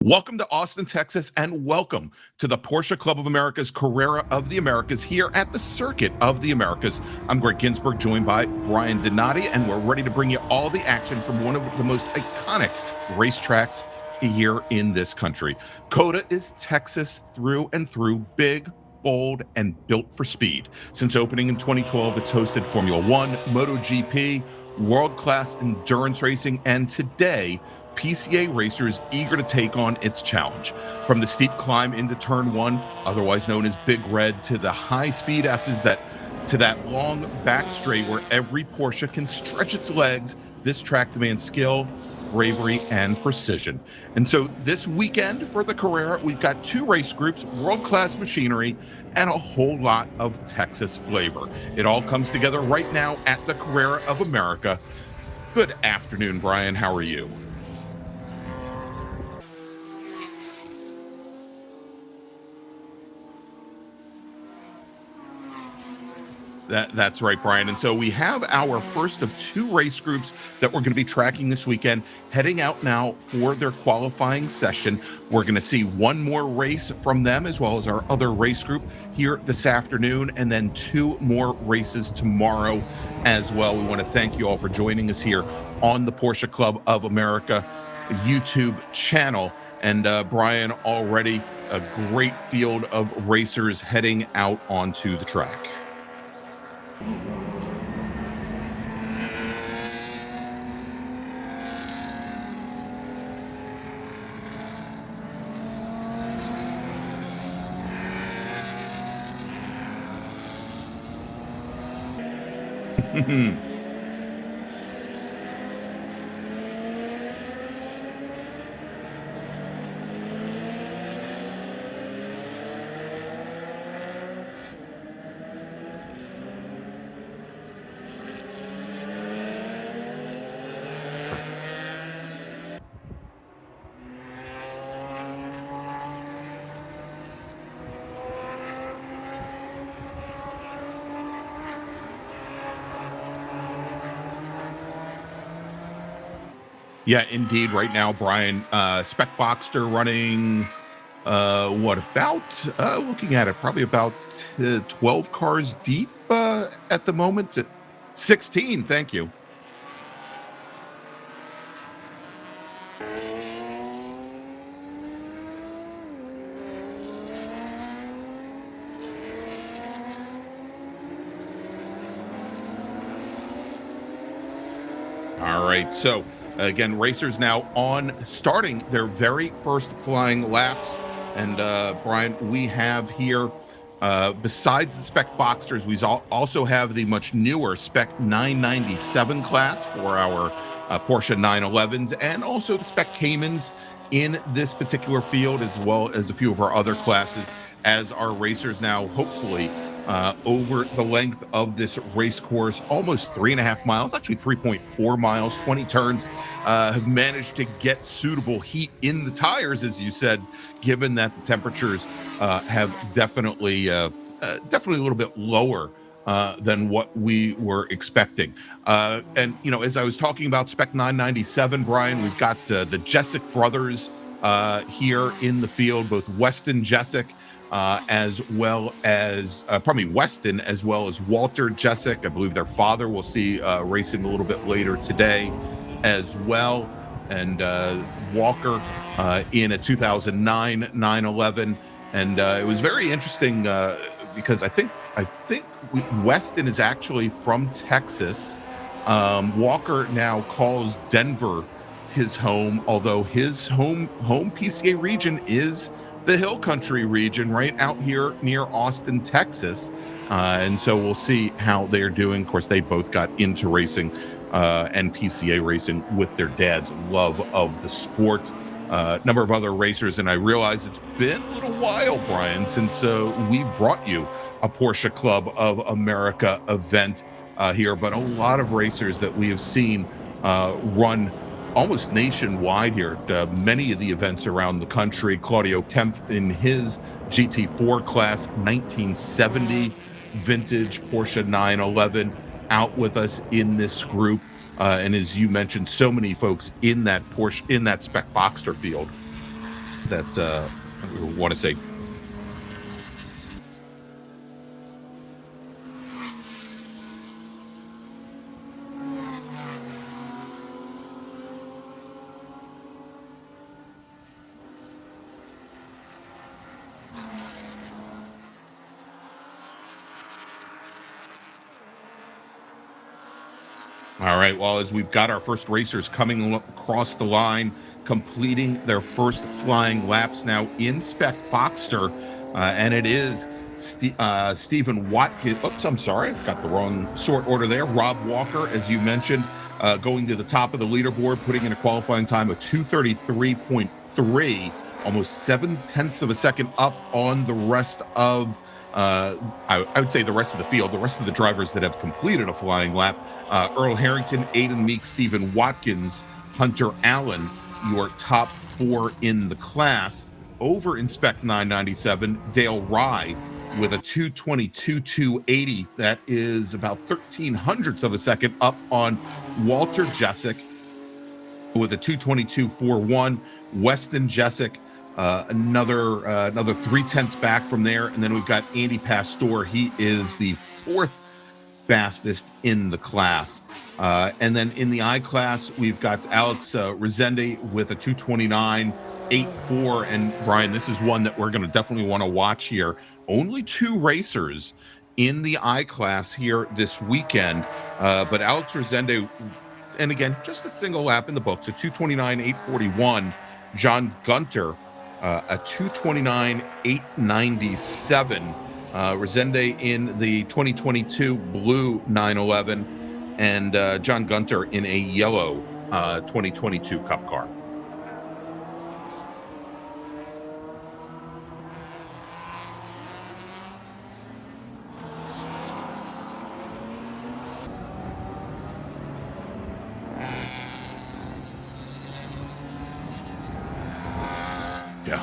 Welcome to Austin, Texas, and welcome to the Porsche Club of America's Carrera of the Americas here at the Circuit of the Americas. I'm Greg Ginsburg, joined by Brian Donati, and we're ready to bring you all the action from one of the most iconic racetracks here in this country. COTA is Texas through and through, big, bold, and built for speed. Since opening in 2012, it's hosted Formula One, MotoGP, world-class endurance racing, and today, PCA racers eager to take on its challenge. From the steep climb into turn one, otherwise known as Big Red, to the high-speed S's to that long back straight where every Porsche can stretch its legs, this track demands skill, bravery, and precision. And so this weekend for the Carrera, we've got two race groups, world-class machinery, and a whole lot of Texas flavor. It all comes together right now at the Carrera of America. Good afternoon, Brian. How are you? That's right, Brian. And so we have our first of two race groups that we're going to be tracking this weekend, heading out now for their qualifying session. We're going to see one more race from them, as well as our other race group here this afternoon, and then two more races tomorrow as well. We want to thank you all for joining us here on the Porsche Club of America YouTube channel. And Brian, already a great field of racers heading out onto the track. Yeah, indeed. Right now, Brian, Spec Boxster running, looking at it, probably about 12 cars deep at the moment. 16, thank you. All right, so again, racers now starting their very first flying laps. And Brian, we have here, besides the Spec Boxsters, we also have the much newer Spec 997 class for our Porsche 911s, and also the Spec Caymans in this particular field, as well as a few of our other classes, as our racers now hopefully over the length of this race course, almost 3.5 miles, actually 3.4 miles, 20 turns, have managed to get suitable heat in the tires, as you said, given that the temperatures have definitely a little bit lower than what we were expecting. And, you know, as I was talking about Spec 997, Brian, we've got the Jessic brothers here in the field, both Weston Jessic, as well as Weston, as well as Walter Jessic. I believe their father we'll see racing a little bit later today as well. And Walker in a 2009 911. And it was very interesting because I think Weston is actually from Texas. Walker now calls Denver his home, although his home PCA region is the Hill Country region right out here near Austin, Texas. And so we'll see how they're doing. Of course, they both got into racing and PCA racing with their dad's love of the sport. Number of other racers, and I realize it's been a little while, Brian, since we brought you a Porsche Club of America event here, but a lot of racers that we have seen run almost nationwide here. Many of the events around the country. Claudio Kempf in his GT4 class, 1970 vintage Porsche 911, out with us in this group. And as you mentioned, so many folks in that Porsche, in that Spec Boxster field. that we want to say. All right. Well, as we've got our first racers coming across the line, completing their first flying laps now in Spec Boxster, and it is Stephen Watkins. Oops, I'm sorry, got the wrong sort order there. Rob Walker, as you mentioned, going to the top of the leaderboard, putting in a qualifying time of 2:33.3, almost 7/10 of a second up on the rest of. I would say the rest of the field, the rest of the drivers that have completed a flying lap. Earl Harrington, Aiden Meek, Stephen Watkins, Hunter Allen, your top four in the class. Over in Spec 997, Dale Rye with a 2:22.280. That is about 1300ths of a second up on Walter Jessic with a 2:22.41. Weston Jessic, another 3/10 back from there. And then we've got Andy Pastor. He is the fourth fastest in the class. And then in the I class, we've got Alex Resende with a 2:29.84. And Brian, this is one that we're going to definitely want to watch here. Only two racers in the I class here this weekend. But Alex Resende, and again, just a single lap in the books, a 2:29.841. John Gunter, a 2:29.897. Resende in the 2022 blue 911, and John Gunter in a yellow 2022 Cup car. Yeah.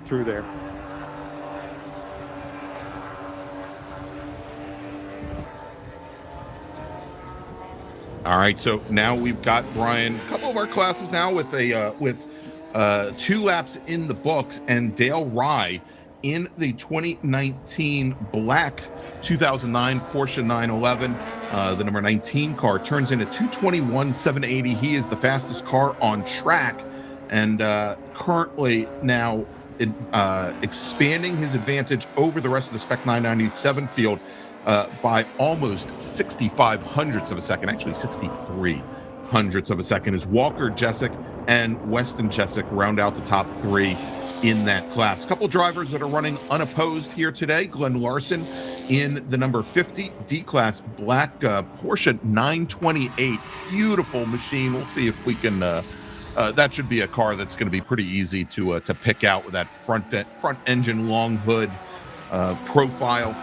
Through there. All right, so now we've got, Brian, a couple of our classes now with two laps in the books, and Dale Rye in the 2019 black 2009 Porsche 911, the number 19 car, turns in a 2:21.780. He is the fastest car on track, and currently now expanding his advantage over the rest of the Spec 997 field by almost 6500ths of a second, actually 6300ths of a second, as Walker Jessic and Weston Jessic round out the top three in that class. A couple drivers that are running unopposed here today. Glenn Larson in the number 50 D-Class black Porsche 928. Beautiful machine. We'll see if we can... that should be a car that's going to be pretty easy to pick out with that front engine long hood profile.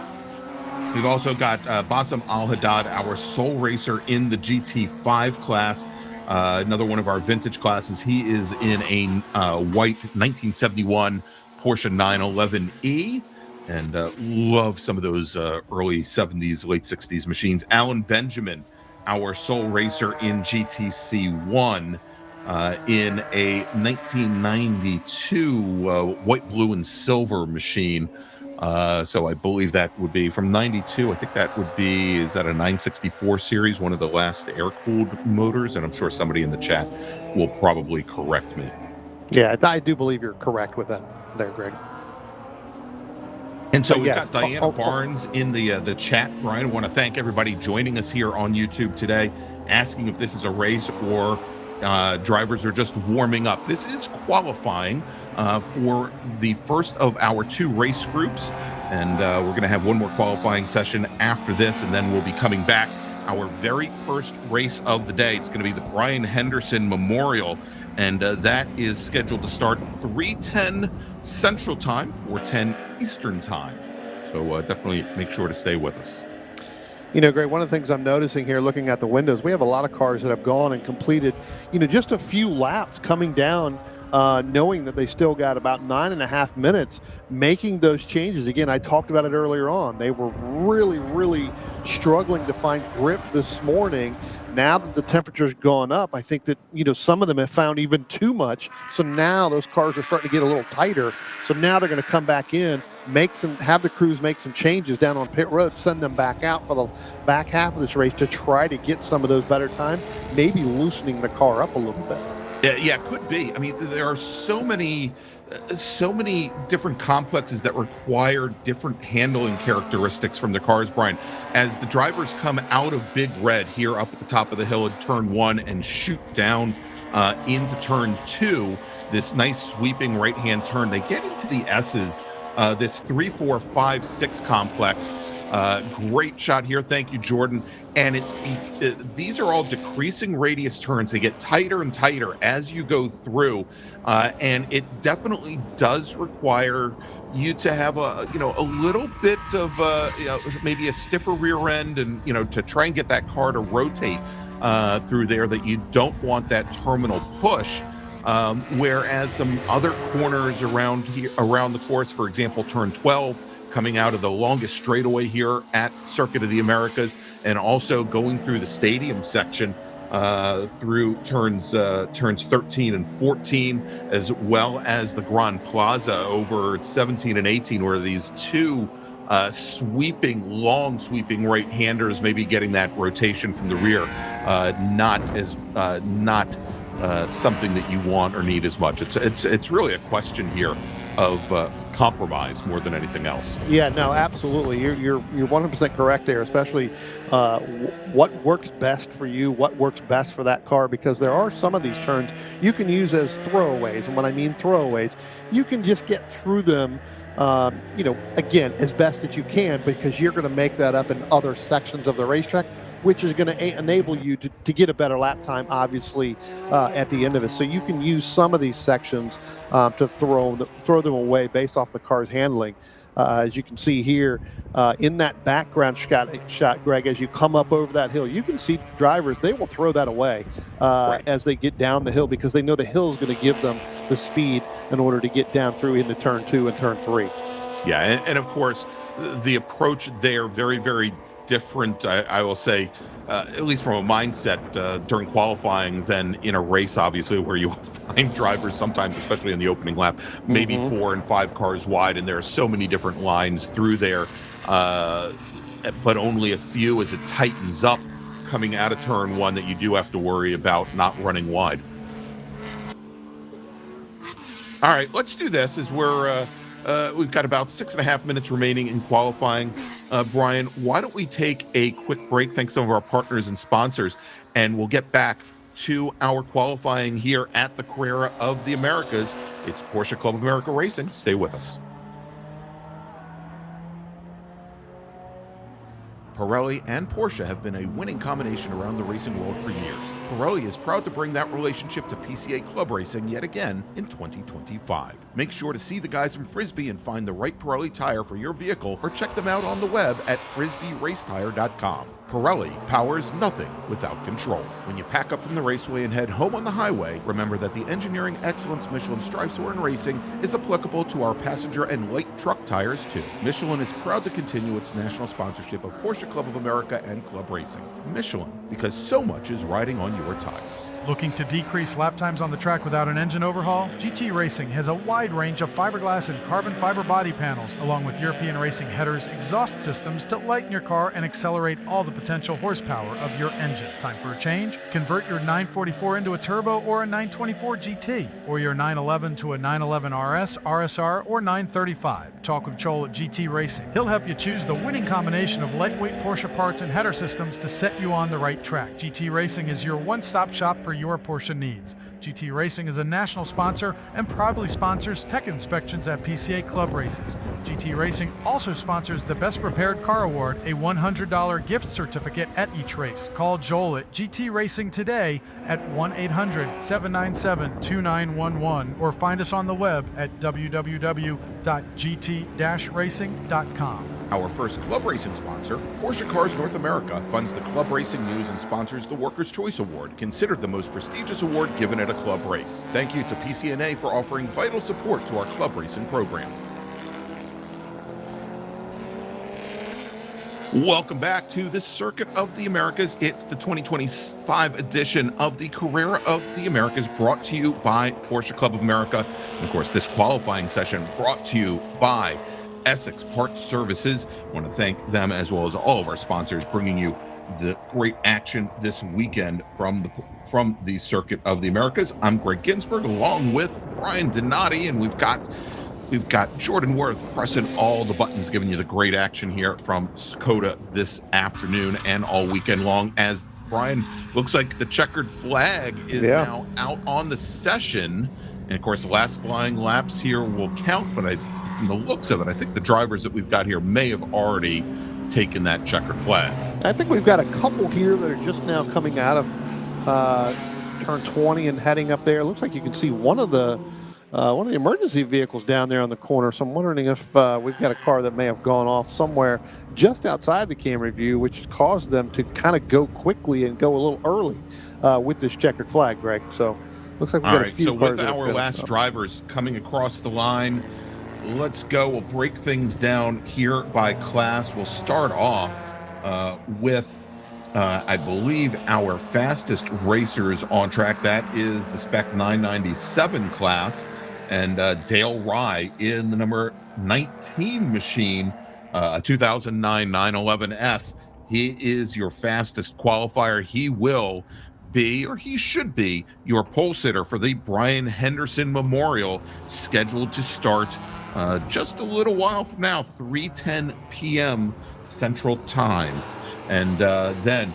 We've also got Bassam Al-Haddad, our sole racer in the GT5 class, another one of our vintage classes. He is in a white 1971 Porsche 911E, and love some of those early 70s, late 60s machines. Alan Benjamin, our sole racer in GTC1, in a 1992 white, blue, and silver machine. So I believe that would be from 92. I think that would be, is that a 964 series, one of the last air-cooled motors? And I'm sure somebody in the chat will probably correct me. Yeah, I do believe you're correct with that there, Greg. And so we've got Diana Barnes in the chat. Brian, I want to thank everybody joining us here on YouTube today, asking if this is a race or drivers are just warming up. This is qualifying for the first of our two race groups, and we're going to have one more qualifying session after this, and then we'll be coming back. Our very first race of the day, it's going to be the Brian Henderson Memorial And that is scheduled to start 3:10 Central Time, 4:10 Eastern Time. So definitely make sure to stay with us. Greg, one of the things I'm noticing here looking at the windows, we have a lot of cars that have gone and completed, just a few laps coming down, knowing that they still got about 9.5 minutes making those changes. Again, I talked about it earlier on. They were really, really struggling to find grip this morning. Now that the temperature's gone up, I think that, some of them have found even too much. So now those cars are starting to get a little tighter. So now they're going to come back in, have the crews make some changes down on pit road, send them back out for the back half of this race to try to get some of those better times, maybe loosening the car up a little bit. Yeah, could be. I mean, there are so many different complexes that require different handling characteristics from the cars, Brian. As the drivers come out of Big Red here up at the top of the hill at turn 1 and shoot down into turn 2, this nice sweeping right-hand turn, they get into the S's, this 3, 4, 5, 6 complex. Great shot here. Thank you, Jordan. And these are all decreasing radius turns. They get tighter and tighter as you go through. And it definitely does require you to have a little bit of maybe a stiffer rear end and, to try and get that car to rotate through there, that you don't want that terminal push. Whereas some other corners around the course, for example, turn 12, coming out of the longest straightaway here at Circuit of the Americas, and also going through the stadium section through turns 13 and 14, as well as the Grand Plaza over 17 and 18, where these two long sweeping right-handers maybe getting that rotation from the rear, not something that you want or need as much. It's really a question here of compromise more than anything else. Yeah, no, absolutely. You're 100% correct there, especially what works best for you, what works best for that car, because there are some of these turns you can use as throwaways. And when I mean throwaways, you can just get through them, again, as best that you can, because you're going to make that up in other sections of the racetrack, which is going to enable you to get a better lap time, obviously, at the end of it. So you can use some of these sections to throw them away based off the car's handling. As you can see here in that background shot, Greg, as you come up over that hill, you can see drivers, they will throw that away Right. as they get down the hill, because they know the hill is going to give them the speed in order to get down through into turn 2 and turn 3. Yeah, and of course, the approach there, very, very different, I will say, at least from a mindset during qualifying than in a race, obviously, where you find drivers sometimes, especially in the opening lap, maybe 4 and 5 cars wide, and there are so many different lines through there, but only a few as it tightens up coming out of turn 1 that you do have to worry about not running wide. All right, let's do this as we've got about 6.5 minutes remaining in qualifying. Brian, why don't we take a quick break, thanks to some of our partners and sponsors, and we'll get back to our qualifying here at the Carrera of the Americas. It's Porsche Club of America Racing. Stay with us. Pirelli and Porsche have been a winning combination around the racing world for years. Pirelli is proud to bring that relationship to PCA Club Racing yet again in 2025. Make sure to see the guys from Frisbee and find the right Pirelli tire for your vehicle, or check them out on the web at frisbeeracetire.com. Pirelli powers nothing without control. When you pack up from the raceway and head home on the highway, remember that the engineering excellence Michelin strives for in racing is applicable to our passenger and light truck tires too. Michelin is proud to continue its national sponsorship of Porsche Club of America and Club Racing. Michelin, because so much is riding on your tires. Looking to decrease lap times on the track without an engine overhaul? GT Racing has a wide range of fiberglass and carbon fiber body panels, along with European Racing headers, exhaust systems to lighten your car and accelerate all the potential horsepower of your engine. Time for a change? Convert your 944 into a turbo or a 924 GT, or your 911 to a 911 RS, RSR, or 935. Talk with Joel at GT Racing. He'll help you choose the winning combination of lightweight Porsche parts and header systems to set you on the right track. GT Racing is your one-stop shop for your Porsche needs. GT Racing is a national sponsor and proudly sponsors tech inspections at PCA Club races. GT Racing also sponsors the Best Prepared Car Award, a $100 gift certificate certificate at each race. Call Joel at GT Racing today at 1-800-797-2911 or find us on the web at www.gt-racing.com. Our first club racing sponsor, Porsche Cars North America, funds the club racing news and sponsors the Workers' Choice Award, considered the most prestigious award given at a club race. Thank you to PCA for offering vital support to our club racing program. Welcome back to the Circuit of the Americas. It's the 2025 edition of the Carrera of the Americas, brought to you by Porsche Club of America. And of course, this qualifying session brought to you by Essex Parts Services. I want to thank them as well as all of our sponsors, bringing you the great action this weekend from the Circuit of the Americas. I'm Greg Ginsburg, along with Brian Donati, and we've got Jordan Worth pressing all the buttons, giving you the great action here from Sakota this afternoon and all weekend long. As Brian, looks like the checkered flag is now out on the session, and of course, the last flying laps here will count. But from the looks of it, I think the drivers that we've got here may have already taken that checkered flag. I think we've got a couple here that are just now coming out of turn 20 and heading up there. It looks like you can see one of the emergency vehicles down there on the corner. So I'm wondering if we've got a car that may have gone off somewhere just outside the camera view, which caused them to kind of go quickly and go a little early with this checkered flag, Greg. So looks like we've got a few so cars with that our last drivers coming across the line, let's go. We'll break things down here by class. We'll start off with I believe our fastest racers on track. That is the Spec 997 class. And Dale Rye in the number 19 machine, a 2009 911S. He is your fastest qualifier. He will be, or he should be, your pole sitter for the Brian Henderson Memorial, scheduled to start just a little while from now, 3:10 p.m. Central Time. And then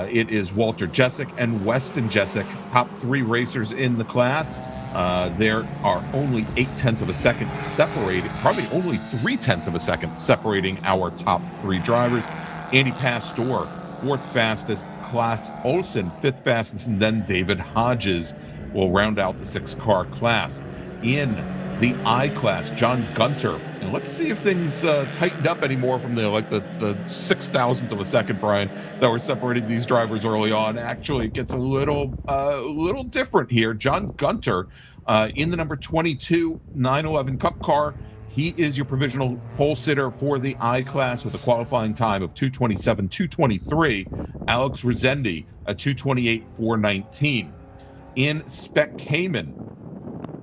it is Walter Jessic and Weston Jessic, top three racers in the class. There are only 0.8 of a second separated, probably only 0.3 of a second separating our top three drivers. Andy Pastor, fourth fastest, Klaas Olsen, fifth fastest, and then David Hodges will round out the 6-car class. In the I class, John Gunter, and let's see if things tightened up anymore from the 6,000th of a second, Brian, that were separating these drivers early on. Actually, it gets a little different here. John Gunter in the number 22 911 Cup car. He is your provisional pole sitter for the I class with a qualifying time of 2:27.223. Alex Rezendi, a 2:28.419. In Spec Cayman,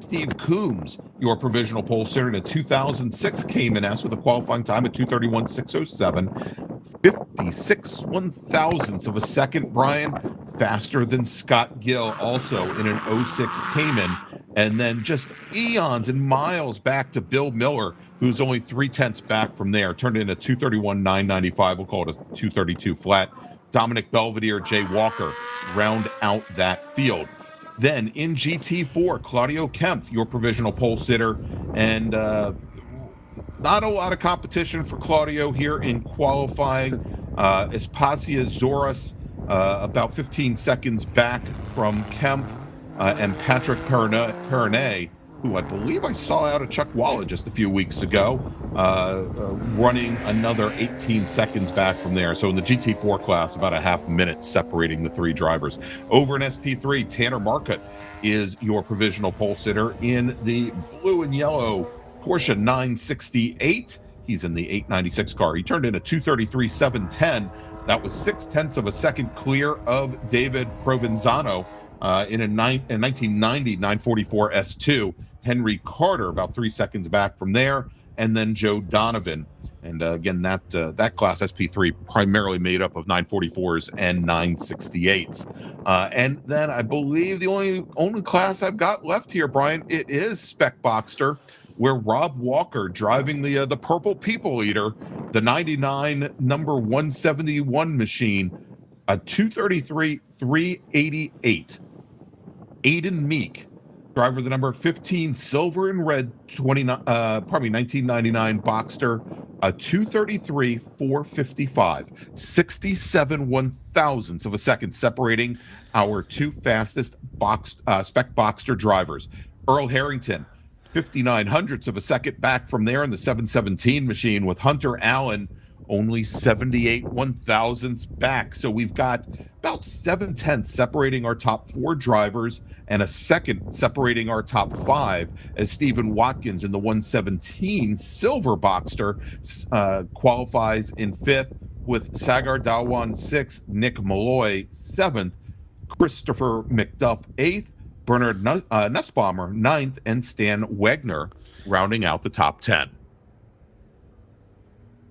Steve Coombs, your provisional pole sitter in a 2006 Cayman S with a qualifying time of 2:31.607. 56 1,000ths of a second, Brian, faster than Scott Gill, also in an 06 Cayman. And then just eons and miles back to Bill Miller, who's only 0.3 back from there, turned in a 2:31.995. We'll call it a 2:32 flat. Dominic Belvedere, Jay Walker round out that field. Then in GT4, Claudio Kempf, your provisional pole sitter, and not a lot of competition for Claudio here in qualifying. Espacia Zoras, about 15 seconds back from Kempf, and Patrick Pernet, who I believe I saw out of Chuckwalla just a few weeks ago, running another 18 seconds back from there. So in the GT4 class, about a half minute separating the three drivers. Over in SP3, Tanner Marcotte is your provisional pole sitter in the blue and yellow Porsche 968. He's in the 896 car. He turned in a 2:33.710. That was 0.6 of a second clear of David Provenzano in a 1990 944 S2. Henry Carter, about 3 seconds back from there, and then Joe Donovan. And again, that class SP3 primarily made up of 944s and 968s. And then I believe the only class I've got left here, Brian, it is Spec Boxster, where Rob Walker, driving the Purple People Eater, the 99 number 171 machine, a 2:33.388. Aiden Meek, driver of the number 15 silver and red 1999 Boxster, a 233 455, 67 one-thousandths of a second separating our two fastest spec Boxster drivers. Earl Harrington, 59 hundredths of a second back from there in the 717 machine, with Hunter Allen only 78 one-thousandths back. So we've got about 7/10 separating our top four drivers and a second separating our top five, as Stephen Watkins in the 117 silver Boxster qualifies in fifth, with Sagar Dawan sixth, Nick Malloy seventh, Christopher McDuff eighth, Bernard Nussbaumer ninth, and Stan Wegner rounding out the top 10.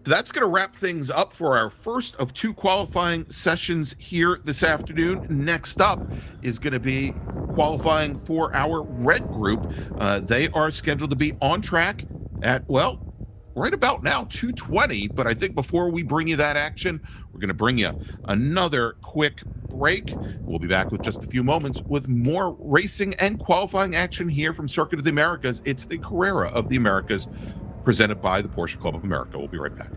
So that's going to wrap things up for our first of two qualifying sessions here this afternoon. Next up is going to be qualifying for our red group. They are scheduled to be on track at, well, right about now, 2:20. But I think before we bring you that action, we're going to bring you another quick break. We'll be back with just a few moments with more racing and qualifying action here from Circuit of the Americas. It's the Carrera of the Americas, presented by the Porsche Club of America. We'll be right back.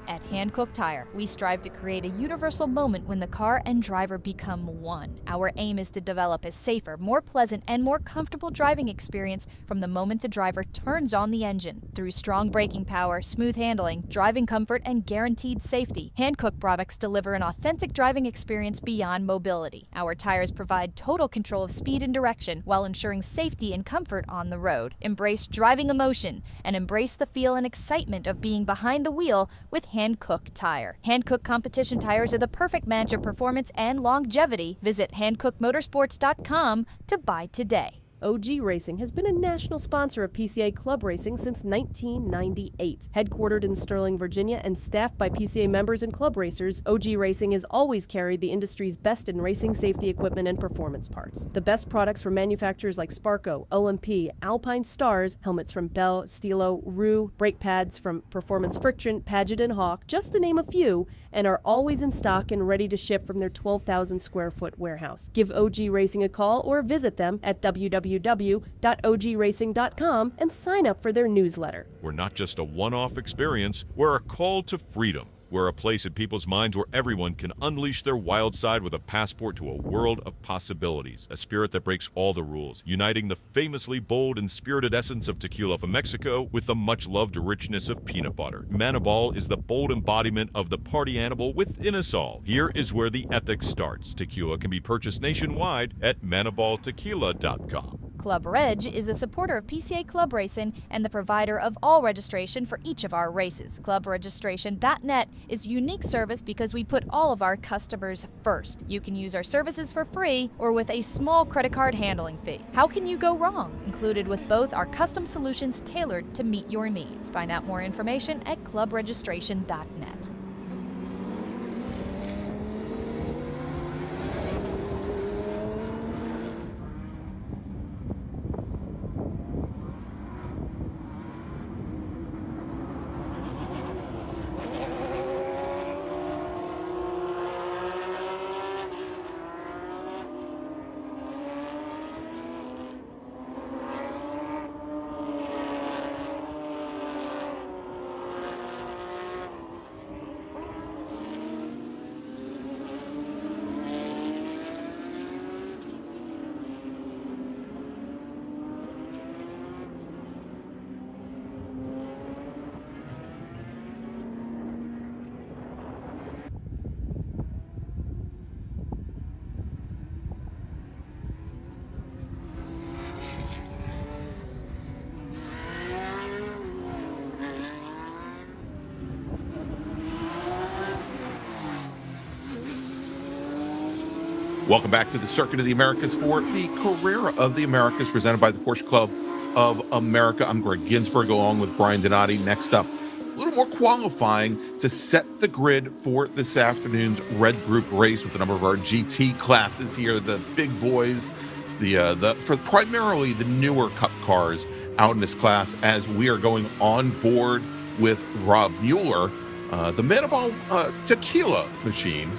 At Hankook Tire, we strive to create a universal moment when the car and driver become one. Our aim is to develop a safer, more pleasant, and more comfortable driving experience from the moment the driver turns on the engine. Through strong braking power, smooth handling, driving comfort, and guaranteed safety, Hankook products deliver an authentic driving experience beyond mobility. Our tires provide total control of speed and direction while ensuring safety and comfort on the road. Embrace driving emotion and embrace the feel and excitement of being behind the wheel with Hankook Tire. Hankook competition tires are the perfect match of performance and longevity. Visit hankookmotorsports.com to buy today. OG Racing has been a national sponsor of PCA Club Racing since 1998. Headquartered in Sterling, Virginia, and staffed by PCA members and club racers, OG Racing has always carried the industry's best in racing safety equipment and performance parts. The best products from manufacturers like Sparco, OMP, Alpine Stars, helmets from Bell, Stilo, Rue, brake pads from Performance Friction, Paget and Hawk, just to name a few, and are always in stock and ready to ship from their 12,000 square foot warehouse. Give OG Racing a call or visit them at www.ogracing.com and sign up for their newsletter. We're not just a one-off experience, we're a call to freedom. We're a place in people's minds where everyone can unleash their wild side with a passport to a world of possibilities. A spirit that breaks all the rules, uniting the famously bold and spirited essence of tequila from Mexico with the much-loved richness of peanut butter. Manibal is the bold embodiment of the party animal within us all. Here is where the ethics starts. Tequila can be purchased nationwide at manibaltequila.com. Club Reg is a supporter of PCA Club Racing and the provider of all registration for each of our races. ClubRegistration.net is a unique service because we put all of our customers first. You can use our services for free or with a small credit card handling fee. How can you go wrong? Included with both are custom solutions tailored to meet your needs. Find out more information at ClubRegistration.net. Welcome back to the Circuit of the Americas for the Carrera of the Americas, presented by the Porsche Club of America. I'm Greg Ginsburg, along with Brian Donati. Next up, a little more qualifying to set the grid for this afternoon's Red Group race with a number of our GT classes here, the big boys, for primarily the newer Cup cars out in this class, as we are going on board with Rob Mueller, the Manibal Tequila machine.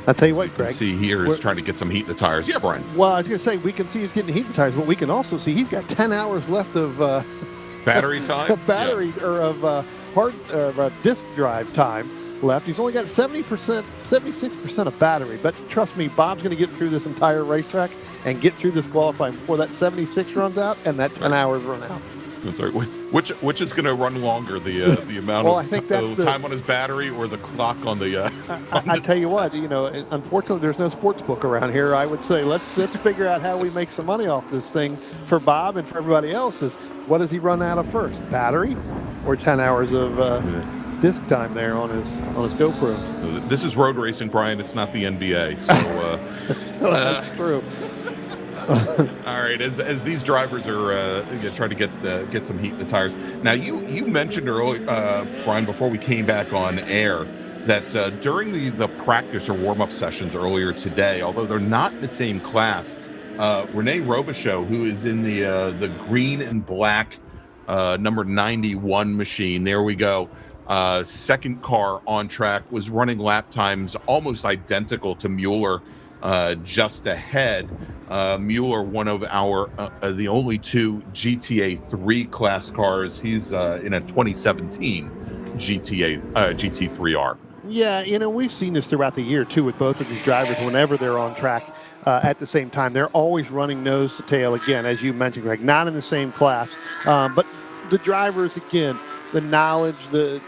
I'll tell you what, You can Greg. see here he's trying to get some heat in the tires. Yeah, Brian. Well, I was going to say, we can see he's getting heat in tires, but we can also see he's got 10 hours left of Battery time? battery or of disk drive time left. He's only got 70%, 76% of battery. But trust me, Bob's going to get through this entire racetrack and get through this qualifying before that 76 runs out and that 10 hours run out. That's right. Which is going to run longer, the amount Well, of I think that's time on his battery or the clock on the? I tell you what, unfortunately, there's no sports book around here. I would say let's figure out how we make some money off this thing for Bob and for everybody else. Is what does he run out of first, battery or 10 hours of disk time there on his GoPro? This is road racing, Brian. It's not the NBA. So That's true. all right, as these drivers are trying to get some heat in the tires. Now, you mentioned earlier, Brian, before we came back on air, that during the practice or warm-up sessions earlier today, although they're not in the same class, Rene Robichaux, who is in the green and black number 91 machine, there we go, second car on track, was running lap times almost identical to Mueller, just ahead. Mueller, one of our the only two GTA 3 class cars. He's in a 2017 GT3R. Yeah, we've seen this throughout the year too with both of these drivers. Whenever they're on track at the same time, they're always running nose to tail. Again, as you mentioned, Greg, not in the same class, but the drivers, again, the knowledge, the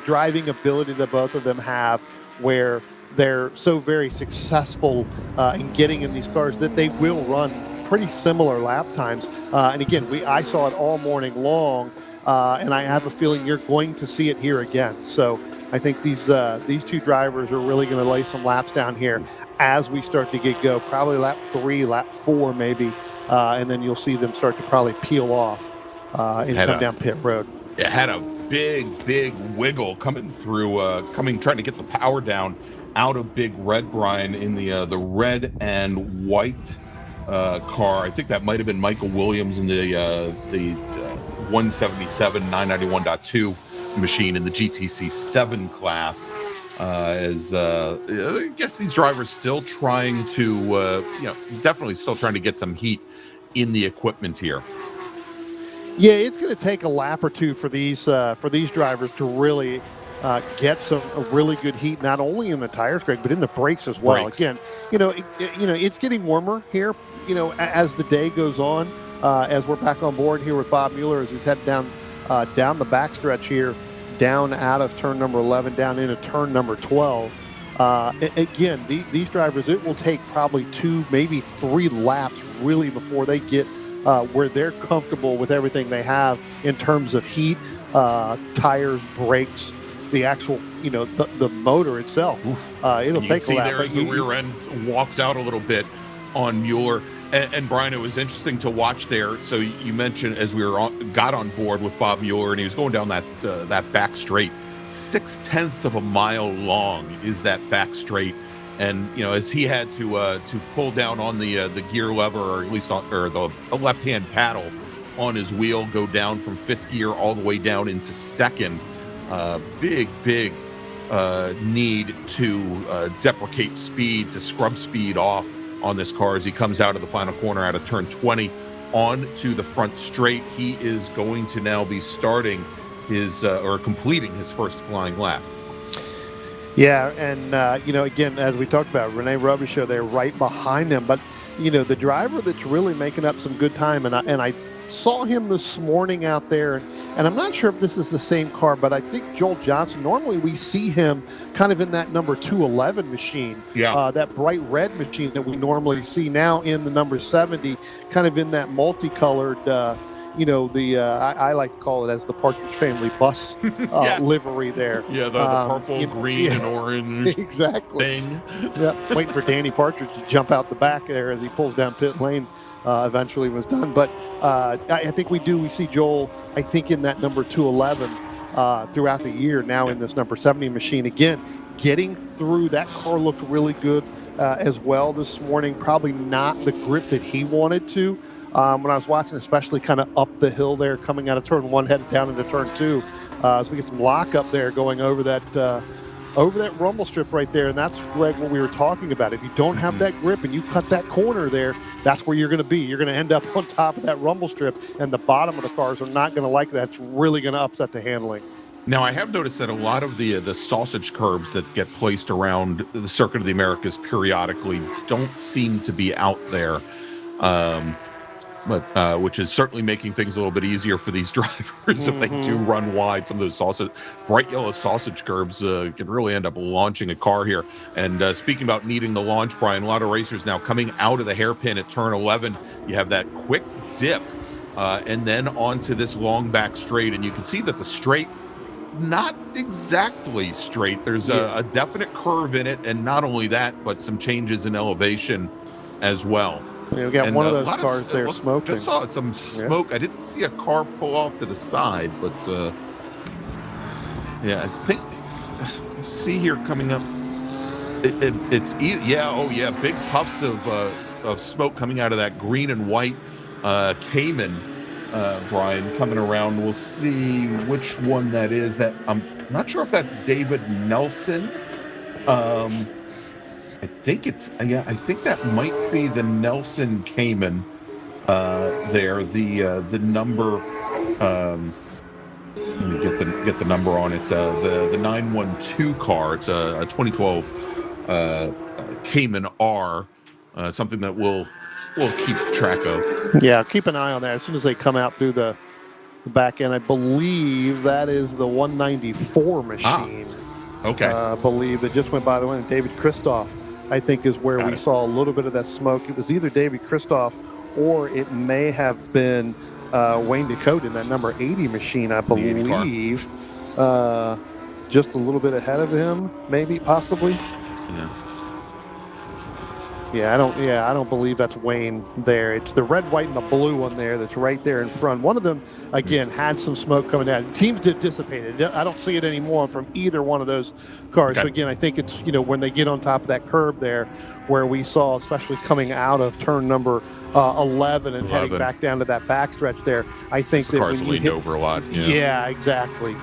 driving ability that both of them have, where they're so very successful in getting in these cars that they will run pretty similar lap times. And again, I saw it all morning long, and I have a feeling you're going to see it here again. So I think these two drivers are really going to lay some laps down here as we start to get go. Probably lap 3, lap 4 maybe, and then you'll see them start to probably peel off and come down pit road. It had a big wiggle coming through, trying to get the power down out of Big Red, Brian, in the red and white car. I think that might have been Michael Williams in the 177 991.2 machine in the GTC 7 class. I guess these drivers still trying to, definitely still trying to get some heat in the equipment here. Yeah, it's going to take a lap or two for these drivers to really get some really good heat, not only in the tires, Greg, but in the brakes as well. Again, it's getting warmer here. As the day goes on, as we're back on board here with Bob Mueller as he's heading down the backstretch here, down out of turn number 11, down into turn number 12. Again, these drivers, it will take probably 2, maybe 3 laps really before they get where they're comfortable with everything they have in terms of heat, tires, brakes, the actual, the motor itself. It'll take a lap. There as the rear end walks out a little bit on Mueller. And Brian, it was interesting to watch there. So you mentioned as we got on board with Bob Mueller, and he was going down that back straight. 0.6 of a mile long is that back straight. And as he had to pull down on the gear lever, or at least the left-hand paddle on his wheel, go down from 5th gear all the way down into 2nd. Big need to deprecate speed, to scrub speed off on this car as he comes out of the final corner out of turn 20 on to the front straight. He is going to now be starting his or completing his first flying lap. Yeah, and again, as we talked about, Rene Robichaux there right behind him, but the driver that's really making up some good time, and I saw him this morning out there, and I'm not sure if this is the same car, but I think Joel Johnson, normally we see him kind of in that number 211 machine, that bright red machine that we normally see now in the number 70, kind of in that multicolored, I like to call it as the Partridge Family bus livery there. Yeah, the purple, green, and orange exactly thing. Yeah, waiting for Danny Partridge to jump out the back there as he pulls down pit lane. Eventually was done, but I think we see Joel, I think, in that number 211 throughout the year, now in this number 70 machine. Again, getting through, that car looked really good as well this morning. Probably not the grip that he wanted to when I was watching, especially kind of up the hill there, coming out of turn 1, headed down into turn 2. As we get some lock up there going over that over that rumble strip right there, and that's Greg, what we were talking about. If you don't have that grip and you cut that corner there, that's where you're going to be. You're going to end up on top of that rumble strip, and the bottom of the cars are not going to like that. It's really going to upset the handling. Now, I have noticed that a lot of the sausage curbs that get placed around the Circuit of the Americas periodically don't seem to be out there, but which is certainly making things a little bit easier for these drivers if they do run wide. Some of those bright yellow sausage curbs can really end up launching a car here. And speaking about needing the launch, Brian, a lot of racers now coming out of the hairpin at turn 11. You have that quick dip and then onto this long back straight, and you can see that the straight, not exactly straight. There's a definite curve in it, and not only that, but some changes in elevation as well. Yeah, we got one of those cars there smoking. Just saw some smoke. I didn't see a car pull off to the side, but yeah, I think see here coming up. It's big puffs of smoke coming out of that green and white Cayman. Brian, coming around. We'll see which one that is. That I'm not sure if that's David Nelson. I think it's I think that might be the Nelson Cayman. There, the number. Let me get the number on it. The 912 car. It's a 2012 Cayman R. Something that we'll keep track of. Yeah, keep an eye on that as soon as they come out through the back end. I believe that is the 194 machine. Okay. I believe it just went by the way. David Christoph, I think, is where we saw a little bit of that smoke. It was either David Christoph or it may have been Wayne Dakota in that number 80 machine, I believe. Just a little bit ahead of him, maybe, possibly. Yeah. Yeah, I don't believe that's Wayne there. It's the red, white, and the blue one there that's right there in front. One of them, again, had some smoke coming out. It seems to have dissipated. I don't see it anymore from either one of those cars. Okay. So again, I think it's, when they get on top of that curb there, where we saw, especially coming out of turn number 11 and heading back down to that backstretch there, I think the cars leaned over a lot. Yeah, exactly.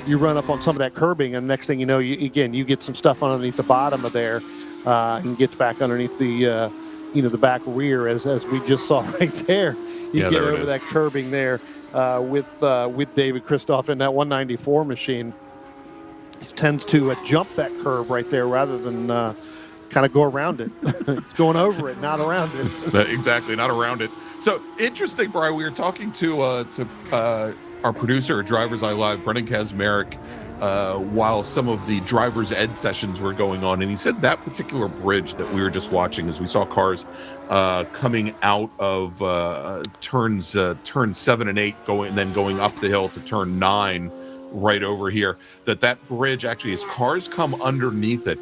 You run up on some of that curbing, and next thing you know, you get some stuff underneath the bottom of there. And gets back underneath the, the back rear as we just saw right there. You get over that curbing there with David Christoph in that 194 machine. He tends to jump that curve right there rather than kind of go around it. It's going over it, not around it. Exactly, not around it. So interesting, Brian. We were talking to our producer at Drivers Eye Live, Brendan Kazmarek, while some of the driver's ed sessions were going on, and he said that particular bridge that we were just watching, as we saw cars coming out of turns 7 and 8, going up the hill to turn 9, right over here. That bridge actually, as cars come underneath it,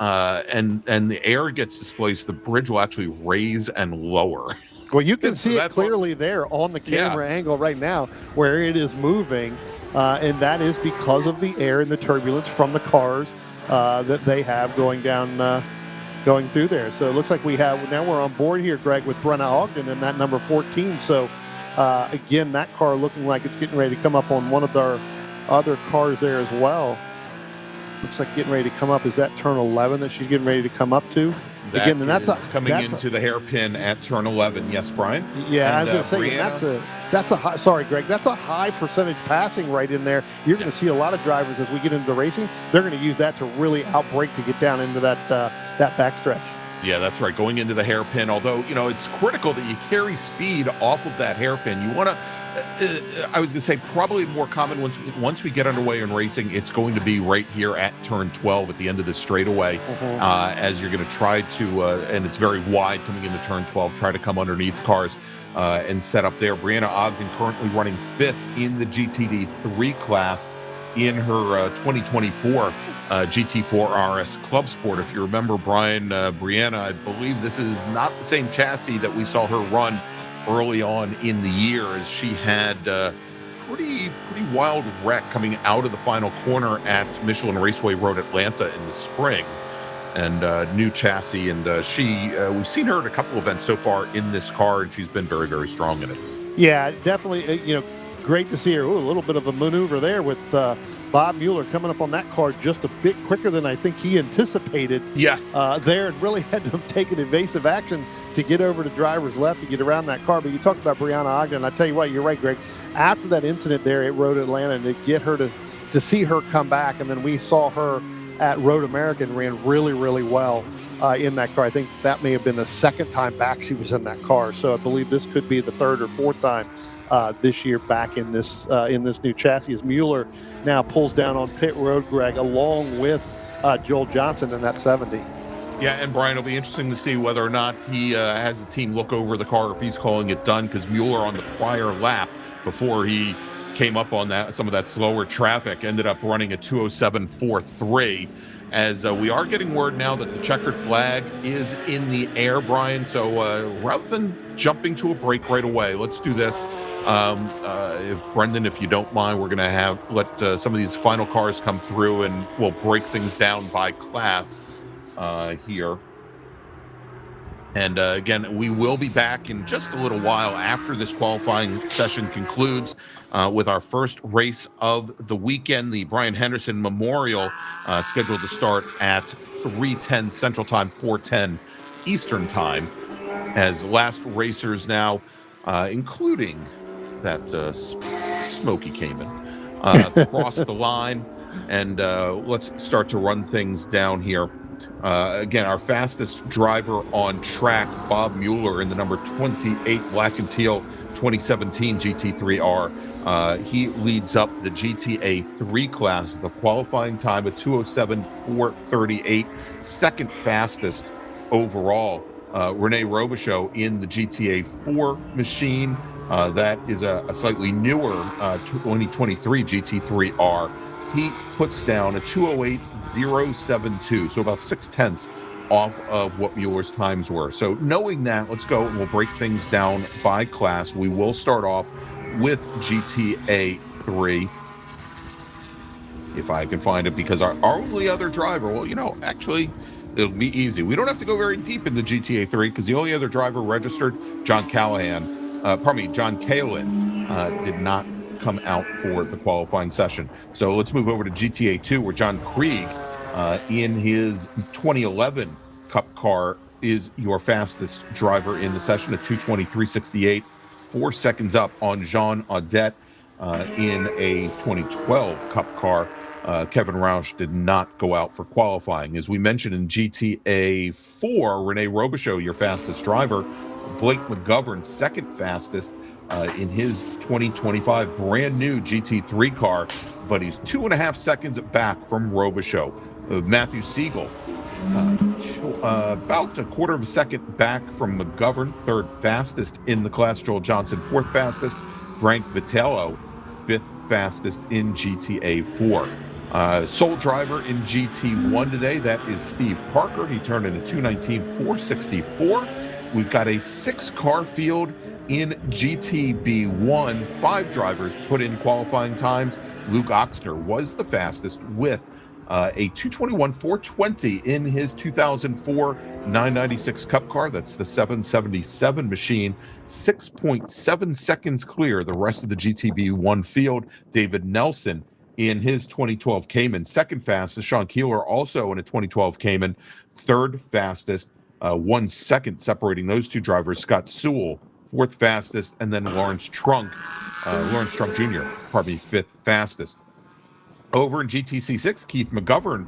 and the air gets displaced, the bridge will actually raise and lower. Well, you can see it clearly there on the camera angle right now where it is moving. And that is because of the air and the turbulence from the cars that they have going through there. So it looks like now we're on board here, Greg, with Brenna Ogden in that number 14. So again, that car looking like it's getting ready to come up on one of our other cars there as well. Looks like getting ready to come up. Is that turn 11 that she's getting ready to come up to? Again, that's coming into the hairpin at turn 11. Yes, Brian? Yeah, I was going to say, that's a high, sorry, Greg, that's a high percentage passing right in there. You're going to see a lot of drivers as we get into the racing, they're going to use that to really outbrake to get down into that backstretch. Yeah, that's right. Going into the hairpin, although, it's critical that you carry speed off of that hairpin. You want to, I was going to say, probably more common once we get underway in racing, it's going to be right here at turn 12 at the end of the straightaway, as you're going to try to, and it's very wide coming into turn 12, try to come underneath cars and set up there. Brianna Ogden currently running 5th in the GTD3 class in her 2024 GT4 RS Club Sport. If you remember, Brian, Brianna, I believe this is not the same chassis that we saw her run early on in the year, as she had pretty wild wreck coming out of the final corner at Michelin Raceway Road, Atlanta in the spring, and new chassis. And we've seen her at a couple events so far in this car, and she's been very, very strong in it. Yeah, definitely. great to see her. Ooh, a little bit of a maneuver there with Bob Mueller coming up on that car just a bit quicker than I think he anticipated. Yes. There, and really had to take an evasive action to get over to driver's left to get around that car. But you talked about Brianna Ogden. I tell you what, you're right, Greg. After that incident there at Road Atlanta, and to get her to see her come back, and then we saw her at Road America and ran really, really well in that car. I think that may have been the second time back she was in that car. So I believe this could be the third or fourth time this year back in this new chassis, as Mueller now pulls down on pit road, Greg, along with Joel Johnson in that 70. Yeah, and Brian, it'll be interesting to see whether or not he has the team look over the car, if he's calling it done, because Mueller on the prior lap before he came up on some of that slower traffic ended up running a 207.43. As we are getting word now that the checkered flag is in the air, Brian. So rather than jumping to a break right away, let's do this. If Brendan, if you don't mind, we're going to let some of these final cars come through, and we'll break things down by class here. And again, we will be back in just a little while after this qualifying session concludes with our first race of the weekend, the Brian Henderson Memorial, scheduled to start at 3:10 Central Time, 4:10 Eastern Time, as last racers now, including that Smokey Cayman, cross the line. And let's start to run things down here. Again, our fastest driver on track, Bob Mueller, in the number 28 black and teal 2017 GT3R. He leads up the GTA 3 class with a qualifying time of 2:07.438, second fastest overall. Rene Robichaux in the GTA 4 machine. That is a slightly newer 2023 GT3R. He puts down a 2:08.072, so about 0.6 off of what Mueller's times were. So knowing that, let's go and we'll break things down by class. We will start off with GTA 3, if I can find it, because our only other driver, well, actually, it'll be easy. We don't have to go very deep into GTA 3 because the only other driver registered, John Callan, did not come out for the qualifying session. So let's move over to GTA 2, where John Krieg, in his 2011 Cup car, is your fastest driver in the session at 2:23.68, 4 seconds up on Jean Audet in a 2012 Cup car. Kevin Roush did not go out for qualifying. As we mentioned in GTA 4, Rene Robichaux, your fastest driver. Blake McGovern, second fastest in his 2025 brand new GT3 car, but he's 2.5 seconds back from Robichaux. Matthew Siegel, about a quarter of a second back from McGovern, third fastest in the class. Joel Johnson, fourth fastest. Frank Vitello, fifth fastest in GTA 4. Sole driver in GT1 today, that is Steve Parker. He turned in a 2:19.464. We've got a 6-car field in GTB1. 5 drivers put in qualifying times. Luke Oxner was the fastest with a 2:21.420 in his 2004 996 Cup car. That's the 777 machine. 6.7 seconds clear the rest of the GTB1 field. David Nelson in his 2012 Cayman, second fastest. Sean Keeler also in a 2012 Cayman, third fastest. 1 second separating those two drivers. Scott Sewell, fourth fastest, and then Lawrence Trunk Jr., fifth fastest. Over in GTC 6, Keith McGovern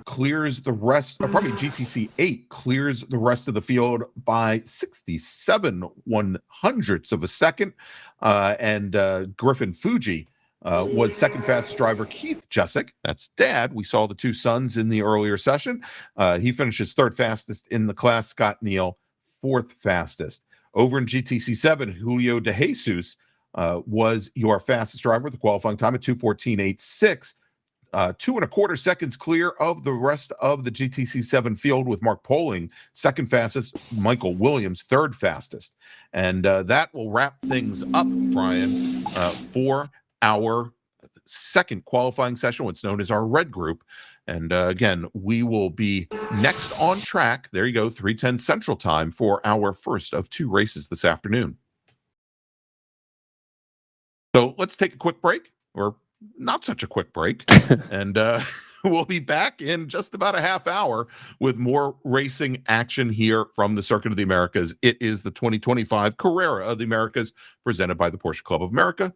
clears the rest, GTC 8 clears the rest of the field by 67/100ths of a second. And Griffin Fuji was second fastest driver. Keith Jessic, that's dad. We saw the two sons in the earlier session. He finishes third fastest in the class. Scott Neal, fourth fastest. Over in GTC 7, Julio De Jesus was your fastest driver with a qualifying time at 2:14.86. 2.25 seconds clear of the rest of the GTC 7 field, with Mark Poling second fastest, Michael Williams third fastest. And that will wrap things up, Brian, for our second qualifying session, what's known as our red group. And again, we will be next on track. There you go, 3:10 Central Time for our first of 2 races this afternoon. So let's take a quick break, or not such a quick break, and we'll be back in just about a half hour with more racing action here from the Circuit of the Americas. It is the 2025 Carrera of the Americas, presented by the Porsche Club of America.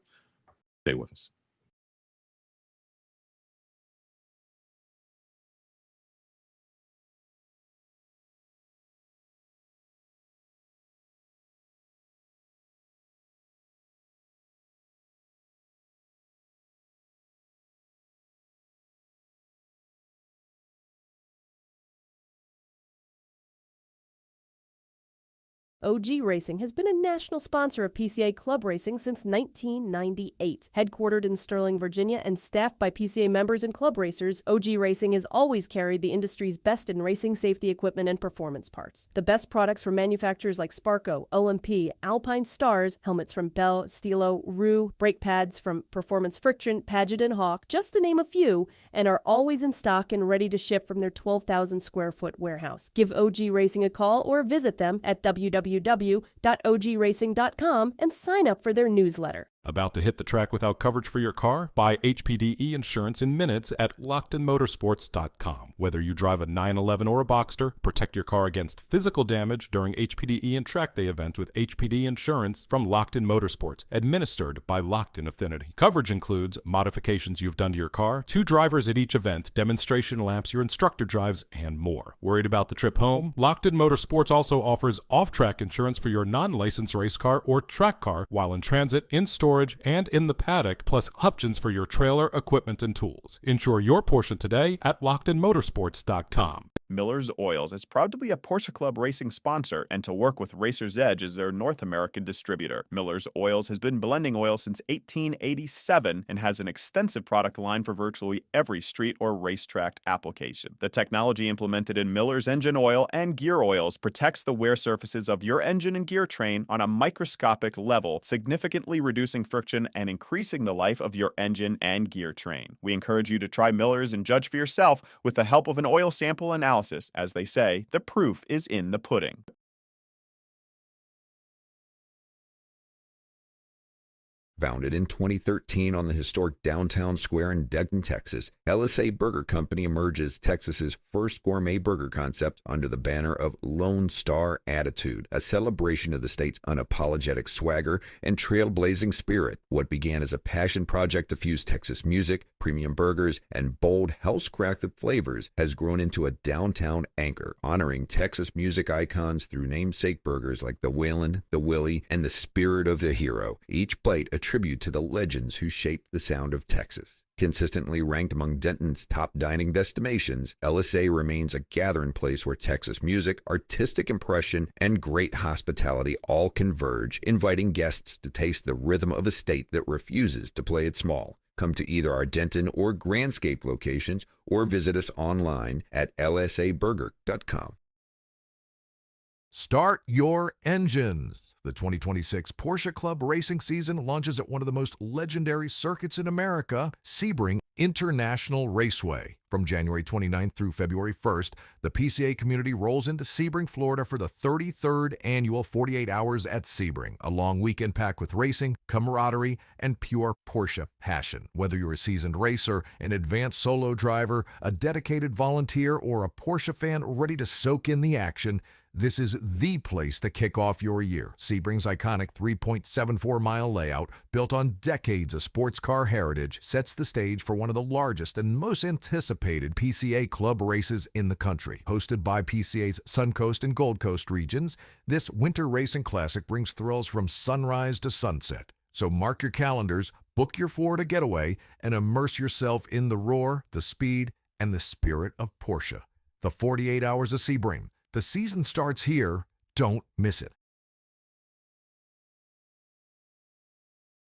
Stay with us. OG Racing has been a national sponsor of PCA Club Racing since 1998. Headquartered in Sterling, Virginia, and staffed by PCA members and club racers, OG Racing has always carried the industry's best in racing safety equipment and performance parts. The best products from manufacturers like Sparco, OMP, Alpine Stars, helmets from Bell, Stilo, Rue, brake pads from Performance Friction, Paget and Hawk, just to name a few, and are always in stock and ready to ship from their 12,000 square foot warehouse. Give OG Racing a call or visit them at www.ogracing.com and sign up for their newsletter. About to hit the track without coverage for your car? Buy HPDE insurance in minutes at LockedInMotorsports.com. Whether you drive a 911 or a Boxster, protect your car against physical damage during HPDE and track day events with HPD insurance from Locked In Motorsports, administered by Locked In Affinity. Coverage includes modifications you've done to your car, 2 drivers at each event, demonstration laps your instructor drives, and more. Worried about the trip home? Locked In Motorsports also offers off-track insurance for your non-licensed race car or track car while in transit, in storage, and in the paddock, plus options for your trailer, equipment, and tools. Insure your Porsche today at LockedInMotorsports.com. Miller's Oils is proud to be a Porsche Club Racing sponsor and to work with Racer's Edge as their North American distributor. Miller's Oils has been blending oil since 1887 and has an extensive product line for virtually every street or racetrack application. The technology implemented in Miller's engine oil and gear oils protects the wear surfaces of your engine and gear train on a microscopic level, significantly reducing friction and increasing the life of your engine and gear train. We encourage you to try Miller's and judge for yourself with the help of an oil sample analysis. As they say, the proof is in the pudding. Founded in 2013 on the historic downtown square in Denton, Texas, LSA Burger Company emerges Texas's first gourmet burger concept under the banner of Lone Star Attitude, a celebration of the state's unapologetic swagger and trailblazing spirit. What began as a passion project to fuse Texas music, premium burgers, and bold, house-crafted flavors has grown into a downtown anchor, honoring Texas music icons through namesake burgers like the Waylon, the Willie, and the Spirit of the Hero. Each plate a tribute to the legends who shaped the sound of Texas. Consistently ranked among Denton's top dining destinations, LSA remains a gathering place where Texas music, artistic impression, and great hospitality all converge, inviting guests to taste the rhythm of a state that refuses to play it small. Come to either our Denton or Grandscape locations or visit us online at lsaburger.com. Start your engines. The 2026 Porsche Club Racing season launches at one of the most legendary circuits in America, Sebring International Raceway. From January 29th through February 1st, the PCA community rolls into Sebring, Florida for the 33rd annual 48 Hours at Sebring, a long weekend packed with racing, camaraderie, and pure Porsche passion. Whether you're a seasoned racer, an advanced solo driver, a dedicated volunteer, or a Porsche fan ready to soak in the action, this is the place to kick off your year. Sebring's iconic 3.74-mile layout, built on decades of sports car heritage, sets the stage for one of the largest and most anticipated PCA club races in the country. Hosted by PCA's Suncoast and Gold Coast regions, this winter racing classic brings thrills from sunrise to sunset. So mark your calendars, book your Florida getaway, and immerse yourself in the roar, the speed, and the spirit of Porsche. The 48 Hours of Sebring. The season starts here. Don't miss it.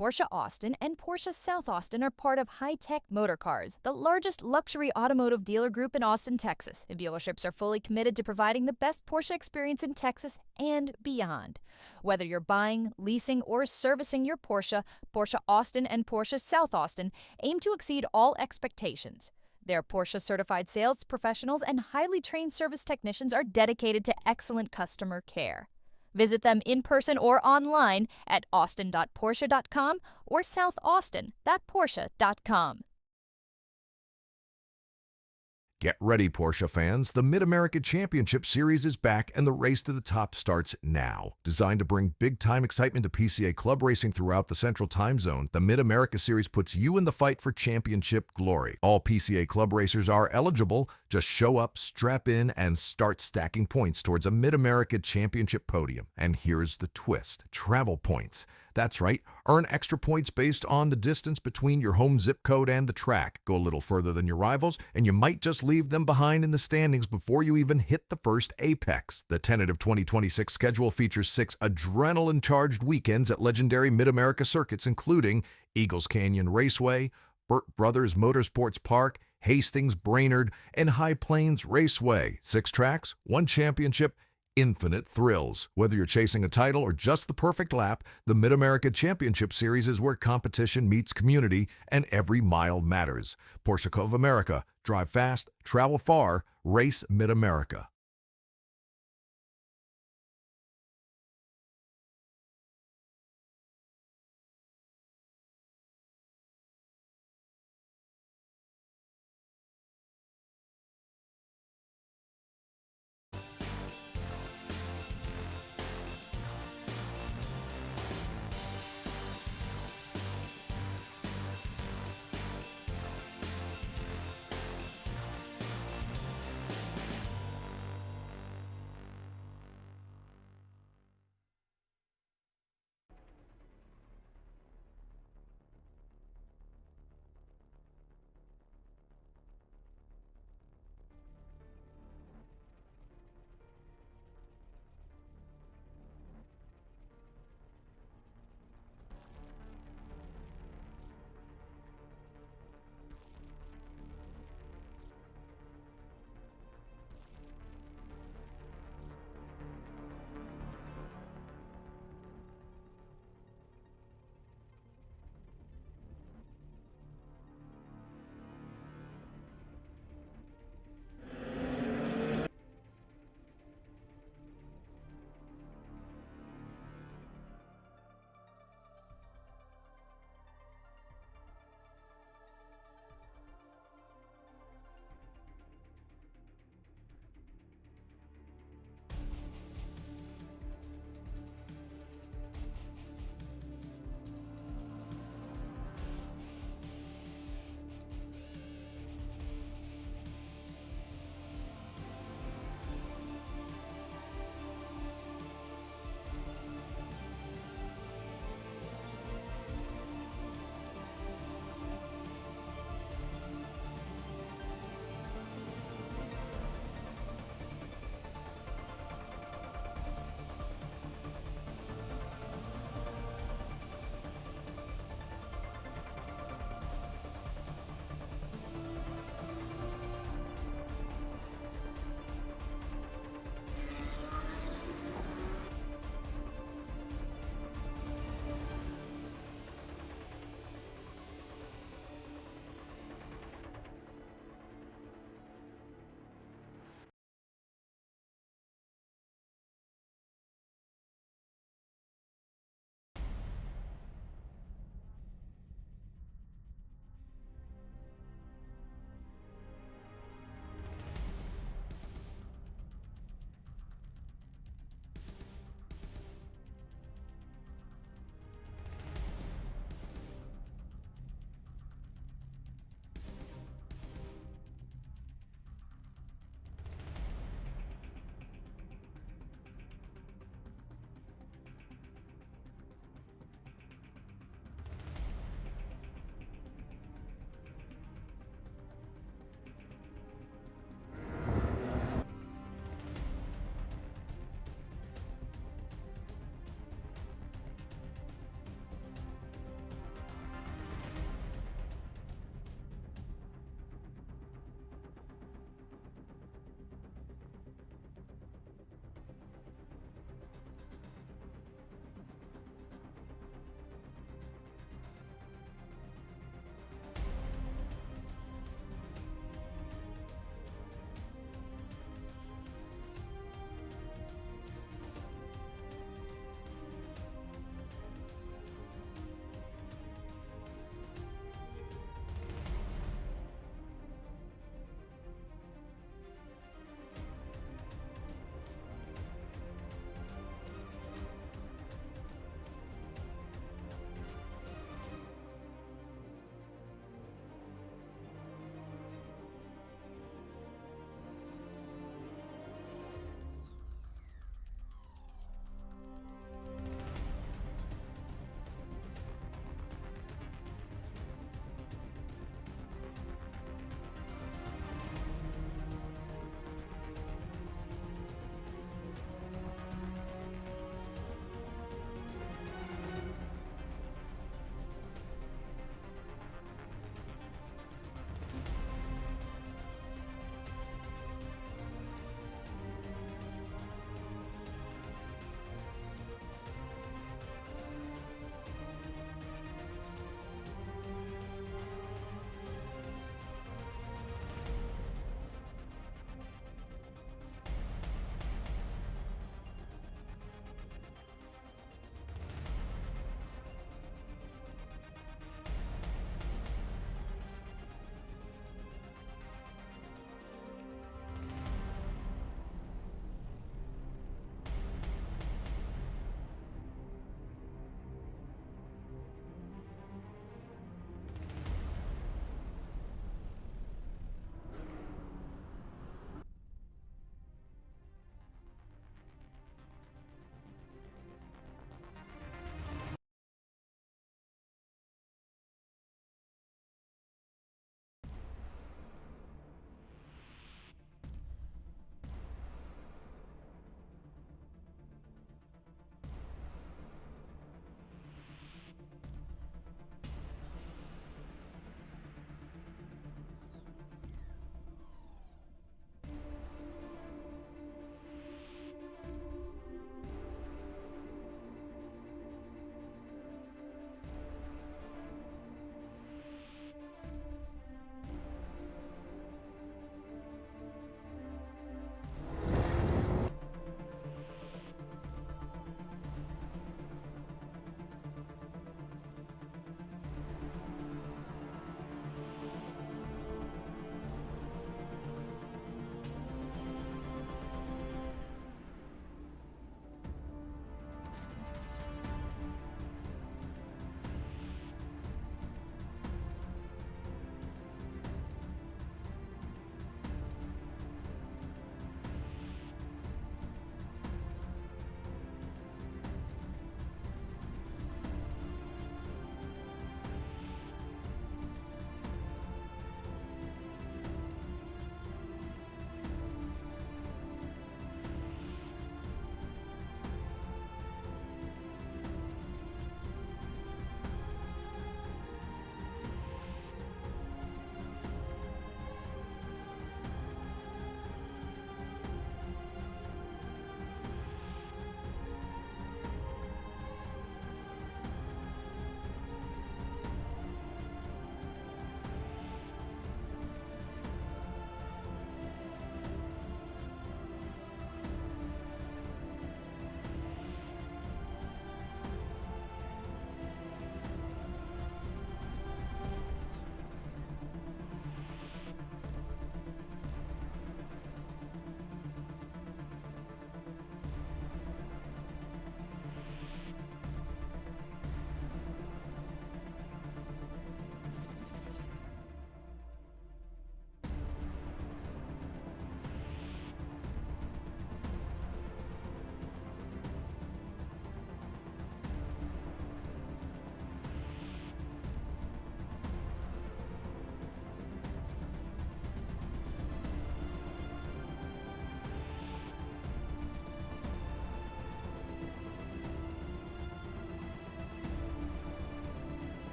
Porsche Austin and Porsche South Austin are part of High Tech Motor Cars, the largest luxury automotive dealer group in Austin, Texas. The dealerships are fully committed to providing the best Porsche experience in Texas and beyond. Whether you're buying, leasing, or servicing your Porsche, Porsche Austin and Porsche South Austin aim to exceed all expectations. Their Porsche-certified sales professionals and highly trained service technicians are dedicated to excellent customer care. Visit them in person or online at austin.porsche.com or southaustin.porsche.com. Get ready, Porsche fans. The Mid-America Championship Series is back, and the race to the top starts now. Designed to bring big-time excitement to PCA club racing throughout the Central Time Zone, the Mid-America Series puts you in the fight for championship glory. All PCA club racers are eligible. Just show up, strap in, and start stacking points towards a Mid-America Championship podium. And here's the twist: travel points. That's right, earn extra points based on the distance between your home zip code and the track. Go a little further than your rivals, and you might just leave them behind in the standings before you even hit the first apex. The tentative 2026 schedule features 6 adrenaline-charged weekends at legendary Mid-America circuits, including Eagles Canyon Raceway, Burt Brothers Motorsports Park, Hastings, Brainerd, and High Plains Raceway. 6 tracks, 1 championship, infinite thrills. Whether you're chasing a title or just the perfect lap, the Mid-America Championship Series is where competition meets community and every mile matters. Porsche of America. Drive fast, travel far, race Mid-America.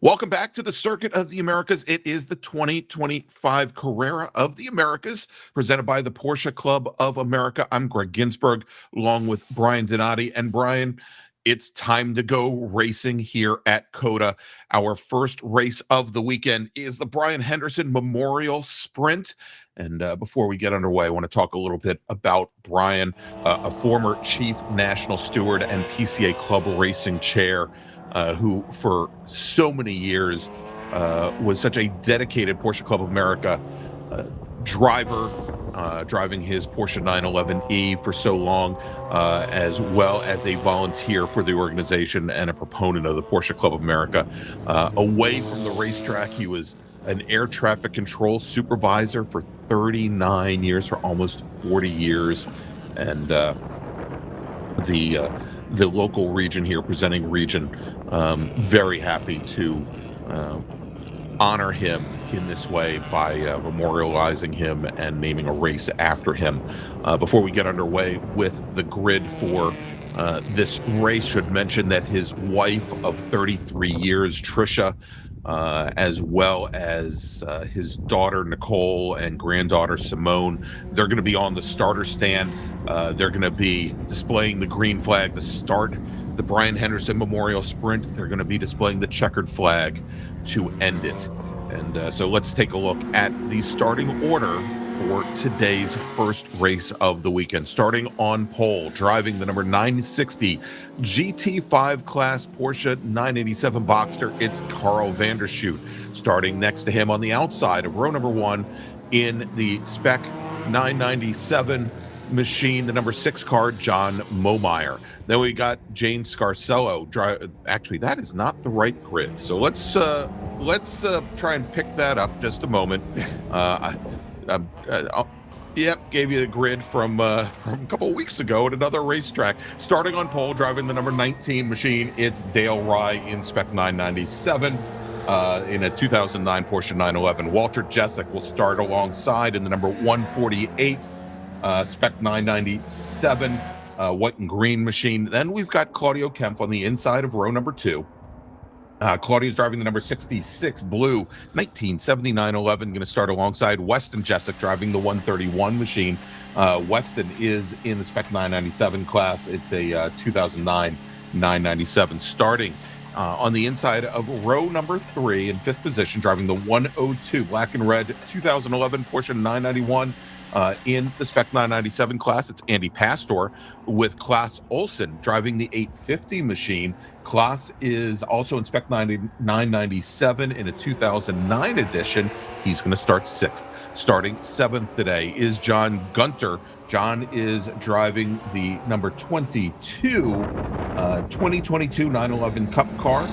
Welcome back to the Circuit of the Americas. It is the 2025 Carrera of the Americas, presented by the Porsche Club of America. I'm Greg Ginsburg, along with Brian Donati. And Brian, it's time to go racing here at COTA. Our first race of the weekend is the Brian Henderson Memorial Sprint. And before we get underway, I want to talk a little bit about Brian, a former chief national steward and PCA Club Racing chair, who for so many years was such a dedicated Porsche Club of America driver, driving his Porsche 911E for so long, as well as a volunteer for the organization and a proponent of the Porsche Club of America. Away from the racetrack, he was an air traffic control supervisor for 39 years, for almost 40 years, and the local region here, presenting region, very happy to honor him in this way by memorializing him and naming a race after him. Before we get underway with the grid for this race, should mention that his wife of 33 years, Trisha, as well as his daughter Nicole and granddaughter Simone, they're going to be on the starter stand. They're going to be displaying the green flag to start the Brian Henderson Memorial Sprint. They're going to be displaying the checkered flag to end it. And so let's take a look at the starting order for today's first race of the weekend. Starting on pole, driving the number 960 GT5 class Porsche 987 Boxster, it's Carl Vandershoot. Starting next to him on the outside of row number 1 in the spec 997 machine, the number 6 car, John Momeyer. Then we got Jane Scarcello. Actually, that is not the right grid. So let's try and pick that up just a moment. Yep, gave you the grid from a couple of weeks ago at another racetrack. Starting on pole, driving the number 19 machine, it's Dale Rye in spec 997 in a 2009 Porsche 911. Walter Jessic will start alongside in the number 148 spec 997 white and green machine. Then we've got Claudio Kempf on the inside of row number 2. Claudio's driving the number 66 blue 1979 11, going to start alongside Weston Jessic driving the 131 machine. Weston is in the spec 997 class. It's a 2009 997. Starting on the inside of row number 3 in 5th position, driving the 102 black and red 2011 Porsche 991 in the spec 997 class, it's Andy Pastor with Klaas Olsen driving the 850 machine. Klaas is also in spec 997 in a 2009 edition. He's going to start 6th. Starting 7th today is John Gunter. John is driving the number 22 2022 911 Cup car,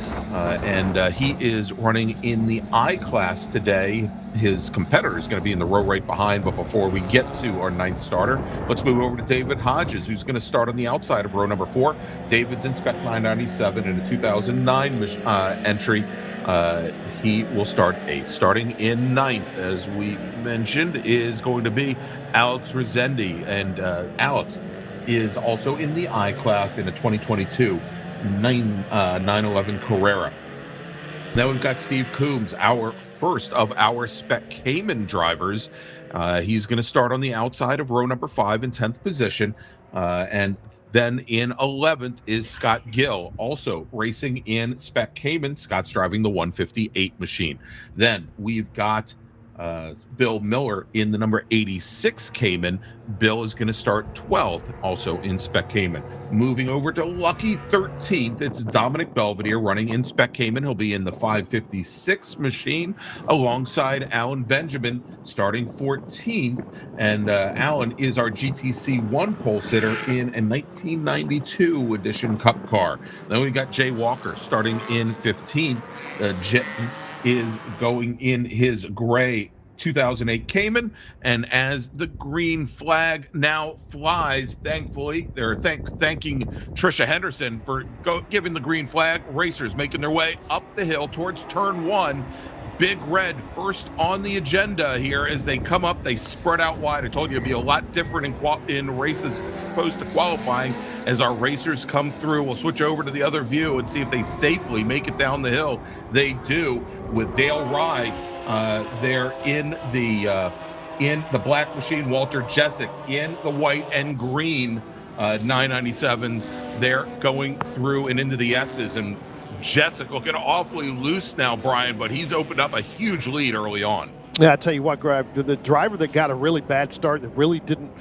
and he is running in the I class today. His competitor is going to be in the row right behind. But before we get to our 9th starter, let's move over to David Hodges, who's going to start on the outside of row number 4. David's in spec 997 in a 2009 entry. He will start 8th. Starting in 9th, as we mentioned, is going to be Alex Rezendi, and Alex is also in the I class in a 2022 911 Carrera. Then we've got Steve Coombs, our first of our Spec Cayman drivers. He's going to start on the outside of row number 5 in 10th position. And then in 11th is Scott Gill, also racing in Spec Cayman. Scott's driving the 158 machine. Then we've got Bill Miller in the number 86 Cayman. Bill is going to start 12th, also in Spec Cayman. Moving over to lucky 13th, it's Dominic Belvedere running in Spec Cayman. He'll be in the 556 machine alongside Alan Benjamin, starting 14th. And Alan is our GTC 1 pole sitter in a 1992 edition Cup car. Then we got Jay Walker starting in 15th. Jay is going in his gray 2008 Cayman, and as the green flag now flies, thankfully, they're thanking Trisha Henderson for giving the green flag. Racers making their way up the hill towards turn 1. Big Red first on the agenda here. As they come up, they spread out wide. I told you it'd be a lot different in races opposed to qualifying. as our racers come through. We'll switch over to the other view and see if they safely make it down the hill. They do, with Dale Rye there in the black machine, Walter Jessic in the white and green 997s. They're going through and into the S's, and Jessic looking awfully loose now, Brian, but he's opened up a huge lead early on. Yeah, I tell you what, Greg, the driver that got a really bad start that really didn't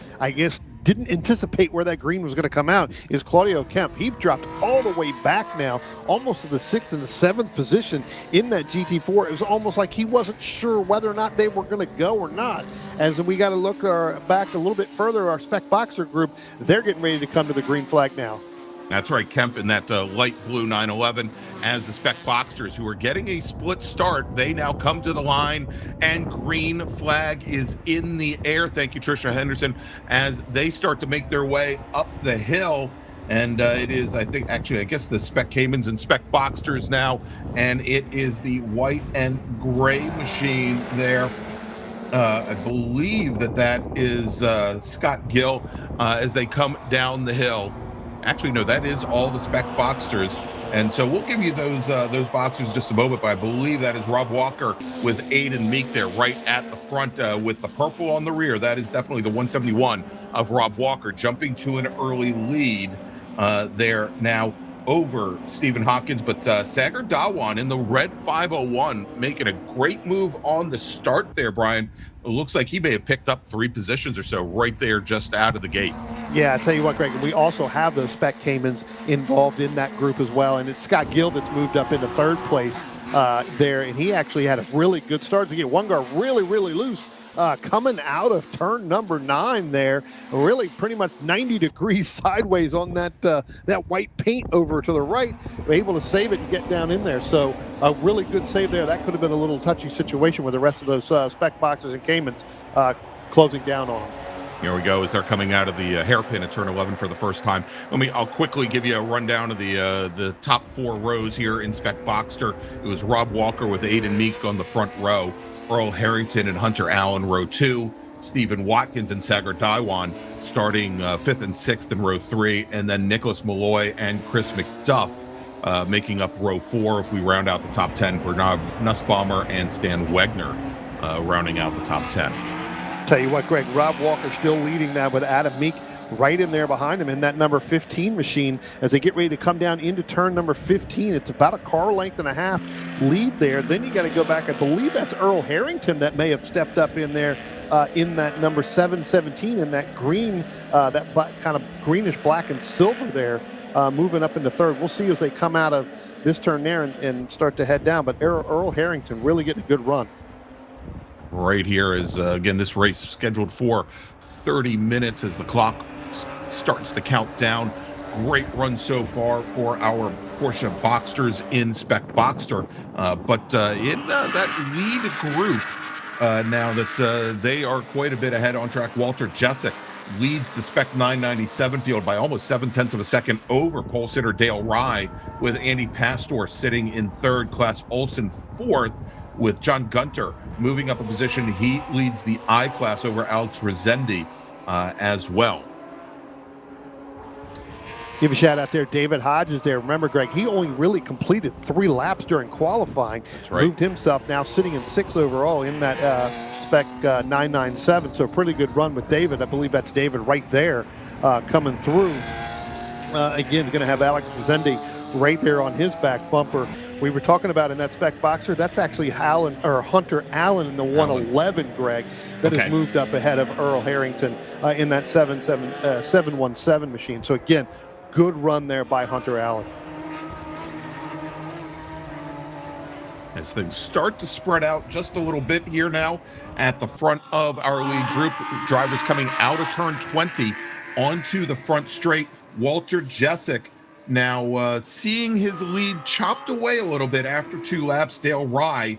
anticipate where that green was going to come out is Claudio Kemp. He's dropped all the way back now, almost to the 6th and the 7th position in that GT4. It was almost like he wasn't sure whether or not they were going to go or not. As we got to look back a little bit further, our Spec Boxer group, they're getting ready to come to the green flag now. That's right, Kemp in that light blue 911 as the Spec Boxers, who are getting a split start. They now come to the line, and green flag is in the air. Thank you, Tricia Henderson, as they start to make their way up the hill. And it is, I guess the Spec Caymans and Spec Boxers now, and it is the white and gray machine there. I believe that is Scott Gill as they come down the hill. Actually, no, that is all the Spec Boxsters. And so we'll give you those Boxsters in just a moment, but I believe that is Rob Walker with Aiden Meek there right at the front with the purple on the rear. That is definitely the 171 of Rob Walker, jumping to an early lead there now over Stephen Hawkins. But Sagar Dawan in the red 501 making a great move on the start there, Brian. It looks like he may have picked up 3 positions or so right there just out of the gate. Yeah, I tell you what, Greg, we also have those Spec Caymans involved in that group as well, and it's Scott Gill that's moved up into 3rd place there, and he actually had a really good start to get one guard really, really loose. Coming out of turn number 9 there, really pretty much 90 degrees sideways on that white paint over to the right, able to save it and get down in there. So a really good save there. That could have been a little touchy situation with the rest of those Spec Boxers and Caymans closing down on them. Here we go as they're coming out of the hairpin at turn 11 for the first time. I'll quickly give you a rundown of the top 4 rows here in Spec Boxster. It was Rob Walker with Aiden Meek on the front row, Earl Harrington and Hunter Allen row 2, Stephen Watkins and Sagar Dawan starting 5th and 6th in row 3, and then Nicholas Malloy and Chris McDuff making up row 4. If we round out the top 10, Bernard Nussbaumer and Stan Wegner rounding out the top 10. Tell you what, Greg, Rob Walker still leading now with Adam Meek right in there behind him in that number 15 machine as they get ready to come down into turn number 15. It's about a car length and a half lead there. Then you got to go back. I believe that's Earl Harrington that may have stepped up in there in that number 717 in that green, that kind of greenish black and silver there, moving up into 3rd. We'll see as they come out of this turn there and start to head down. But Earl Harrington really getting a good run. Right here is, again, this race scheduled for 30 minutes as the clock starts to count down. Great run so far for our Porsche Boxsters in Spec Boxster. But in that lead group, now that they are quite a bit ahead on track, Walter Jessic leads the Spec 997 field by almost 0.7 of a second over pole sitter Dale Rye, with Andy Pastor sitting in 3rd, Class Olson 4th, with John Gunter moving up a position. He leads the I class over Alex Rezendi as well. Give a shout out there, David Hodges there. Remember, Greg, he only really completed 3 laps during qualifying. That's right. Moved himself now sitting in 6th overall in that Spec 997. So a pretty good run with David. I believe that's David right there coming through. Again, going to have Alex Rezendi right there on his back bumper. We were talking about in that Spec Boxer, that's actually Hunter Allen in the 111, Greg, that has moved up ahead of Earl Harrington in that 717 machine. So again, good run there by Hunter Allen. As things start to spread out just a little bit here now at the front of our lead group, drivers coming out of turn 20 onto the front straight. Walter Jessic now seeing his lead chopped away a little bit after 2 laps. Dale Rye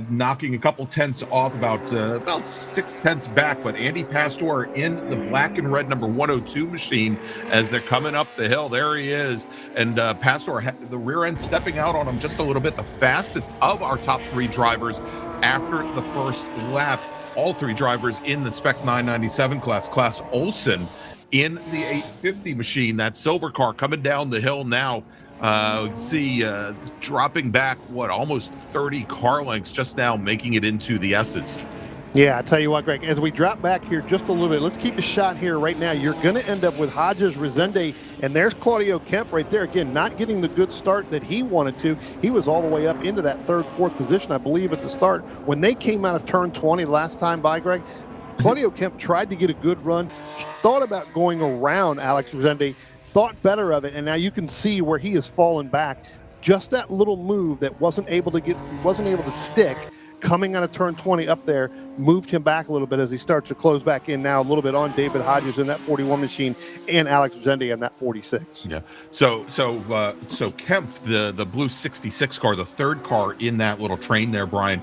knocking a couple tenths off, about 6 tenths back. But Andy Pastor in the black and red number 102 machine as they're coming up the hill. There he is. And Pastor, the rear end stepping out on him just a little bit. The fastest of our top 3 drivers after the first lap. All 3 drivers in the Spec 997 class. Class Olson in the 850 machine, that silver car coming down the hill now. See dropping back, almost 30 car lengths just now, making it into the S's. Yeah, I tell you what, Greg, as we drop back here just a little bit, let's keep a shot here right now. You're going to end up with Hodges, Resende, and there's Claudio Kemp right there. Again, not getting the good start that he wanted to. He was all the way up into that third, fourth position, I believe, at the start. When they came out of turn 20 last time by, Greg, Claudio Kemp tried to get a good run, thought about going around Alex Resende, thought better of it, and now you can see where he has fallen back. Just that little move that wasn't able to stick coming out of turn 20 up there moved him back a little bit as he starts to close back in now a little bit on David Hodges in that 41 machine and Alex Resende in that 46. Yeah. So Kemp, the blue 66 car, the third car in that little train there, Brian,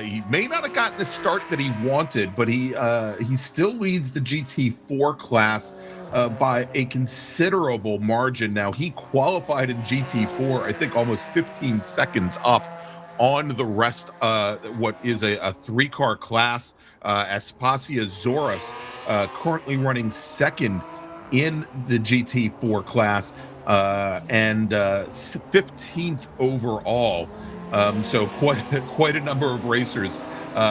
he may not have gotten the start that he wanted, but he still leads the GT4 class by a considerable margin. Now, he qualified in GT4, I think almost 15 seconds up on the rest, what is a three-car class. Aspasia Zoras currently running second in the GT4 class and 15th overall. So quite a number of racers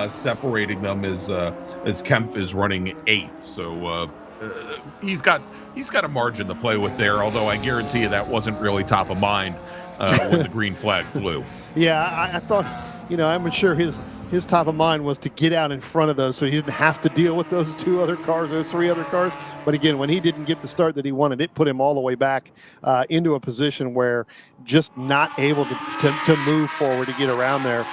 separating them as Kempf is running eighth. So he's got a margin to play with there. Although I guarantee you that wasn't really top of mind when the green flag flew. Yeah, I thought, I'm sure his top of mind was to get out in front of those so he didn't have to deal with those three other cars. But again, when he didn't get the start that he wanted, it put him all the way back into a position where just not able to move forward to get around there,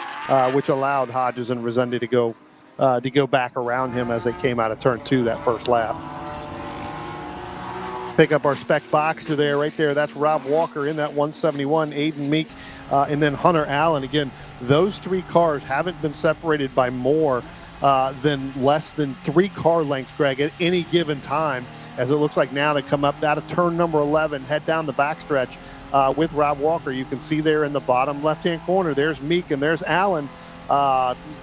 which allowed Hodges and Resende to go back around him as they came out of turn 2 that first lap. Pick up our spec Boxster there, right there. That's Rob Walker in that 171, Aiden Meek, and then Hunter Allen. Again, those three cars haven't been separated by more than less than 3 car lengths, Greg, at any given time, as it looks like now they come up out of turn number 11, head down the backstretch with Rob Walker. You can see there in the bottom left-hand corner, there's Meek and there's Allen.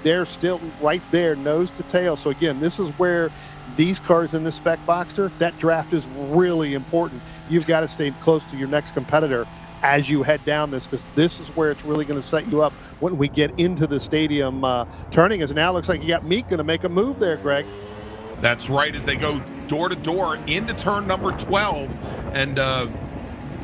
They're still right there, nose to tail. So again, this is where these cars in the spec Boxster, that draft is really important. You've got to stay close to your next competitor as you head down this, because this is where it's really going to set you up when we get into the stadium turning. As now looks like you got Meek going to make a move there, Greg. That's right, as they go door to door into turn number 12, and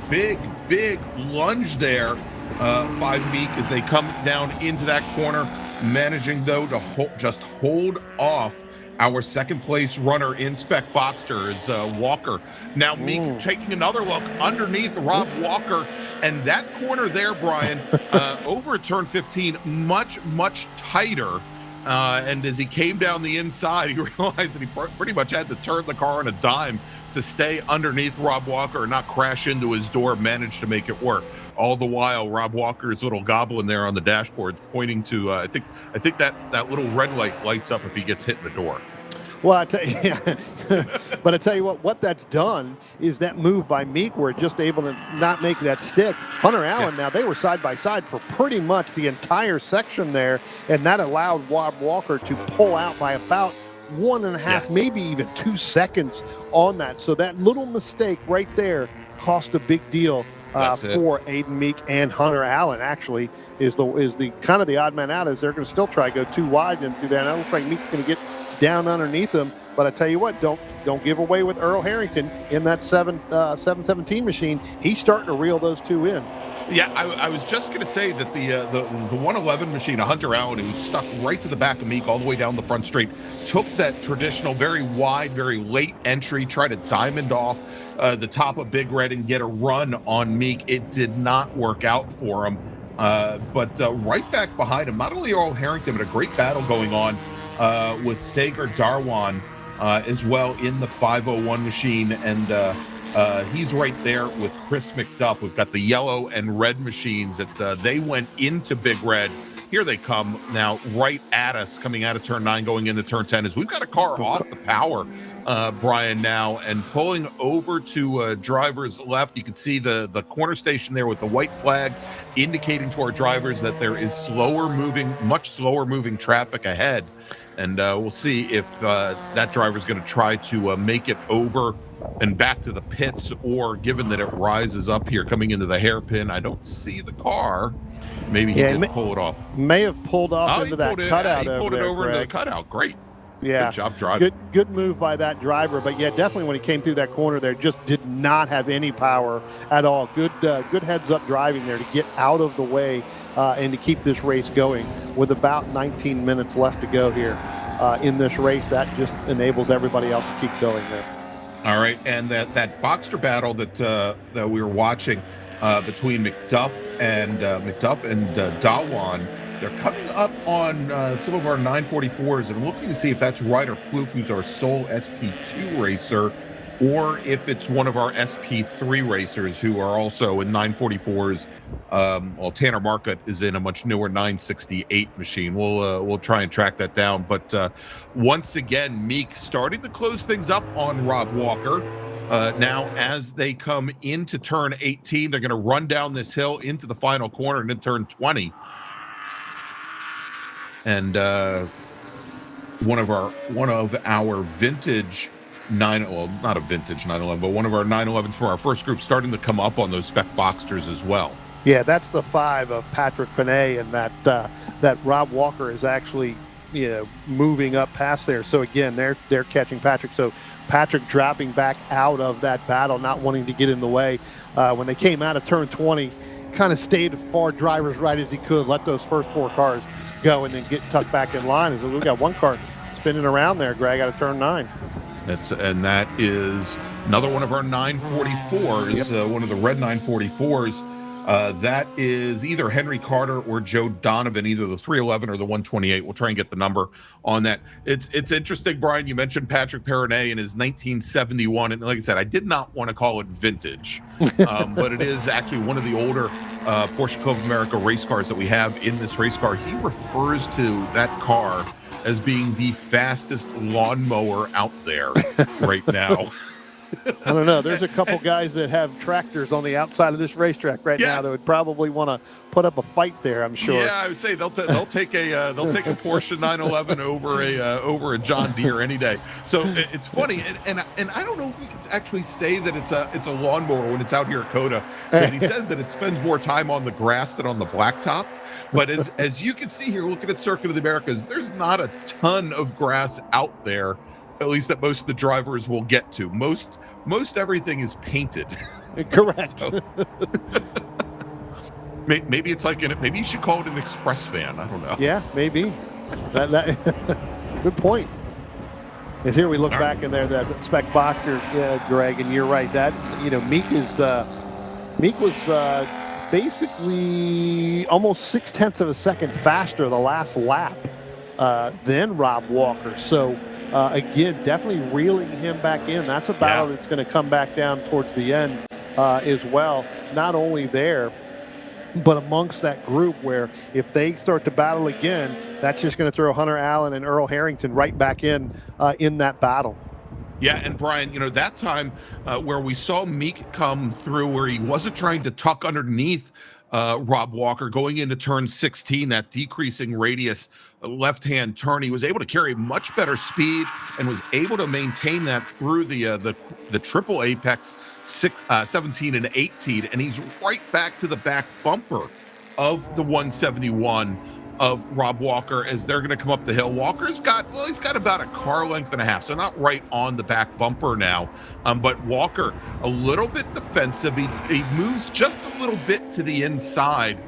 big lunge there by Meek as they come down into that corner, managing though to just hold off our second place runner in spec Boxster is Walker. Now Meek taking another look underneath Rob Walker, and that corner there, Brian, over at turn 15, much tighter. And as he came down the inside, he realized that he pretty much had to turn the car on a dime to stay underneath Rob Walker and not crash into his door, managed to make it work. All the while, Rob Walker's little goblin there on the dashboard is pointing to, I think that little red light lights up if he gets hit in the door. Well, but I tell you what that's done is that move by Meek, where just able to not make that stick. Hunter Allen, now they were side by side for pretty much the entire section there, and that allowed Rob Walker to pull out by about 1.5, maybe even 2 seconds on that. So that little mistake right there cost a big deal for Aiden Meek, and Hunter Allen actually is the kind of the odd man out, as they're going to still try to go too wide into that. And it looks like Meek's going to get down underneath him, but I tell you what, don't give away with Earl Harrington in that 717 machine. He's starting to reel those two in. Yeah, I was just going to say that the 111 machine, Hunter Allen, who stuck right to the back of Meek all the way down the front straight, took that traditional, very wide, very late entry, tried to diamond off the top of Big Red and get a run on Meek. It did not work out for him. But right back behind him, not only Earl Harrington, but a great battle going on with Sagar Darwan as well in the 501 machine. And he's right there with Chris McDuff. We've got the yellow and red machines that they went into Big Red. Here they come now right at us, coming out of turn 9, going into turn 10, as we've got a car off the power, Brian, now, and pulling over to driver's left. You can see the corner station there with the white flag indicating to our drivers that there is much slower moving traffic ahead. And we'll see if that driver is going to try to make it over and back to the pits, or given that it rises up here coming into the hairpin, I don't see the car. Maybe he did pull it off. May have pulled off into that cutout. He pulled it over Greg. into the cutout. Great. Yeah. Good job driving. Good move by that driver. But yeah, definitely when he came through that corner there, just did not have any power at all. Good heads up driving there to get out of the way and to keep this race going with about 19 minutes left to go here in this race. That just enables everybody else to keep going there. All right, and that Boxster battle that we were watching between McDuff and Dawan, they're coming up on some of our 944s, and looking to see if that's Ryder Plouffe, who's our sole SP2 racer, or if it's one of our SP3 racers who are also in 944s. Well, Tanner Market is in a much newer 968 machine. We'll try and track that down. But once again, Meek starting to close things up on Rob Walker. Now, as they come into turn 18, they're going to run down this hill into the final corner and then turn 20. And one of our vintage not a vintage 911, but one of our 911s from our first group starting to come up on those spec Boxsters as well. Yeah, that's the 5 of Patrick Panay, and that Rob Walker is actually moving up past there. So again, they're catching Patrick. So Patrick dropping back out of that battle, not wanting to get in the way. When they came out of turn 20, kind of stayed as far driver's right as he could, let those first 4 cars go, and then get tucked back in line. We've got one car spinning around there, Greg, out of turn 9. And that is another one of our 944s, Yep. One of the red 944s. That is either Henry Carter or Joe Donovan, either the 311 or the 128. We'll try and get the number on that. It's interesting, Brian, you mentioned Patrick Perronnet in his 1971, and like I said, I did not want to call it vintage, but it is actually one of the older Porsche Club of America race cars that we have in this race car. He refers to that car as being the fastest lawnmower out there right now. I don't know. There's a couple guys that have tractors on the outside of this racetrack right now that would probably want to put up a fight there, I'm sure. Yeah, I would say they'll take a Porsche 911 over a John Deere any day. So it's funny, and I don't know if we can actually say that it's a lawnmower when it's out here at COTA, because he says that it spends more time on the grass than on the blacktop. But as you can see here, looking at Circuit of the Americas, there's not a ton of grass out there, at least that most of the drivers will get to. Most everything is painted. Correct. So, maybe it's maybe you should call it an express van. I don't know. Yeah, maybe. That good point. As here we look back in there, that spec Boxster, Greg, and you're right. That Meek was basically almost 0.6 of a second faster the last lap than Rob Walker. So again, definitely reeling him back in. That's a battle that's going to come back down towards the end as well. Not only there, but amongst that group, where if they start to battle again, that's just going to throw Hunter Allen and Earl Harrington right back in that battle. Yeah, and Brian, that time where we saw Meek come through, where he wasn't trying to tuck underneath Rob Walker going into turn 16, that decreasing radius left-hand turn, he was able to carry much better speed and was able to maintain that through the triple apex 17 and 18, and he's right back to the back bumper of the 171 of Rob Walker as they're going to come up the hill. Walker's got about a car length and a half, so not right on the back bumper now, but Walker a little bit defensive. He moves just a little bit to the inside,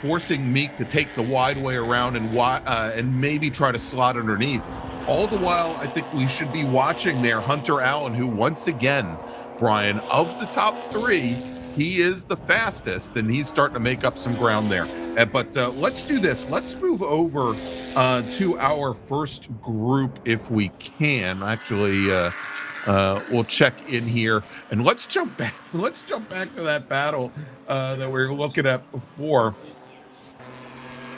forcing Meek to take the wide way around and maybe try to slot underneath. All the while, I think we should be watching there Hunter Allen, who once again, Brian, of the top 3, he is the fastest, and he's starting to make up some ground there. But let's do this. Let's move over to our first group if we can. Actually, we'll check in here, and let's jump back. Let's jump back to that battle that we were looking at before.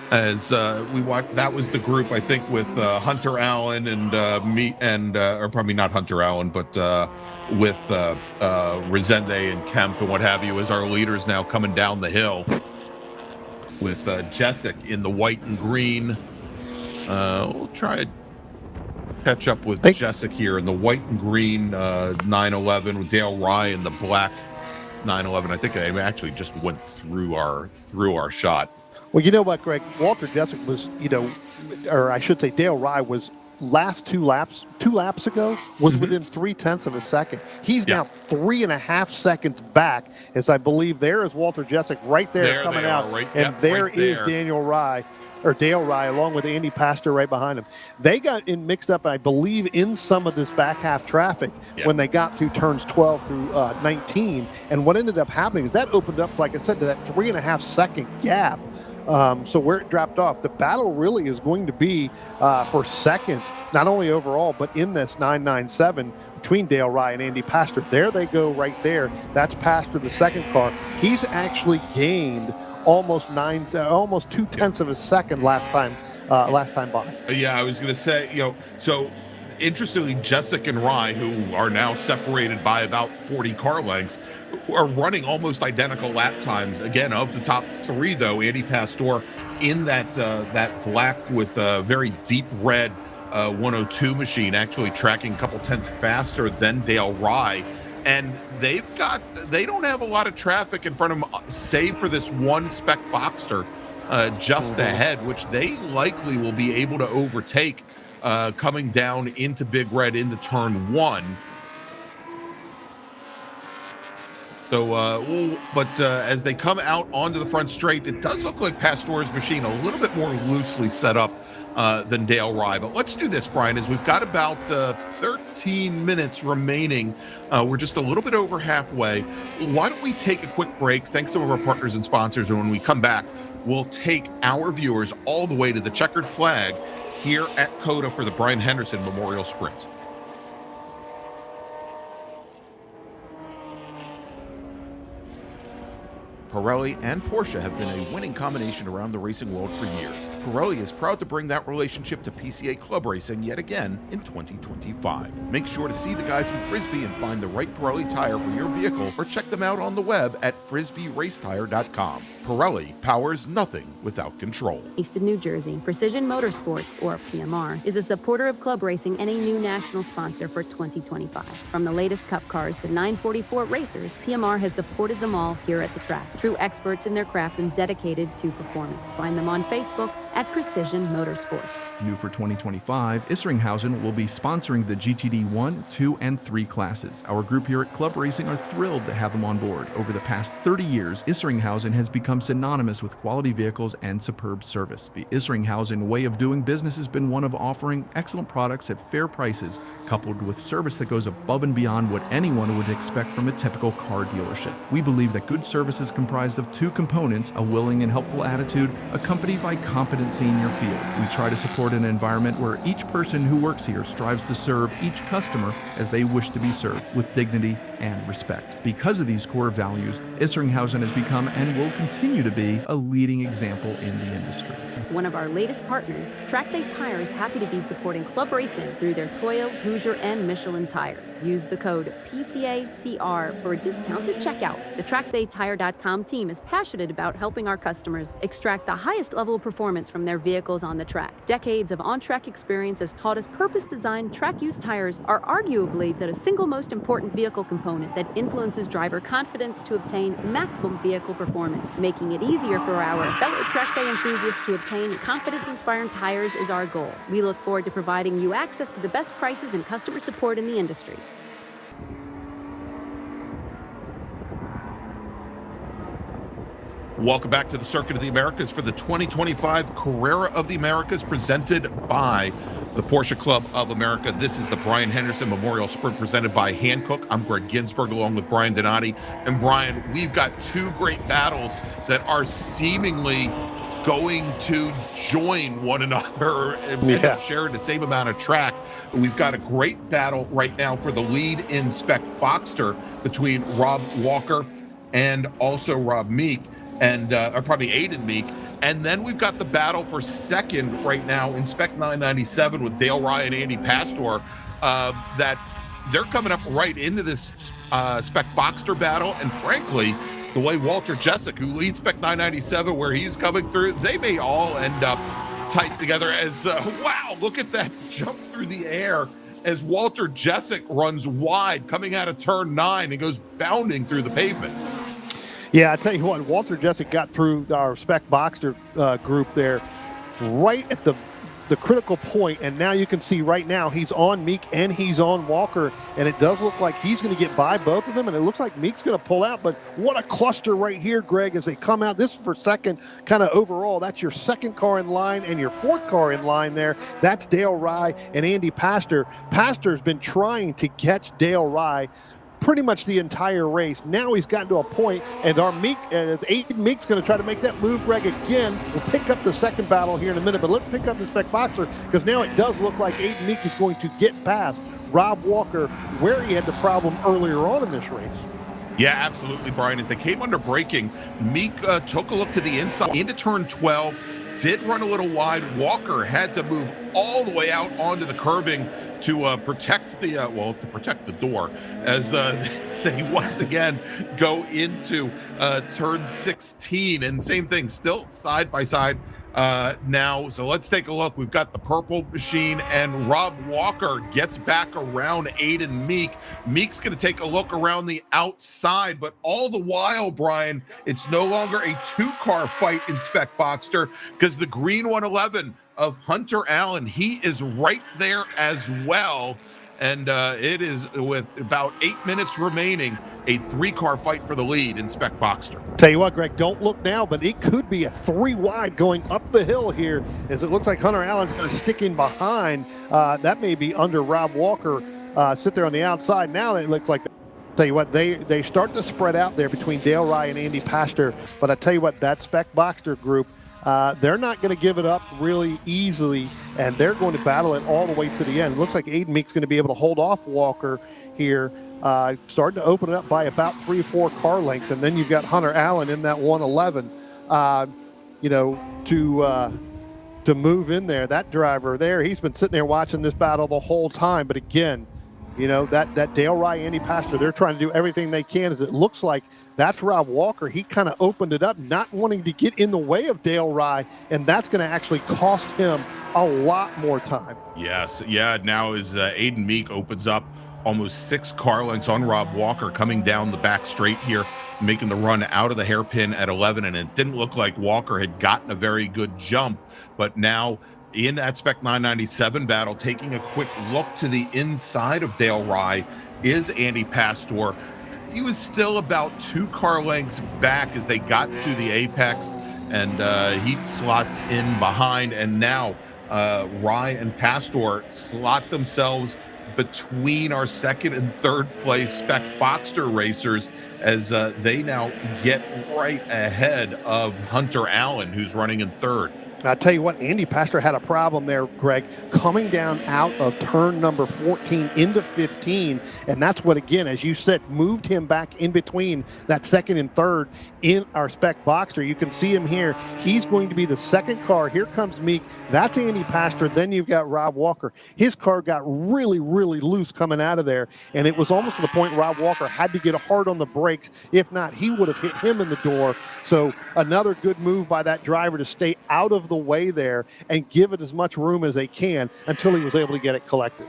As we watched, that was the group, I think, with Hunter Allen and me, and or probably not Hunter Allen, but with Resende and Kemp and what have you as our leaders now coming down the hill, with Jessic in the white and green. We'll try catch up with Jessic here in the white and green 911 with Dale Rye in the black 911. I think I actually just went through our shot. Well, you know what, Greg? Walter Jessic was, or I should say Dale Rye was last two laps ago was within 0.3 of a second. He's now 3.5 seconds back, as I believe there is Walter Jessic right there coming out. There is Dale Rye, along with Andy Pastor right behind him. They got mixed up, I believe, in some of this back half traffic when they got through turns 12 through 19. And what ended up happening is that opened up, like I said, to that 3.5 second gap. So where it dropped off, the battle really is going to be for second, not only overall, but in this 997 between Dale Rye and Andy Pastor. There they go right there. That's Pastor, the second car. He's actually gained almost 0.2 of a second last time by. Yeah, I was going to say, so interestingly, Jessic and Rye, who are now separated by about 40 car lengths, are running almost identical lap times. Again, of the top three, though, Andy Pastor in that black with a very deep red 102 machine, actually tracking a couple tenths faster than Dale Rye. And they don't have a lot of traffic in front of them, save for this one spec Boxster just ahead, which they likely will be able to overtake coming down into Big Red into turn 1. So, as they come out onto the front straight, it does look like Pastor's machine a little bit more loosely set up than Dale Rye. But let's do this, Brian, as we've got about 13 minutes remaining. We're just a little bit over halfway. Why don't we take a quick break? Thanks to some of our partners and sponsors. And when we come back, we'll take our viewers all the way to the checkered flag here at COTA for the Brian Henderson Memorial Sprint. Pirelli and Porsche have been a winning combination around the racing world for years. Pirelli is proud to bring that relationship to PCA Club Racing yet again in 2025. Make sure to see the guys from Frisbee and find the right Pirelli tire for your vehicle, or check them out on the web at frisbeeracetire.com. Pirelli powers nothing without control. Based in New Jersey, Precision Motorsports, or PMR, is a supporter of club racing and a new national sponsor for 2025. From the latest Cup cars to 944 racers, PMR has supported them all here at the track. True experts in their craft and dedicated to performance. Find them on Facebook at Precision Motorsports. New for 2025, Isringhausen will be sponsoring the GTD 1, 2, and 3 classes. Our group here at Club Racing are thrilled to have them on board. Over the past 30 years, Isringhausen has become synonymous with quality vehicles and superb service. The Isringhausen way of doing business has been one of offering excellent products at fair prices, coupled with service that goes above and beyond what anyone would expect from a typical car dealership. We believe that good service is comprised of two components: a willing and helpful attitude, accompanied by competency in your field. We try to support an environment where each person who works here strives to serve each customer as they wish to be served, with dignity and respect. Because of these core values, Isringhausen has become and will continue to be a leading example in the industry. One of our latest partners, Track Day Tire, is happy to be supporting Club Racing through their Toyo, Hoosier, and Michelin tires. Use the code PCACR for a discounted checkout. The TrackDayTire.com team is passionate about helping our customers extract the highest level of performance from their vehicles on the track. Decades of on-track experience has taught us purpose-designed track-use tires are arguably the single most important vehicle component that influences driver confidence to obtain maximum vehicle performance. Making it easier for our fellow Track Day enthusiasts to obtain confidence-inspiring tires is our goal. We look forward to providing you access to the best prices and customer support in the industry. Welcome back to the Circuit of the Americas for the 2025 Carrera of the Americas, presented by the Porsche Club of America. This is the Brian Henderson Memorial Sprint presented by Hankook. I'm Greg Ginsberg along with Brian Donati. And Brian, we've got two great battles that are seemingly going to join one another and end up sharing the same amount of track. We've got a great battle right now for the lead in Spec Boxster between Rob Walker and also Rob Meek, and or probably Aiden Meek. And then we've got the battle for second right now in Spec 997 with Dale Rye and Andy Pastor. That they're coming up right into this Spec Boxster battle. And frankly, the way Walter Jessic, who leads Spec 997, where he's coming through, they may all end up tight together as, wow, look at that jump through the air as Walter Jessic runs wide coming out of turn 9 and goes bounding through the pavement. Yeah, I tell you what, Walter Jessic got through our Spec Boxster group there right at the critical point, and now you can see right now he's on Meek and he's on Walker, and it does look like he's going to get by both of them, and it looks like Meek's going to pull out. But what a cluster right here, Greg, as they come out. This is for second kind of overall. That's your second car in line and your fourth car in line there. That's Dale Rye and Andy Pastor. Pastor's been trying to catch Dale Rye pretty much the entire race. Now he's gotten to a point, and our Aiden Meek's going to try to make that move, Greg, again. We'll pick up the second battle here in a minute, but let's pick up the Spec Boxster, because now it does look like Aiden Meek is going to get past Rob Walker, where he had the problem earlier on in this race. Yeah, absolutely, Brian. As they came under braking, Meek took a look to the inside into turn 12, did run a little wide. Walker had to move all the way out onto the curbing to protect the door as they once again go into turn 16, and same thing, still side by side now. So let's take a look. We've got the purple machine, and Rob Walker gets back around Aiden Meek. Meek's going to take a look around the outside, but all the while, Brian, it's no longer a two-car fight in Spec Boxster, because the green 111 of Hunter Allen, he is right there as well. And it is, with about 8 minutes remaining, a three-car fight for the lead in Spec Boxster. Tell you what, Greg, don't look now, but it could be a 3 wide going up the hill here, as it looks like Hunter Allen's going to stick in behind. That may be under Rob Walker, sit there on the outside. Now it looks like, tell you what, they start to spread out there between Dale Rye and Andy Pastor. But I tell you what, that Spec Boxster group, they're not going to give it up really easily, and they're going to battle it all the way to the end. It looks like Aiden Meek's going to be able to hold off Walker here, starting to open it up by about 3 or 4 car lengths, and then you've got Hunter Allen in that 111, to move in there. That driver there, he's been sitting there watching this battle the whole time. But again, that Dale Rye, Andy Pastor, they're trying to do everything they can, as it looks like that's Rob Walker. He kind of opened it up, not wanting to get in the way of Dale Rye, and that's going to actually cost him a lot more time. Yes, yeah, now as Aiden Meek opens up almost 6 car lengths on Rob Walker coming down the back straight here, making the run out of the hairpin at 11, and it didn't look like Walker had gotten a very good jump, but now in that Spec 997 battle, taking a quick look to the inside of Dale Rye is Andy Pastor. He was still about 2 car lengths back as they got to the apex, and he slots in behind, and now Rye and Pastor slot themselves between our second and third place Spec Boxster racers, as they now get right ahead of Hunter Allen, who's running in third. I tell you what, Andy Pastor had a problem there, Greg, coming down out of turn number 14 into 15, and that's what, again, as you said, moved him back in between that second and third in our Spec Boxster. You can see him here. He's going to be the second car. Here comes Meek. That's Andy Pastor. Then you've got Rob Walker. His car got really, really loose coming out of there, and it was almost to the point Rob Walker had to get hard on the brakes. If not, he would have hit him in the door. So another good move by that driver to stay out of the way there and give it as much room as they can until he was able to get it collected.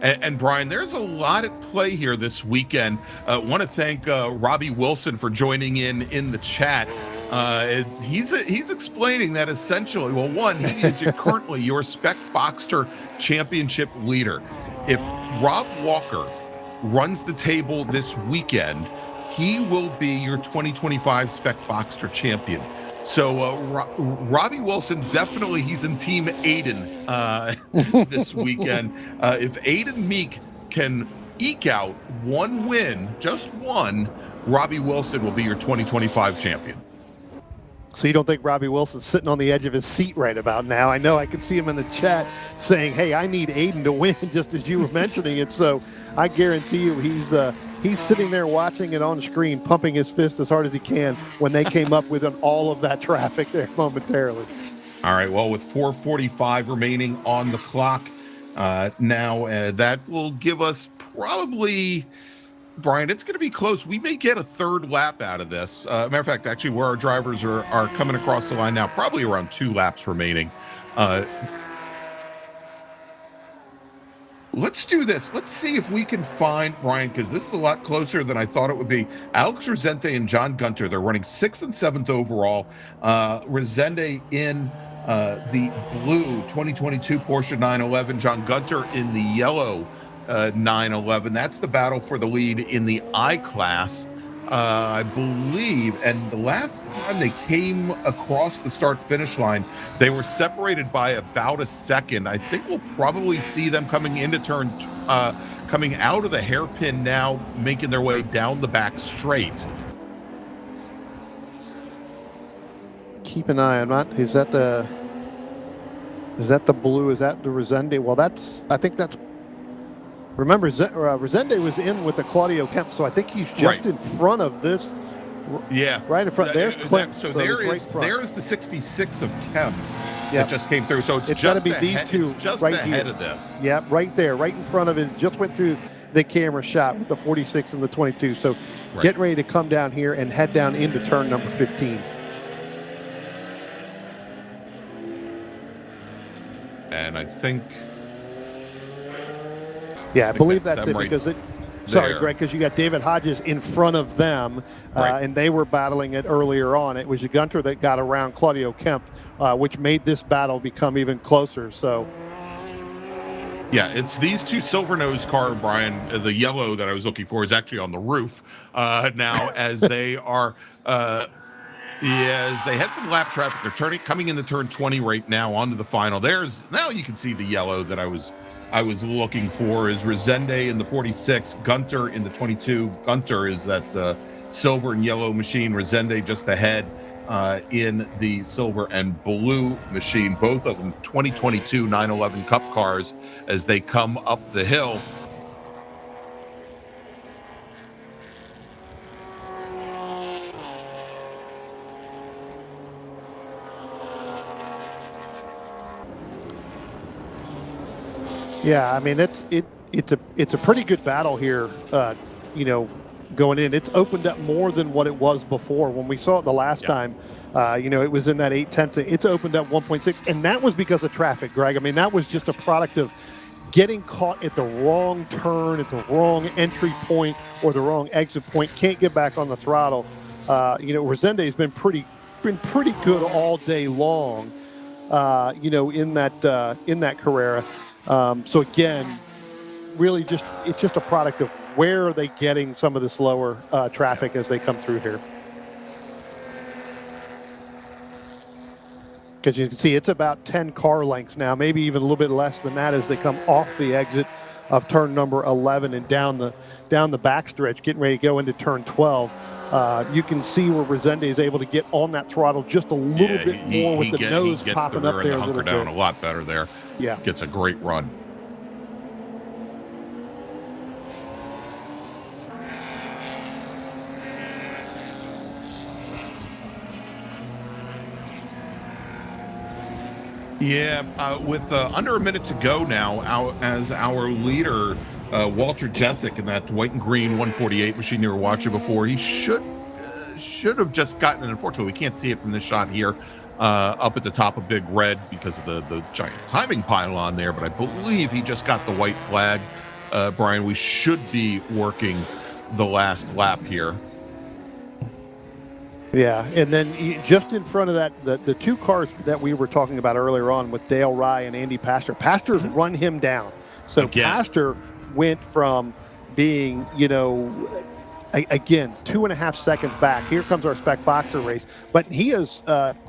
And Brian, there's a lot at play here this weekend. Want to thank Robbie Wilson for joining in the chat. He's explaining that essentially, well, one, he is currently your Spec Boxster championship leader. If Rob Walker runs the table this weekend, he will be your 2025 Spec Boxster champion. So Robbie Wilson, definitely he's in Team Aiden this weekend. If Aiden Meek can eke out one win, just one, Robbie Wilson will be your 2025 champion. So you don't think Robbie Wilson's sitting on the edge of his seat right about now? I know I can see him in the chat saying, hey, I need Aiden to win, just as you were mentioning it. So I guarantee you he's sitting there watching it on screen, pumping his fist as hard as he can when they came up with all of that traffic there momentarily. All right, well, with 4:45 remaining on the clock now, that will give us probably Brian, it's going to be close. We may get a third lap out of this. Matter of fact, actually, where our drivers are coming across the line now, probably around 2 laps remaining. Let's do this. Let's see if we can find, Brian, because this is a lot closer than I thought it would be. Alex Resende and John Gunter, they're running 6th and 7th overall. Resende in the blue 2022 Porsche 911, John Gunter in the yellow 911. That's the battle for the lead in the I-Class, I believe. And the last time they came across the start-finish line, they were separated by about a second. I think we'll probably see them coming into coming out of the hairpin now, making their way down the back straight. Keep an eye. Is that the blue? Is that the Resende? Well, I think that's. Remember, Resende was in with the Claudio Kemp, so I think he's just in front of this. Yeah, right in front. There's Kemp. So there is the 66 of Kemp that just came through. So it's got to be these two just right ahead here. of this. Yeah, right there, right in front of it. Just went through the camera shot with the 46 and the 22. So getting ready to come down here and head down into turn number 15. And I think. Yeah, I believe that's it right because there. Greg, because you got David Hodges in front of them, and they were battling it earlier on. It was Gunter that got around Claudio Kemp, which made this battle become even closer. So, yeah, it's these two silver nose car, Brian. The yellow that I was looking for is actually on the roof now, as they are. Yes, they had some lap traffic. They're coming into turn 20 right now onto the final. Now you can see the yellow that I was looking for is Resende in the 46, Gunter in the 22. Gunter is that silver and yellow machine. Resende just ahead in the silver and blue machine. Both of them 2022 911 Cup cars as they come up the hill. yeah, I mean it's a pretty good battle here. Going in, it's opened up more than what it was before. When we saw it the last time, it was in that 8/10. It's opened up 1.6, and that was because of traffic, Greg. I mean, that was just a product of getting caught at the wrong turn, at the wrong entry point, or the wrong exit point. Can't get back on the throttle. Resende has been pretty good all day long. In that Carrera. So again, really it's just a product of where are they getting some of this lower traffic as they come through here. Because you can see it's about 10 car lengths now, maybe even a little bit less than that as they come off the exit of turn number 11 and down the backstretch, getting ready to go into turn 12. You can see where Resende is able to get on that throttle just a little bit more with the nose popping up there a little bit. Down a lot better there. Yeah, gets a great run. Yeah, with under a minute to go now, as our leader, Walter Jessic, in that white and green 148 machine you were watching before, he should have just gotten it. Unfortunately, we can't see it from this shot here up at the top of Big Red because of the giant timing pylon there, but I believe he just got the white flag. Brian, we should be working the last lap here. Yeah, and then just in front of that, the two cars that we were talking about earlier on with Dale Rye and Andy Pastor, Pastor's run him down. So again, Pastor went from being, again, 2.5 seconds back. Here comes our Spec Boxer race. But he has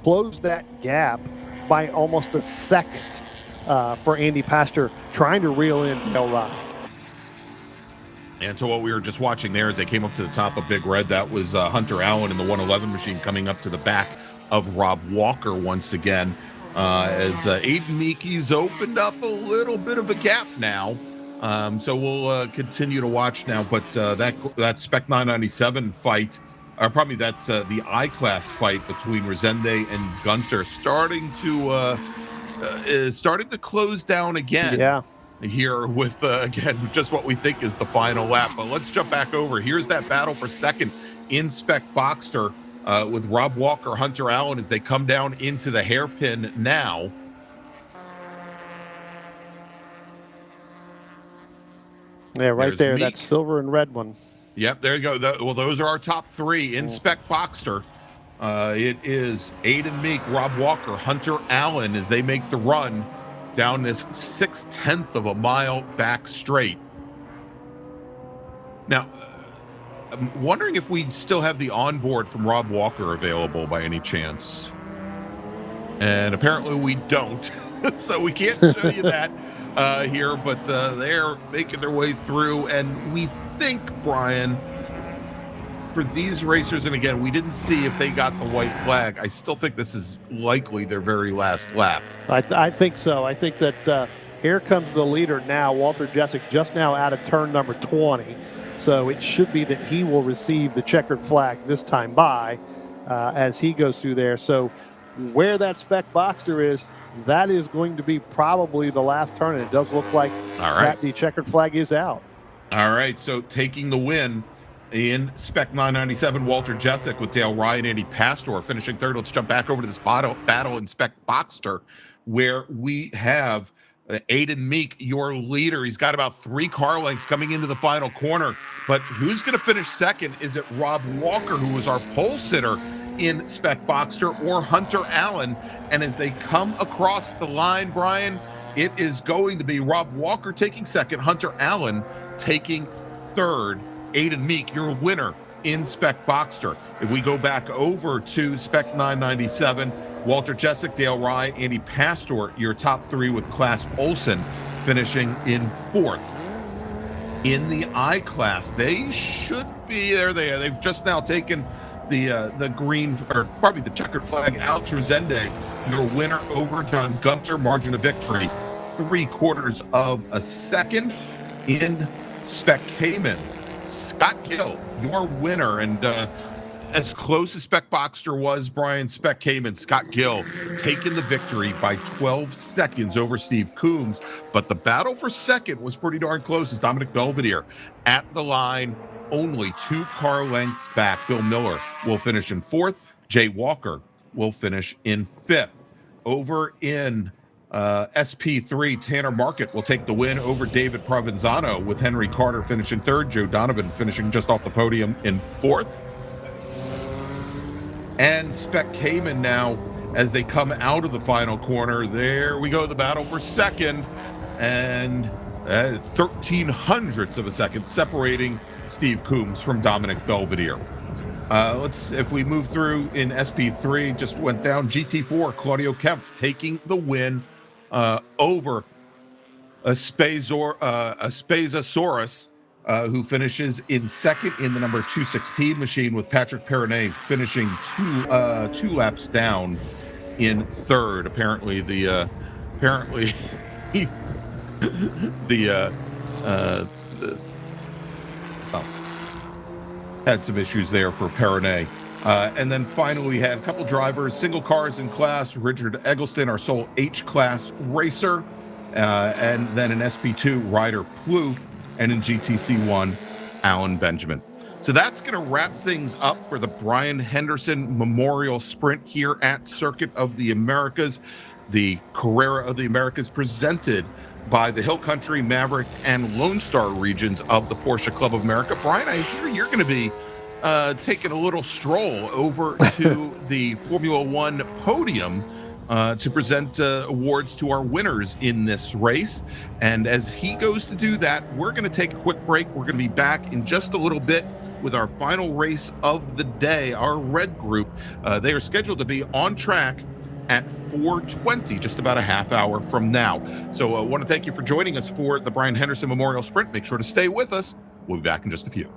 closed that gap by almost a second for Andy Pastor trying to reel in Dale Rye. And so what we were just watching there as they came up to the top of Big Red, that was Hunter Allen in the 111 machine coming up to the back of Rob Walker once again. As Aiden Meekie's opened up a little bit of a gap now. So we'll continue to watch now. But that Spec 997 fight, or probably that's the I-Class fight between Resende and Gunter starting to close down again. Yeah. here with, again, just what we think is the final lap. But let's jump back over. Here's that battle for second in Spec Boxster with Rob Walker, Hunter Allen, as they come down into the hairpin now. Yeah, right There's there, Meek. that silver and red one. Yep, there you go. Well, those are our top three in Spec Boxster. It is Aiden Meek, Rob Walker, Hunter Allen as they make the run down this 6/10 of a mile back straight. Now, I'm wondering if we still have the onboard from Rob Walker available by any chance. And apparently we don't, so we can't show you that here, but they're making their way through. And we think, Brian, for these racers, and again, we didn't see if they got the white flag. I still think this is likely their very last lap. I think so. I think that here comes the leader now, Walter Jessic, just now out of turn number 20. So it should be that he will receive the checkered flag this time by as he goes through there. So where that Spec Boxster is, that is going to be probably the last turn. And it does look like that the checkered flag is out. All right, so taking the win in Spec 997, Walter Jessic with Dale Ryan, Andy Pastor finishing third. Let's jump back over to this battle in Spec Boxster, where we have Aiden Meek, your leader. He's got about 3 car lengths coming into the final corner. But who's going to finish second? Is it Rob Walker, who was our pole sitter in Spec Boxster, or Hunter Allen? And as they come across the line, Brian, it is going to be Rob Walker taking second, Hunter Allen taking third. Aiden Meek, your winner in Spec Boxster. If we go back over to Spec 997, Walter Jessic, Dale Rye, Andy Pastor, your top 3 with Class Olson finishing in 4th. In the I class, they should be there. They've just now taken the green, or probably the checkered flag out. Truzende, your winner over John Gunter, margin of victory 3/4 of a second. In Spec Cayman, Scott Gill, your winner, and as close as Spec Boxster was, Brian, Spec Cayman, Scott Gill taking the victory by 12 seconds over Steve Coombs. But the battle for second was pretty darn close as Dominic Belvedere at the line, only 2 car lengths back. Bill Miller will finish in 4th. Jay Walker will finish in 5th. Over in SP3, Tanner Market will take the win over David Provenzano, with Henry Carter finishing 3rd, Joe Donovan finishing just off the podium in 4th. And Spec Cayman now, as they come out of the final corner, there we go, the battle for second, and 13 hundredths of a second separating Steve Coombs from Dominic Belvedere. If we move through in SP3, just went down, GT4, Claudio Kempf taking the win over a Spazosaurus, who finishes in second in the number 216 machine, with Patrick Perronet finishing two laps down in third. Apparently had some issues there for Perronet. And then finally, we had a couple drivers, single cars in class, Richard Eggleston, our sole H-class racer, and then in SP2, Ryder Plouffe, and in GTC1, Alan Benjamin. So that's going to wrap things up for the Brian Henderson Memorial Sprint here at Circuit of the Americas, the Carrera of the Americas, presented by the Hill Country, Maverick, and Lone Star regions of the Porsche Club of America. Brian, I hear you're going to be taking a little stroll over to the Formula One podium to present awards to our winners in this race. And as he goes to do that, we're going to take a quick break. We're going to be back in just a little bit with our final race of the day, our red group. They are scheduled to be on track at 4:20, just about a half hour from now. So I want to thank you for joining us for the Brian Henderson Memorial Sprint. Make sure to stay with us. We'll be back in just a few.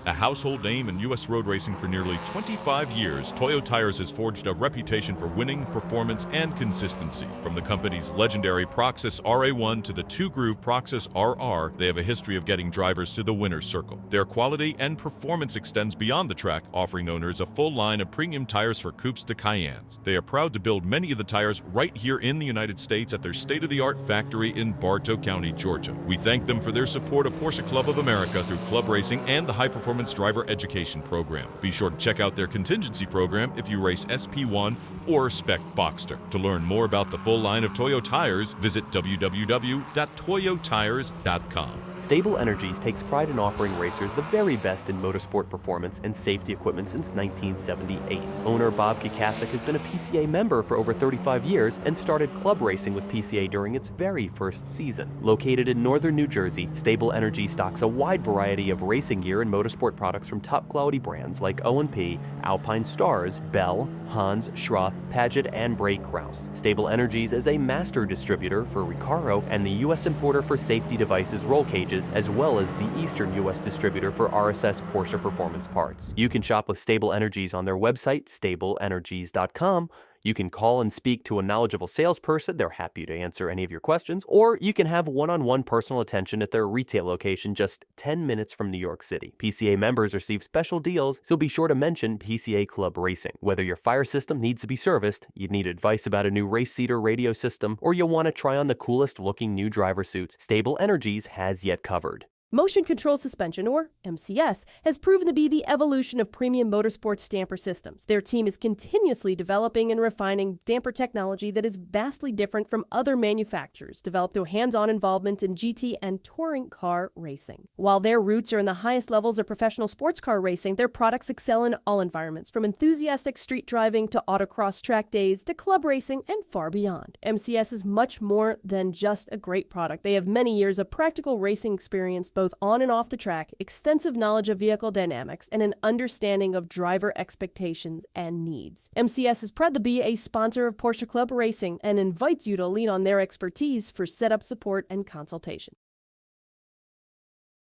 A household name in U.S. road racing for nearly 25 years, Toyo Tires has forged a reputation for winning, performance, and consistency. From the company's legendary Proxys RA1 to the two-groove Proxys RR, they have a history of getting drivers to the winner's circle. Their quality and performance extends beyond the track, offering owners a full line of premium tires for coupes to Cayennes. They are proud to build many of the tires right here in the United States at their state-of-the-art factory in Bartow County, Georgia. We thank them for their support of Porsche Club of America through club racing and the High Performance Driver Education Program. Be sure to check out their contingency program if you race SP1 or Spec Boxster. To learn more about the full line of Toyo tires, visit www.toyotires.com. Stable Energies takes pride in offering racers the very best in motorsport performance and safety equipment since 1978. Owner Bob Kikasik has been a PCA member for over 35 years and started club racing with PCA during its very first season. Located in northern New Jersey, Stable Energy stocks a wide variety of racing gear and motorsport products from top quality brands like O&P, Alpine Stars, Bell, Hans, Schroth, Paget, and Brake Rouse. Stable Energies is a master distributor for Recaro and the U.S. importer for safety devices roll cages, as well as the Eastern U.S. distributor for RSS Porsche performance parts. You can shop with Stable Energies on their website, stableenergies.com. You can call and speak to a knowledgeable salesperson. They're happy to answer any of your questions. Or you can have one-on-one personal attention at their retail location just 10 minutes from New York City. PCA members receive special deals, so be sure to mention PCA Club Racing. Whether your fire system needs to be serviced, you need advice about a new race seater radio system, or you want to try on the coolest looking new driver suits, Stable Energies has yet covered. Motion Control Suspension, or MCS, has proven to be the evolution of premium motorsports damper systems. Their team is continuously developing and refining damper technology that is vastly different from other manufacturers, developed through hands-on involvement in GT and touring car racing. While their roots are in the highest levels of professional sports car racing, their products excel in all environments, from enthusiastic street driving to autocross track days to club racing and far beyond. MCS is much more than just a great product. They have many years of practical racing experience, both on and off the track, extensive knowledge of vehicle dynamics, and an understanding of driver expectations and needs. MCS is proud to be a sponsor of Porsche Club Racing and invites you to lean on their expertise for setup support and consultation.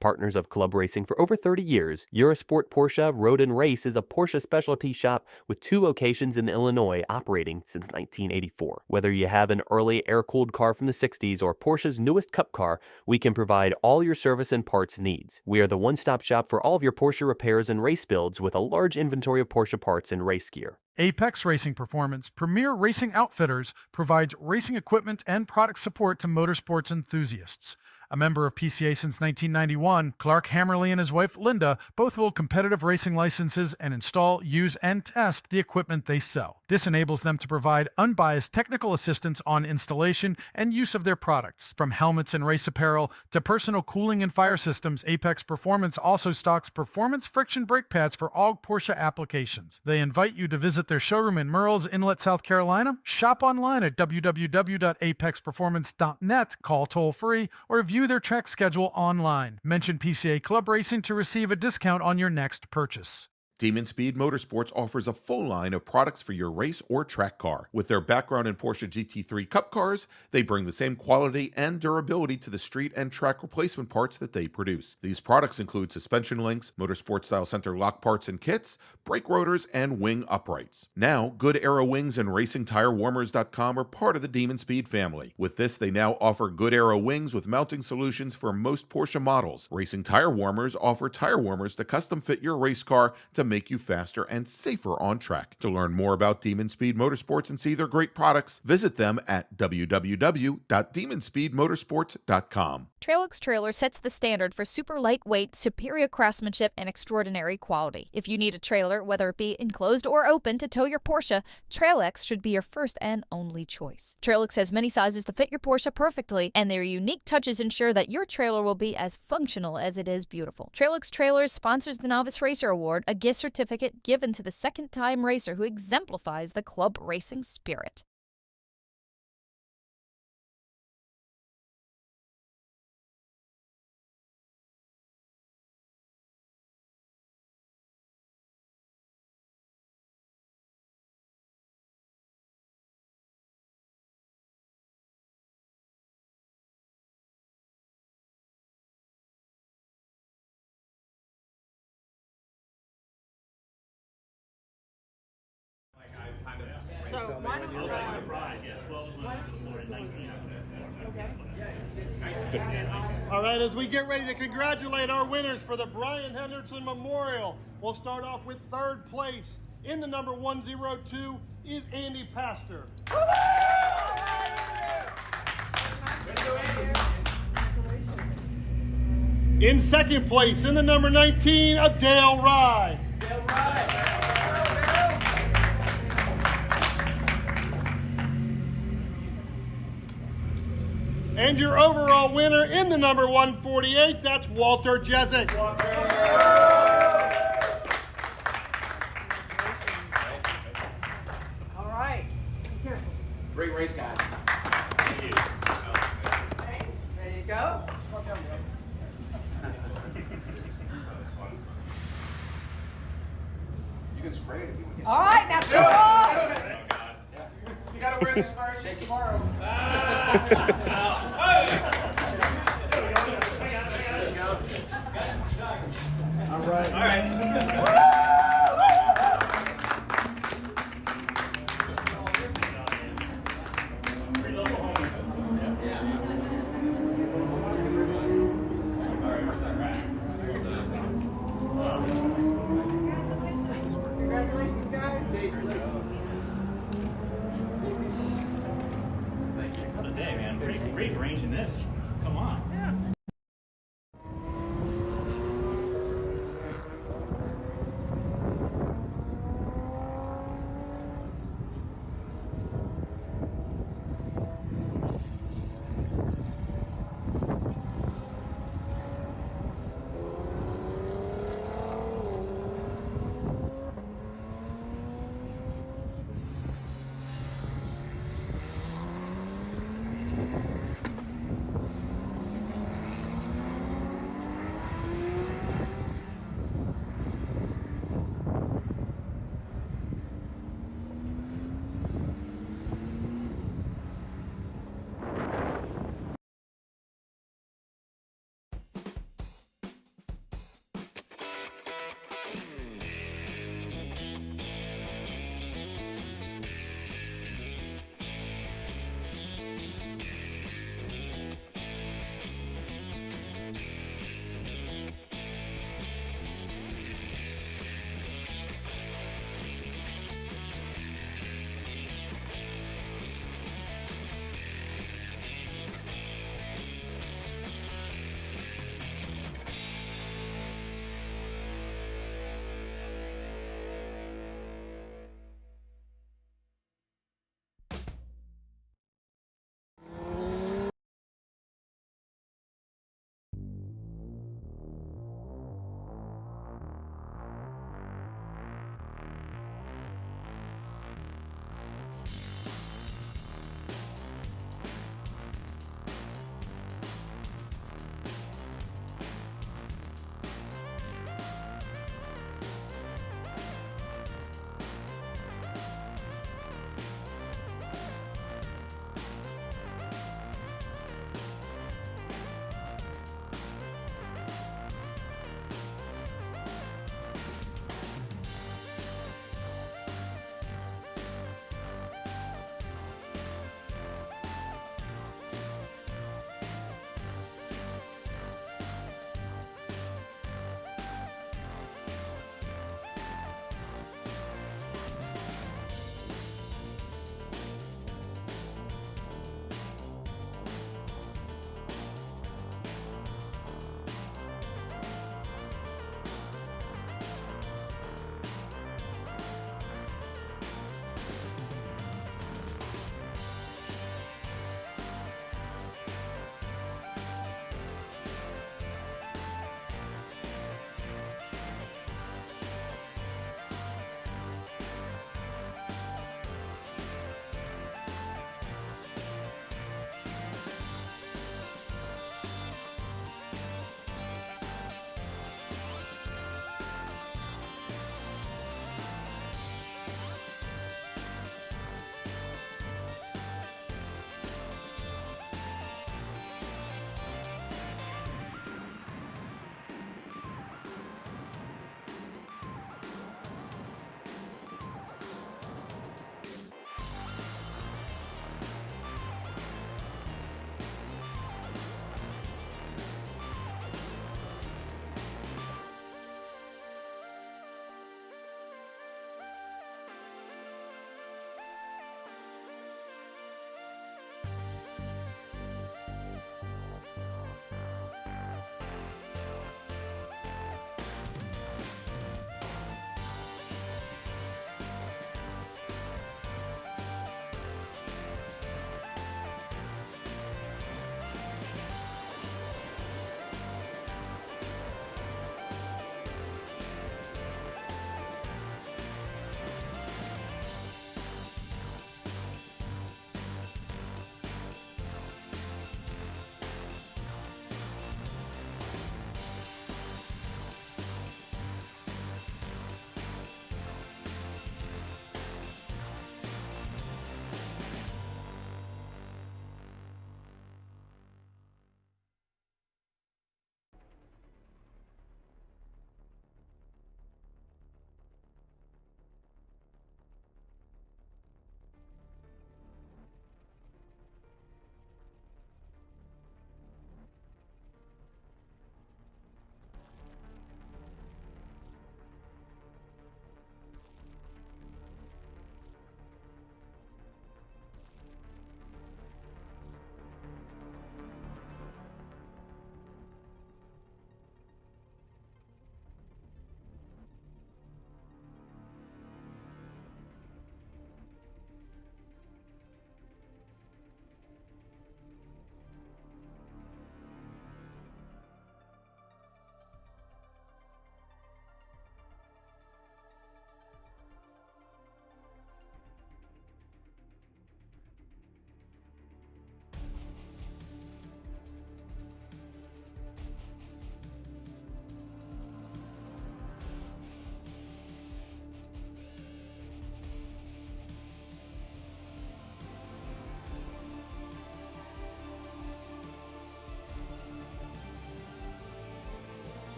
Partners of club racing for over 30 years, Eurosport Porsche Road and Race is a Porsche specialty shop with 2 locations in Illinois operating since 1984. Whether you have an early air-cooled car from the 60s or Porsche's newest cup car, we can provide all your service and parts needs. We are the one-stop shop for all of your Porsche repairs and race builds with a large inventory of Porsche parts and race gear. Apex Racing Performance, premier racing outfitters, provides racing equipment and product support to motorsports enthusiasts. A member of PCA since 1991, Clark Hammerly and his wife Linda both hold competitive racing licenses and install, use, and test the equipment they sell. This enables them to provide unbiased technical assistance on installation and use of their products. From helmets and race apparel to personal cooling and fire systems, Apex Performance also stocks performance friction brake pads for all Porsche applications. They invite you to visit their showroom in Merle's Inlet, South Carolina, shop online at www.apexperformance.net, call toll-free, or view their track schedule online. Mention PCA Club Racing to receive a discount on your next purchase. Demon Speed Motorsports offers a full line of products for your race or track car. With their background in Porsche GT3 Cup cars, they bring the same quality and durability to the street and track replacement parts that they produce. These products include suspension links, motorsport-style center lock parts and kits, brake rotors, and wing uprights. Now, Good Arrow Wings and RacingTireWarmers.com are part of the Demon Speed family. With this, they now offer Good Arrow Wings with mounting solutions for most Porsche models. Racing Tire Warmers offer tire warmers to custom fit your race car to make you faster and safer on track. To learn more about Demon Speed Motorsports and see their great products, visit them at www.demonspeedmotorsports.com. Trailux Trailer sets the standard for super lightweight, superior craftsmanship, and extraordinary quality. If you need a trailer, whether it be enclosed or open, to tow your Porsche, Trailux should be your first and only choice. Trailux has many sizes to fit your Porsche perfectly, and their unique touches ensure that your trailer will be as functional as it is beautiful. Trailux Trailers sponsors the Novice Racer Award, a gift certificate given to the second-time racer who exemplifies the club racing spirit. So why don't you All right, as we get ready to congratulate our winners for the Brian Henderson Memorial, we'll start off with third place. In the number 102 is Andy Pastor. In second place, in the number 19, of Dale Rye. And your overall winner in the number 148, that's Walter Jezik. All right. Be careful. Great race, guys. Thank you. Okay, ready to go? You can spray it if you want. All right, now go. You gotta wear this for tomorrow. All right. All right. Congratulations, guys. What a day, man. Great range in this. Come on.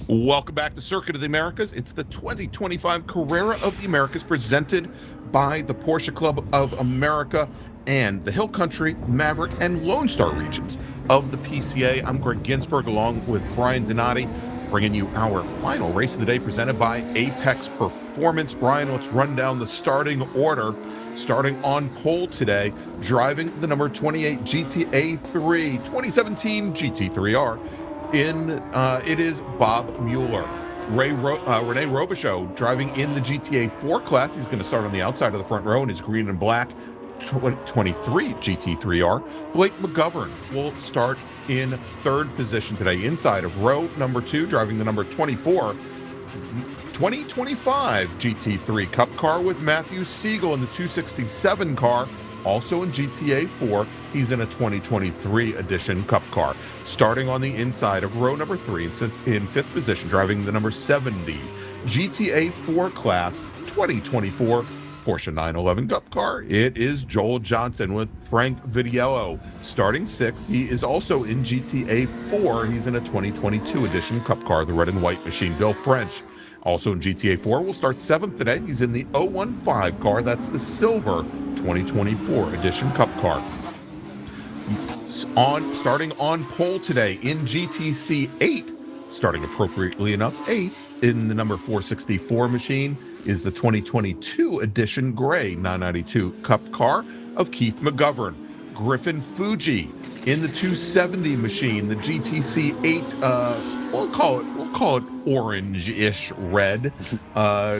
Welcome back to Circuit of the Americas. It's the 2025 Carrera of the Americas presented by the Porsche Club of America and the Hill Country, Maverick, and Lone Star regions of the PCA. I'm Greg Ginsburg along with Brian Donati, bringing you our final race of the day presented by Apex Performance. Brian, let's run down the starting order. Starting on pole today, driving the number 28 GTA3 2017 GT3R. It is Bob Mueller. Rene Robichaux driving in the GTA 4 class. He's going to start on the outside of the front row in his green and black 23 GT3R. Blake McGovern will start in third position today inside of row number 2, driving the number 24 2025 GT3 Cup car with Matthew Siegel in the 267 car. Also in GTA 4, he's in a 2023 edition Cup car. Starting on the inside of row number 3 in fifth position, driving the number 70 GTA 4 class 2024 Porsche 911 Cup car. It is Joel Johnson with Frank Vidiello. Starting sixth, he is also in GTA 4. He's in a 2022 edition Cup car, the red and white machine. Bill French, also in GTA 4, will start seventh today. He's in the 015 car. That's the silver 2024 edition Cup car. Starting on pole today in GTC 8, starting appropriately enough 8th in the number 464 machine is the 2022 edition gray 992 Cup car of Keith McGovern. Griffin Fuji in the 270 machine, the GTC 8, we'll call it orange-ish red,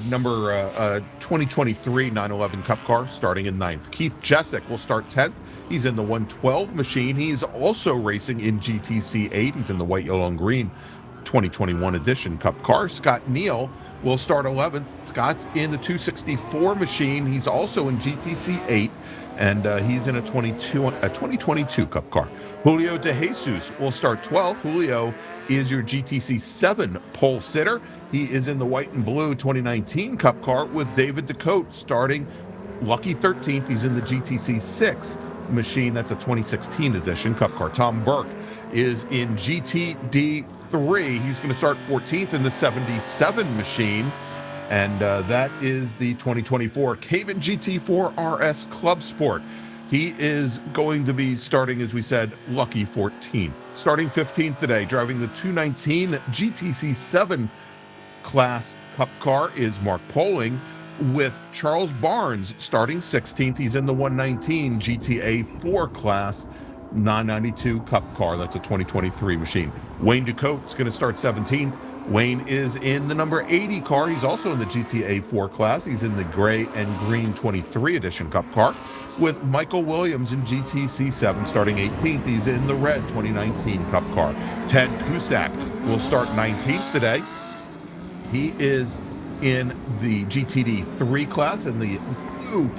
number 2023 911 Cup car, starting in 9th. Keith Jessic will start 10th. He's in the 112 machine. He's also racing in GTC 8. He's in the white, yellow, and green 2021 edition Cup car. Scott Neal will start 11th. Scott's in the 264 machine. He's also in GTC 8, and he's in a 2022 Cup car. Julio De Jesus will start 12th. Julio is your GTC 7 pole sitter. He is in the white and blue 2019 Cup car with David DeCote starting lucky 13th. He's in the GTC 6 machine. That's a 2016 edition Cup car. Tom Burke is in GTD 3. He's going to start 14th in the 77 machine, and that is the 2024 Cayman GT4 RS Club Sport. He is going to be starting, as we said, lucky 14th. Starting 15th today, driving the 219 GTC 7 class Cup car is Mark Poling with Charles Barnes starting 16th. He's in the 119 GTA 4 class 992 Cup car. That's a 2023 machine. Wayne DeCote is going to start 17th. Wayne is in the number 80 car. He's also in the GTA 4 class. He's in the gray and green 23 edition Cup car with Michael Williams in GTC 7 starting 18th. He's in the red 2019 Cup car. Ted Cusack will start 19th today. He is in the GTD 3 class in the blue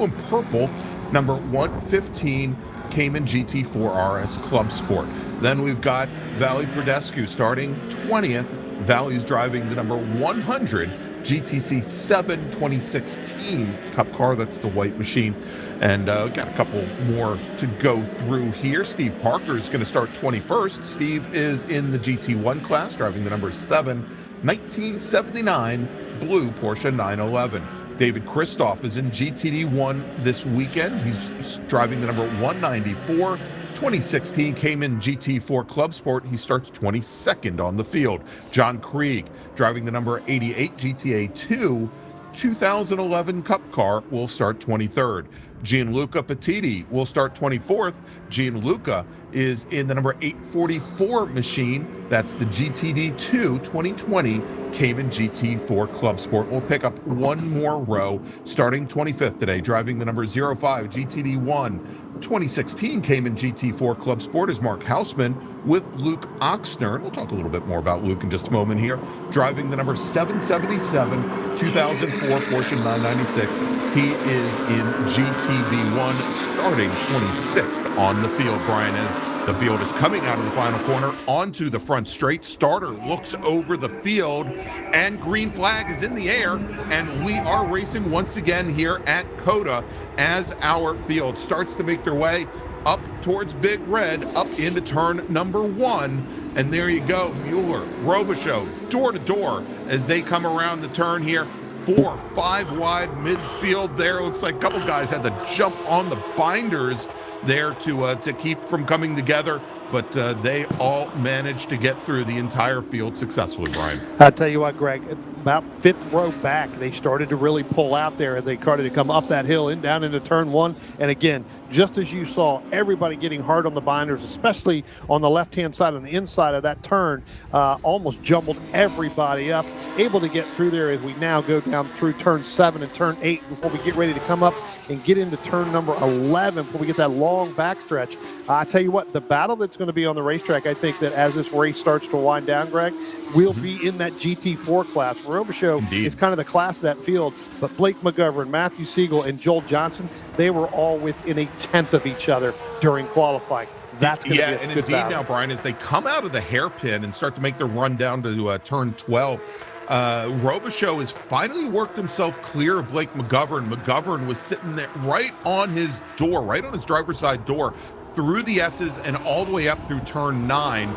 and purple number 115 Cayman GT4 RS Club Sport. Then we've got Valley Bradescu starting 20th. Valley's driving the number 100 GTC 7 2016 Cup car. That's the white machine. And got a couple more to go through here. Steve Parker is going to start 21st. Steve is in the GT1 class, driving the number 7 1979 blue Porsche 911. David Kristoff is in GTD1 this weekend. He's driving the number 194 2016 Cayman GT4 Club Sport. He starts 22nd on the field. John Krieg driving the number 88 GTA 2 2011 Cup car will start 23rd. Gianluca Petiti will start 24th. Gianluca is in the number 844 machine. That's the GTD2 2020 Cayman GT4 Club Sport. We'll pick up one more row starting 25th today, driving the number 05 GTD1 2016 Cayman GT4 Club Sport is Mark Hausman with Luke Oxner. We'll talk a little bit more about Luke in just a moment here. Driving the number 777 2004 Porsche 996. He is in GTB1 starting 26th on the field. Brian, as the field is coming out of the final corner onto the front straight, starter looks over the field and green flag is in the air, and we are racing once again here at COTA as our field starts to make their way up towards Big Red, up into turn number 1. And there you go, Mueller, Robichaux, door to door as they come around the turn here. 4, 5 wide midfield there. Looks like a couple guys had to jump on the binders there to keep from coming together, but they all managed to get through the entire field successfully, Brian. I'll tell you what, Greg, about 5th row back, they started to really pull out there as they started to come up that hill and down into turn 1. And again, just as you saw, everybody getting hard on the binders, especially on the left-hand side, on the inside of that turn, almost jumbled everybody up, able to get through there as we now go down through turn 7 and turn 8 before we get ready to come up and get into turn number 11 before we get that long backstretch. I tell you what, the battle that's going to be on the racetrack, I think that as this race starts to wind down, Greg, will be in that GT4 class. Robichaux is kind of the class of that field, but Blake McGovern, Matthew Siegel, and Joel Johnson, they were all within a tenth of each other during qualifying. That's going to be a and good indeed battle. now, Brian, as they come out of the hairpin and start to make their run down to turn 12, Robichaux has finally worked himself clear of Blake McGovern. McGovern was sitting there right on his door, right on his driver's side door, through the S's and all the way up through turn 9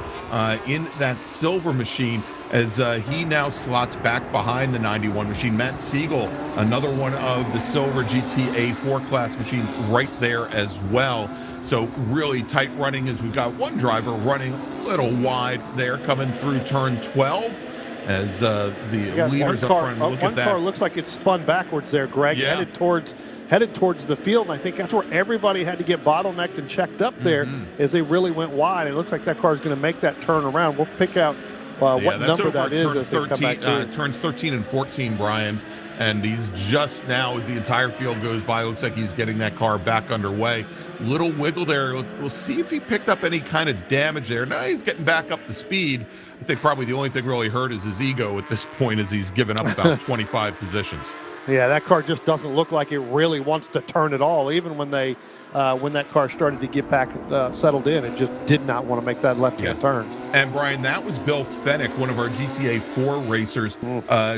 in that silver machine as he now slots back behind the 91 machine. Matt Siegel, another one of the silver GTA 4 class machines right there as well. So really tight running as we've got one driver running a little wide there coming through turn 12 as the leaders up front look at that. One car looks like it spun backwards there, Greg, headed towards the field, and I think that's where everybody had to get bottlenecked and checked up there as they really went wide. It looks like that car is going to make that turn around. We'll pick out what number that is as they come back through. Turns 13 and 14, Brian, and he's just now, as the entire field goes by, looks like he's getting that car back underway. Little wiggle there. We'll see if he picked up any kind of damage there. Now he's getting back up to speed. I think probably the only thing really hurt is his ego at this point as he's given up about 25 positions. Yeah, that car just doesn't look like it really wants to turn at all. Even when that car started to get back settled in, it just did not want to make that left-hand turn. And Brian, that was Bill Fennick, one of our GTA 4 racers,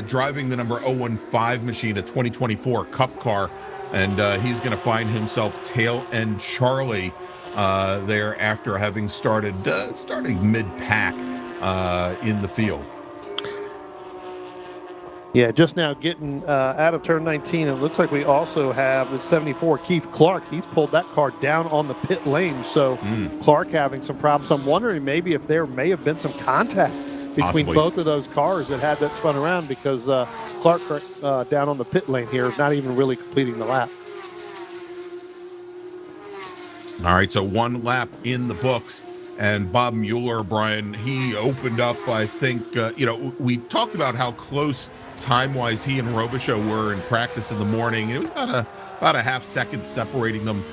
driving the number 015 machine, a 2024 Cup car. And he's going to find himself tail end Charlie there after having starting mid-pack in the field. Yeah, just now getting out of turn 19. It looks like we also have the 74 Keith Clark. He's pulled that car down on the pit lane. So Clark having some problems. I'm wondering maybe if there may have been some contact between both of those cars that had that spun around, because Clark down on the pit lane here, not even really completing the lap. All right, so one lap in the books. And Bob Mueller, Brian, he opened up, I think, we talked about how close time-wise he and Robichaux were in practice in the morning. It was about a half second separating them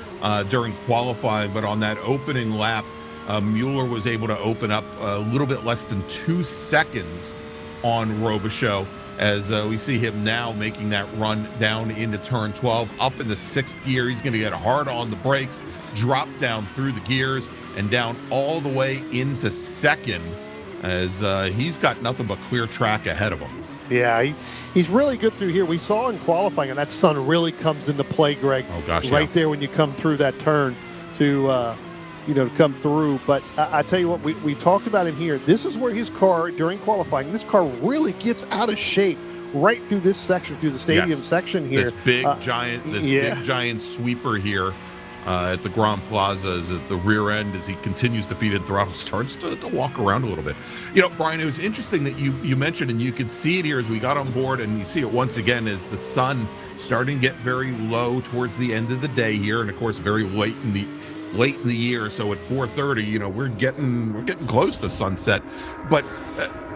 during qualifying, but on that opening lap, Mueller was able to open up a little bit less than 2 seconds on Robichaux as we see him now making that run down into turn 12, up in the 6th gear. He's going to get hard on the brakes, drop down through the gears, and down all the way into 2nd as he's got nothing but clear track ahead of him. Yeah, he's really good through here. We saw in qualifying, and that sun really comes into play, Greg. Oh, gosh, right there when you come through that turn to come through. But I tell you what, we talked about him here. This is where his car, during qualifying, this car really gets out of shape right through this section, through the stadium section here. This big giant sweeper here at the Grand Plaza is at the rear end as he continues to feed in throttle, starts to walk around a little bit. Brian, it was interesting that you mentioned, and you could see it here as we got on board, and you see it once again as the sun starting to get very low towards the end of the day here, and of course very late in the year. So at 4:30, we're getting close to sunset. But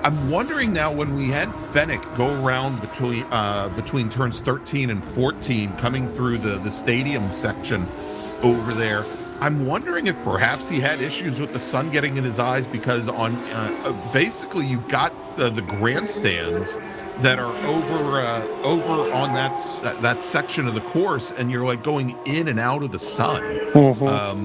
I'm wondering now, when we had Fennick go around between turns 13 and 14, coming through the stadium section over there, I'm wondering if perhaps he had issues with the sun getting in his eyes, because on basically you've got the grandstands that are over on that section of the course, and you're like going in and out of the sun.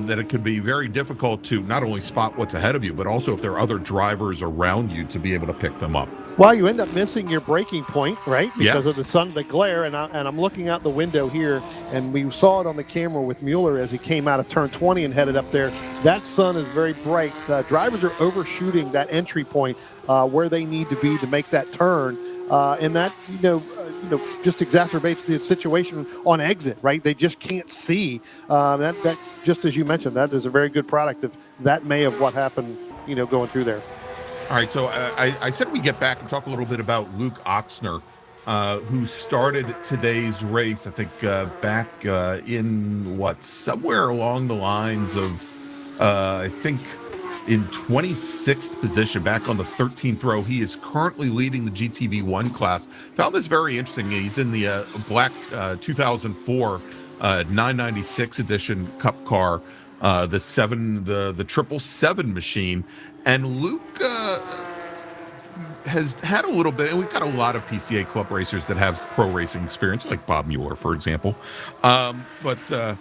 That it could be very difficult to not only spot what's ahead of you, but also if there are other drivers around you to be able to pick them up. Well, you end up missing your braking point, right? Because Yeah. of the sun, the glare. And I'm looking out the window here, and we saw it on the camera with Mueller as he came out of turn 20 and headed up there. That sun is very bright. The drivers are overshooting that entry point where they need to be to make that turn. And that, just exacerbates the situation on exit, right? They just can't see. That just as you mentioned, that is a very good product of that may have what happened, going through there. All right, so I said we get back and talk a little bit about Luke Oxner, who started today's race, I think, back in somewhere along the lines of, I think, in 26th position, back on the 13th row. He is currently leading the GTB1 class. Found this very interesting. He's in the black 2004 996 edition Cup car, the 777 machine. And Luke has had a little bit, and we've got a lot of PCA club racers that have pro racing experience, like Bob Mueller, for example. But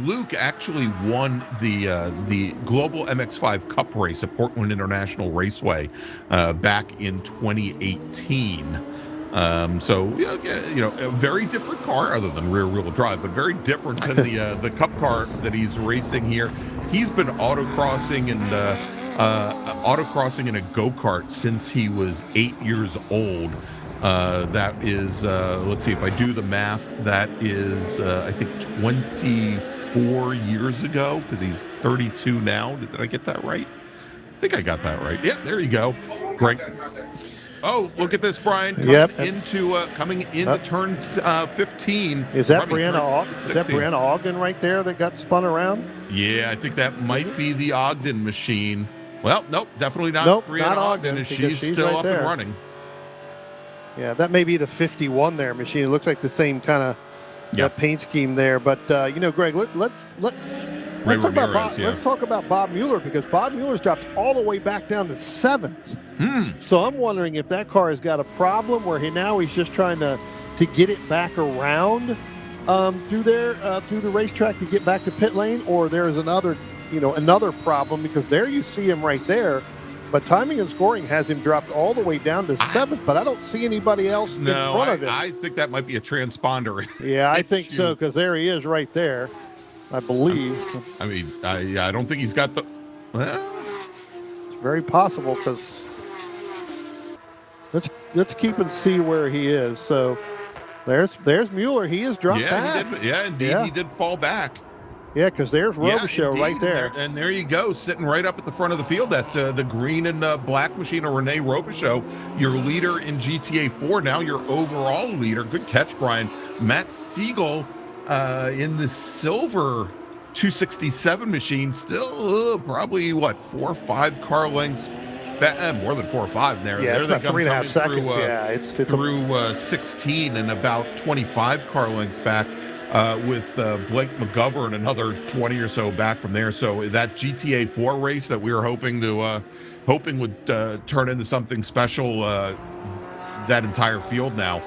Luke actually won the Global MX5 Cup race at Portland International Raceway back in 2018. So a very different car, other than rear-wheel drive, but very different than the Cup car that he's racing here. He's been autocrossing in a go-kart since he was 8 years old. That is, let's see if I do the math, that is, I think 24 years ago, because he's 32 now. Did I get that right? I think I got that right. Yeah, there you go. Greg. Oh, look at this, Brian. Coming into turn 15. Is that Brianna Ogden right there that got spun around? Yeah, I think that might be the Ogden machine. Well, nope, definitely not Brianna not Ogden, and she's still right up there. and running. Yeah, that may be the 51 there machine. It looks like the same kind of paint scheme there. But, Greg, let's talk about Bob Mueller, because Bob Mueller's dropped all the way back down to 7th. So I'm wondering if that car has got a problem where he's just trying to get it back around through the racetrack to get back to pit lane, or there's another problem, because there you see him right there. But timing and scoring has him dropped all the way down to 7th, but I don't see anybody else in front of him. I think that might be a transponder. Yeah, I think so, because there he is right there, I believe. I mean, I don't think he's got the... It's very possible, because let's keep and see where he is. So there's Mueller. He is dropped back. He did fall back. Yeah, because there's Robichaux right there. And there you go, sitting right up at the front of the field, that the green and black machine of Rene Robichaux, your leader in GTA 4, now your overall leader. Good catch, Brian. Matt Siegel in the silver 267 machine, still probably, 4 or 5 car lengths, more than 4 or 5 there. Yeah, there it's about 3.5 seconds. It's through 16 and about 25 car lengths back. With Blake McGovern, another 20 or so back from there. So that GTA 4 race that we were hoping would turn into something special, that entire field now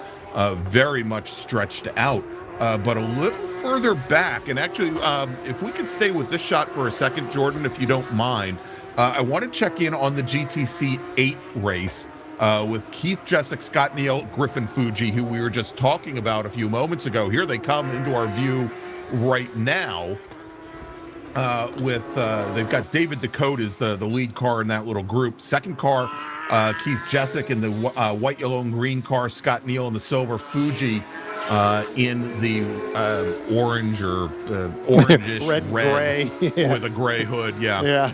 very much stretched out. But a little further back, and actually, if we could stay with this shot for a second, Jordan, if you don't mind, I want to check in on the GTC 8 race. With Keith Jessick, Scott Neal, Griffin Fuji, who we were just talking about a few moments ago. Here they come into our view right now. They've got David Dakota is the lead car in that little group. Second car, Keith Jessick in the white, yellow, and green car. Scott Neal in the silver. Fuji in the orange or orangish red gray with a gray hood. Yeah.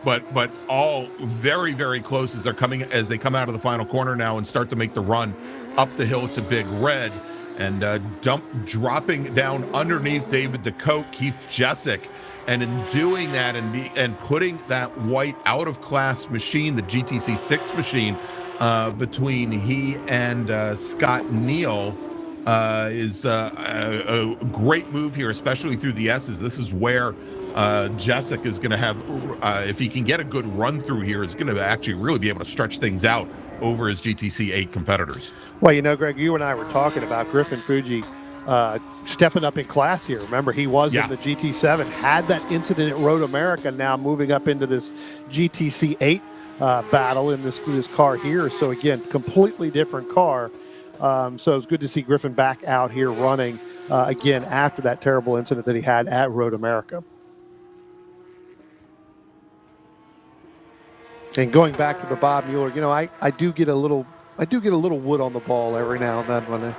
But all very, very close as they come out of the final corner now and start to make the run up the hill to Big Red, and dropping down underneath David Dakota, Keith Jessick, and in doing that and putting that white out of class machine, the GTC 6 machine, between he and Scott Neal. Is a great move here, especially through the S's. This is where Jessic is going to have, if he can get a good run through here, is going to actually really be able to stretch things out over his GTC 8 competitors. Well, Greg, you and I were talking about Griffin Fuji stepping up in class here. Remember, he was in the GT7, had that incident at Road America, now moving up into this GTC 8 battle in this car here. So, again, completely different car. So it's good to see Griffin back out here running again after that terrible incident that he had at Road America. And going back to the Bob Mueller, I do get a little wood on the ball every now and then when I.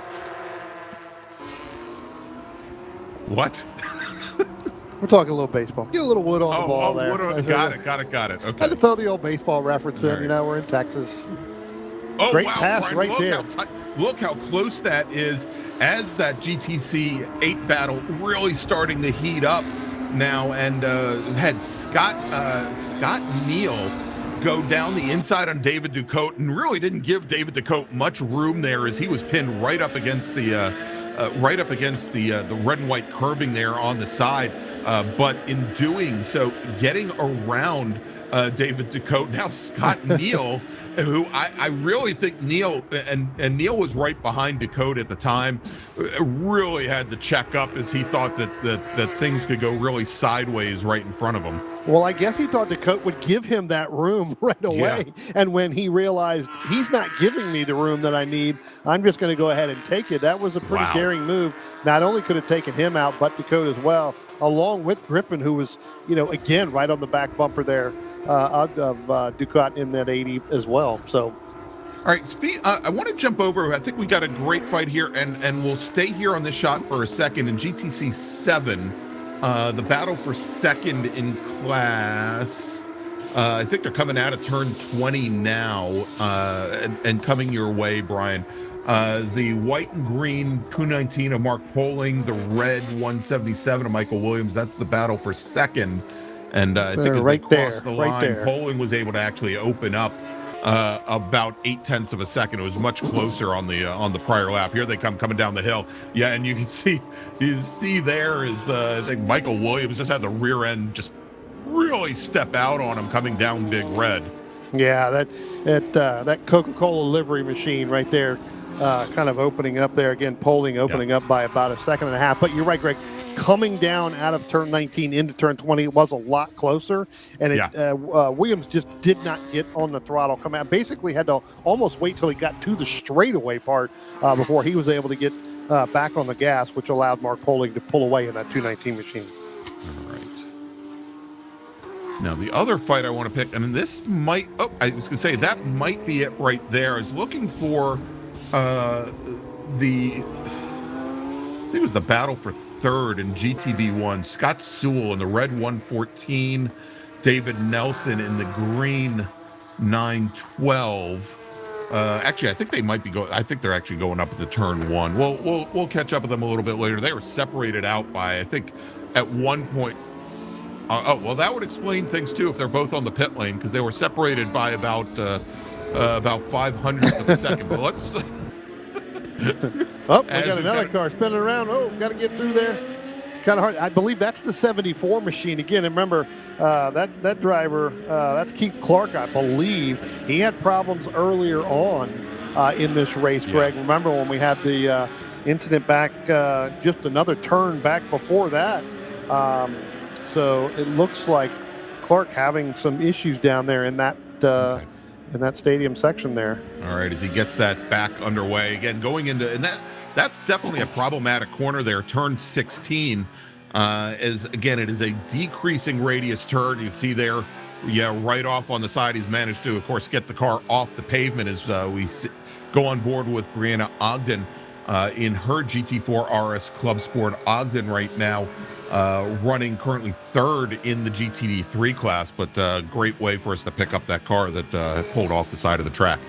What? We're talking a little baseball. Get a little wood on the ball there. Got it. Okay. Had to throw the old baseball reference in. Right. We're in Texas. Oh, great wow, pass Brian, right there. Look how close that is as that GTC 8 battle really starting to heat up now, and had Scott Neal go down the inside on David Ducote, and really didn't give David Ducote much room there as he was pinned right up against the red and white curbing there on the side. But in doing so, getting around David Ducote, now Scott Neal, who I really think Neal, and Neal was right behind Ducote at the time, really had to check up as he thought that things could go really sideways right in front of him. Well, I guess he thought Ducote would give him that room right away. Yeah. And when he realized he's not giving me the room that I need, I'm just going to go ahead and take it. That was a pretty daring move. Not only could have taken him out, but Ducote as well, along with Griffin, who was, again, right on the back bumper there of Ducote in that 80 as well. So. All right, I want to jump over. I think we got a great fight here, and we'll stay here on this shot for a second. In GTC 7, the battle for second in class, I think they're coming out of turn 20 now, and coming your way, Brian. The white and green 219 of Mark Poling, the red 177 of Michael Williams. That's the battle for second. And I think as they crossed the line, Poling was able to actually open up about 0.8 of a second. It was much closer on the prior lap. Here they coming down the hill. Yeah, and you can see there is I think Michael Williams just had the rear end just really step out on him coming down Big Red. Yeah, that Coca-Cola livery machine right there, kind of opening up there again. Poling opening up by about 1.5 seconds. But you're right, Greg. Coming down out of turn 19 into turn 20, it was a lot closer, and Williams just did not get on the throttle. Come out, basically had to almost wait till he got to the straightaway part before he was able to get back on the gas, which allowed Mark Poling to pull away in that 219 machine. All right. Now the other fight I want to pick, and this might, I was going to say that might be it right there. I was looking for I think it was the battle for third in GTV1. Scott Sewell in the red 114, David Nelson in the green 912. Actually, I think they might be going. I think they're actually going up into turn 1. We'll catch up with them a little bit later. They were separated out by, I think, at one point. Well, that would explain things too if they're both on the pit lane, because they were separated by about 0.05 of a second. But let's. We got another car spinning around. Got to get through there. Kind of hard. I believe that's the 74 machine again. And remember, that driver, that's Keith Clark, I believe. He had problems earlier on in this race, Greg. Remember when we had the incident back, just another turn back before that. So it looks like Clark having some issues down there in that in that stadium section there. All right, as he gets that back underway again, going into, and that's definitely a problematic corner there. Turn 16, as again, it is a decreasing radius turn. You see there, right off on the side, he's managed to, of course, get the car off the pavement as we go on board with Brianna Ogden in her GT4 RS Club Sport Ogden right now. Running currently third in the GTD3 class, but great way for us to pick up that car that pulled off the side of the track.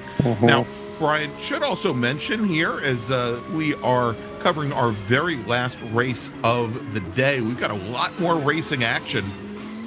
Now, Brian, should also mention here as we are covering our very last race of the day, we've got a lot more racing action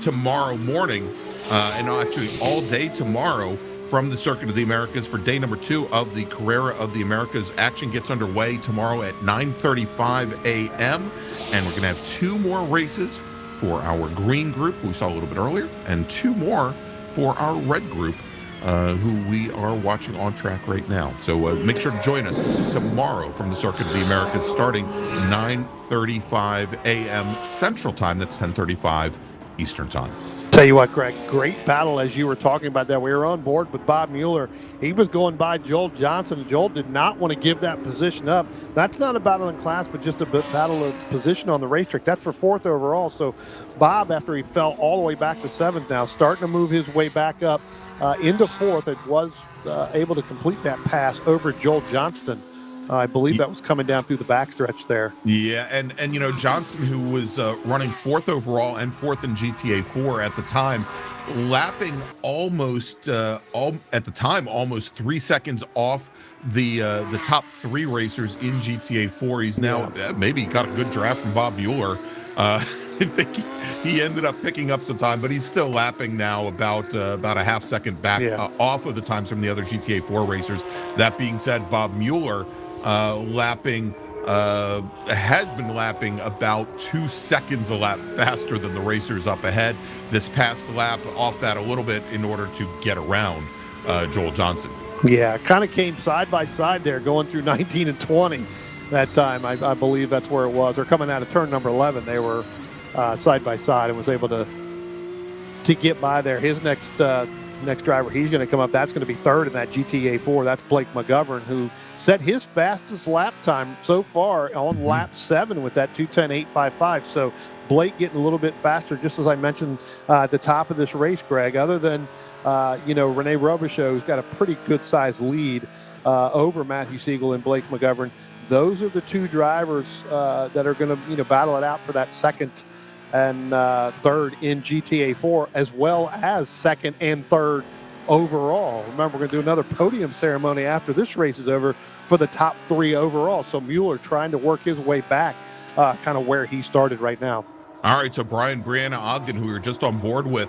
tomorrow morning, and actually all day tomorrow from the Circuit of the Americas for day number 2 of the Carrera of the Americas. Action gets underway tomorrow at 9:35 a.m. And we're going to have 2 more races for our green group, who we saw a little bit earlier, and 2 more for our red group, who we are watching on track right now. So make sure to join us tomorrow from the Circuit of the Americas, starting 9:35 a.m. Central Time. That's 10:35 Eastern Time. Tell you what, Greg, great battle as you were talking about that. We were on board with Bob Mueller. He was going by Joel Johnson, and Joel did not want to give that position up. That's not a battle in class, but just a battle of position on the racetrack. That's for 4th overall. So Bob, after he fell all the way back to 7th now, starting to move his way back up into 4th, it was able to complete that pass over Joel Johnston. I believe that was coming down through the backstretch there. Yeah, and you know, Johnson, who was running 4th overall and 4th in GTA 4 at the time, lapping almost almost 3 seconds off the top 3 racers in GTA 4. He's now maybe got a good draft from Bob Mueller. I think he ended up picking up some time, but he's still lapping now about a half second back off of the times from the other GTA 4 racers. That being said, Bob Mueller has been lapping about 2 seconds a lap faster than the racers up ahead. This past lap off that a little bit in order to get around Joel Johnson. Yeah, kind of came side by side there, going through 19 and 20 that time. I believe that's where it was. Or coming out of turn number 11, they were side by side and was able to get by there. His next driver, he's going to come up. That's going to be 3rd in that GTA 4. That's Blake McGovern, who set his fastest lap time so far on lap 7 with that 2:10.855. So Blake getting a little bit faster, just as I mentioned at the top of this race, Greg. Other than Rene Robichaux, who's got a pretty good sized lead over Matthew Siegel and Blake McGovern. Those are the 2 drivers that are going to battle it out for that 2nd and 3rd in GTA 4, as well as 2nd and 3rd overall. Remember, we're going to do another podium ceremony after this race is over for the top 3 overall. So Mueller trying to work his way back kind of where he started right now. All right, so Brianna Ogden, who we were just on board with,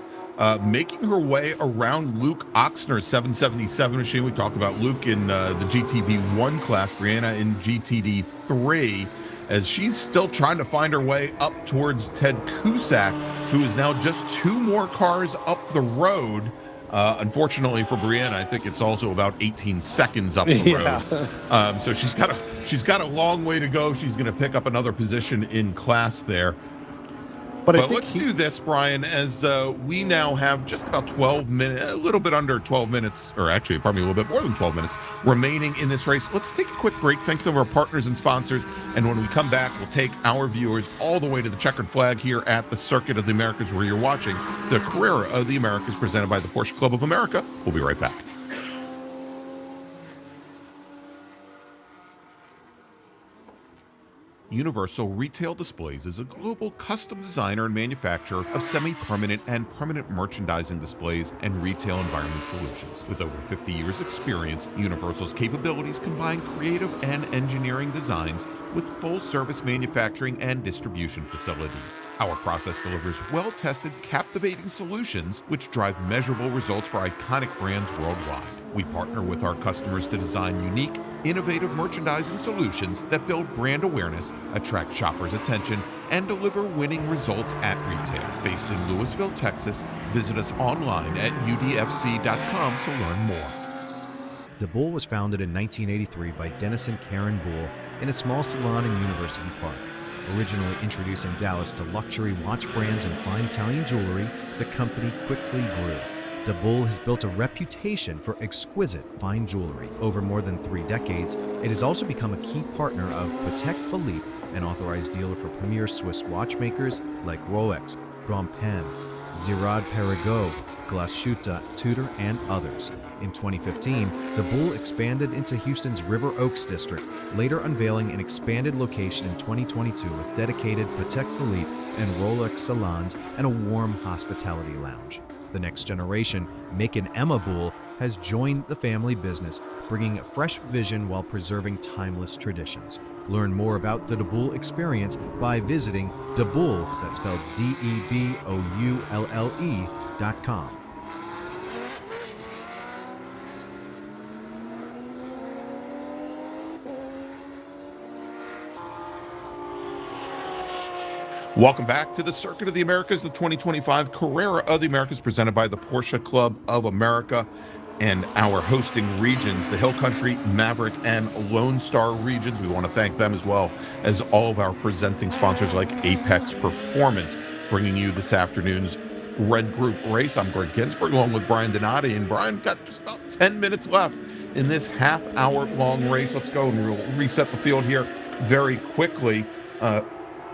making her way around Luke Oxner's 777 machine. We talked about Luke in the GTB 1 class, Brianna in GTD 3, as she's still trying to find her way up towards Ted Cusack, who is now just 2 more cars up the road. Unfortunately for Brianna, I think it's also about 18 seconds up the road. So she's got a long way to go. She's going to pick up another position in class there. But let's do this, Brian, as we now have just about 12 minutes, a little bit under 12 minutes, or actually probably a little bit more than 12 minutes remaining in this race. Let's take a quick break. Thanks to our partners and sponsors. And when we come back, we'll take our viewers all the way to the checkered flag here at the Circuit of the Americas, where you're watching the Carrera of the Americas presented by the Porsche Club of America. We'll be right back. Universal Retail Displays is a global custom designer and manufacturer of semi-permanent and permanent merchandising displays and retail environment solutions. With over 50 years' experience, Universal's capabilities combine creative and engineering designs with full-service manufacturing and distribution facilities. Our process delivers well-tested, captivating solutions which drive measurable results for iconic brands worldwide. We partner with our customers to design unique, innovative merchandising solutions that build brand awareness, attract shoppers' attention, and deliver winning results at retail. Based in Louisville, Texas, visit us online at udfc.com to learn more. The Bull was founded in 1983 by Dennis and Karen Bull in a small salon in University Park. Originally introducing Dallas to luxury watch brands and fine Italian jewelry, the company quickly grew. De Bull has built a reputation for exquisite fine jewelry. Over more than 3 decades, it has also become a key partner of Patek Philippe, an authorized dealer for premier Swiss watchmakers like Rolex, Blancpain, Girard-Perregaux, Glashütte, Tudor, and others. In 2015, De Bull expanded into Houston's River Oaks district, later unveiling an expanded location in 2022 with dedicated Patek Philippe and Rolex salons and a warm hospitality lounge. The next generation, Mick and Emma Bull, has joined the family business, bringing a fresh vision while preserving timeless traditions. Learn more about the De Bull experience by visiting DeBull, that's spelled DEBOULLE.com. Welcome back to the Circuit of the Americas, the 2025 Carrera of the Americas, presented by the Porsche Club of America and our hosting regions, the Hill Country, Maverick, and Lone Star regions. We want to thank them as well as all of our presenting sponsors like Apex Performance, bringing you this afternoon's Red Group race. I'm Greg Ginsburg along with Brian Donati, and Brian got just about 10 minutes left in this half-hour-long race. Let's go and we'll reset the field here very quickly.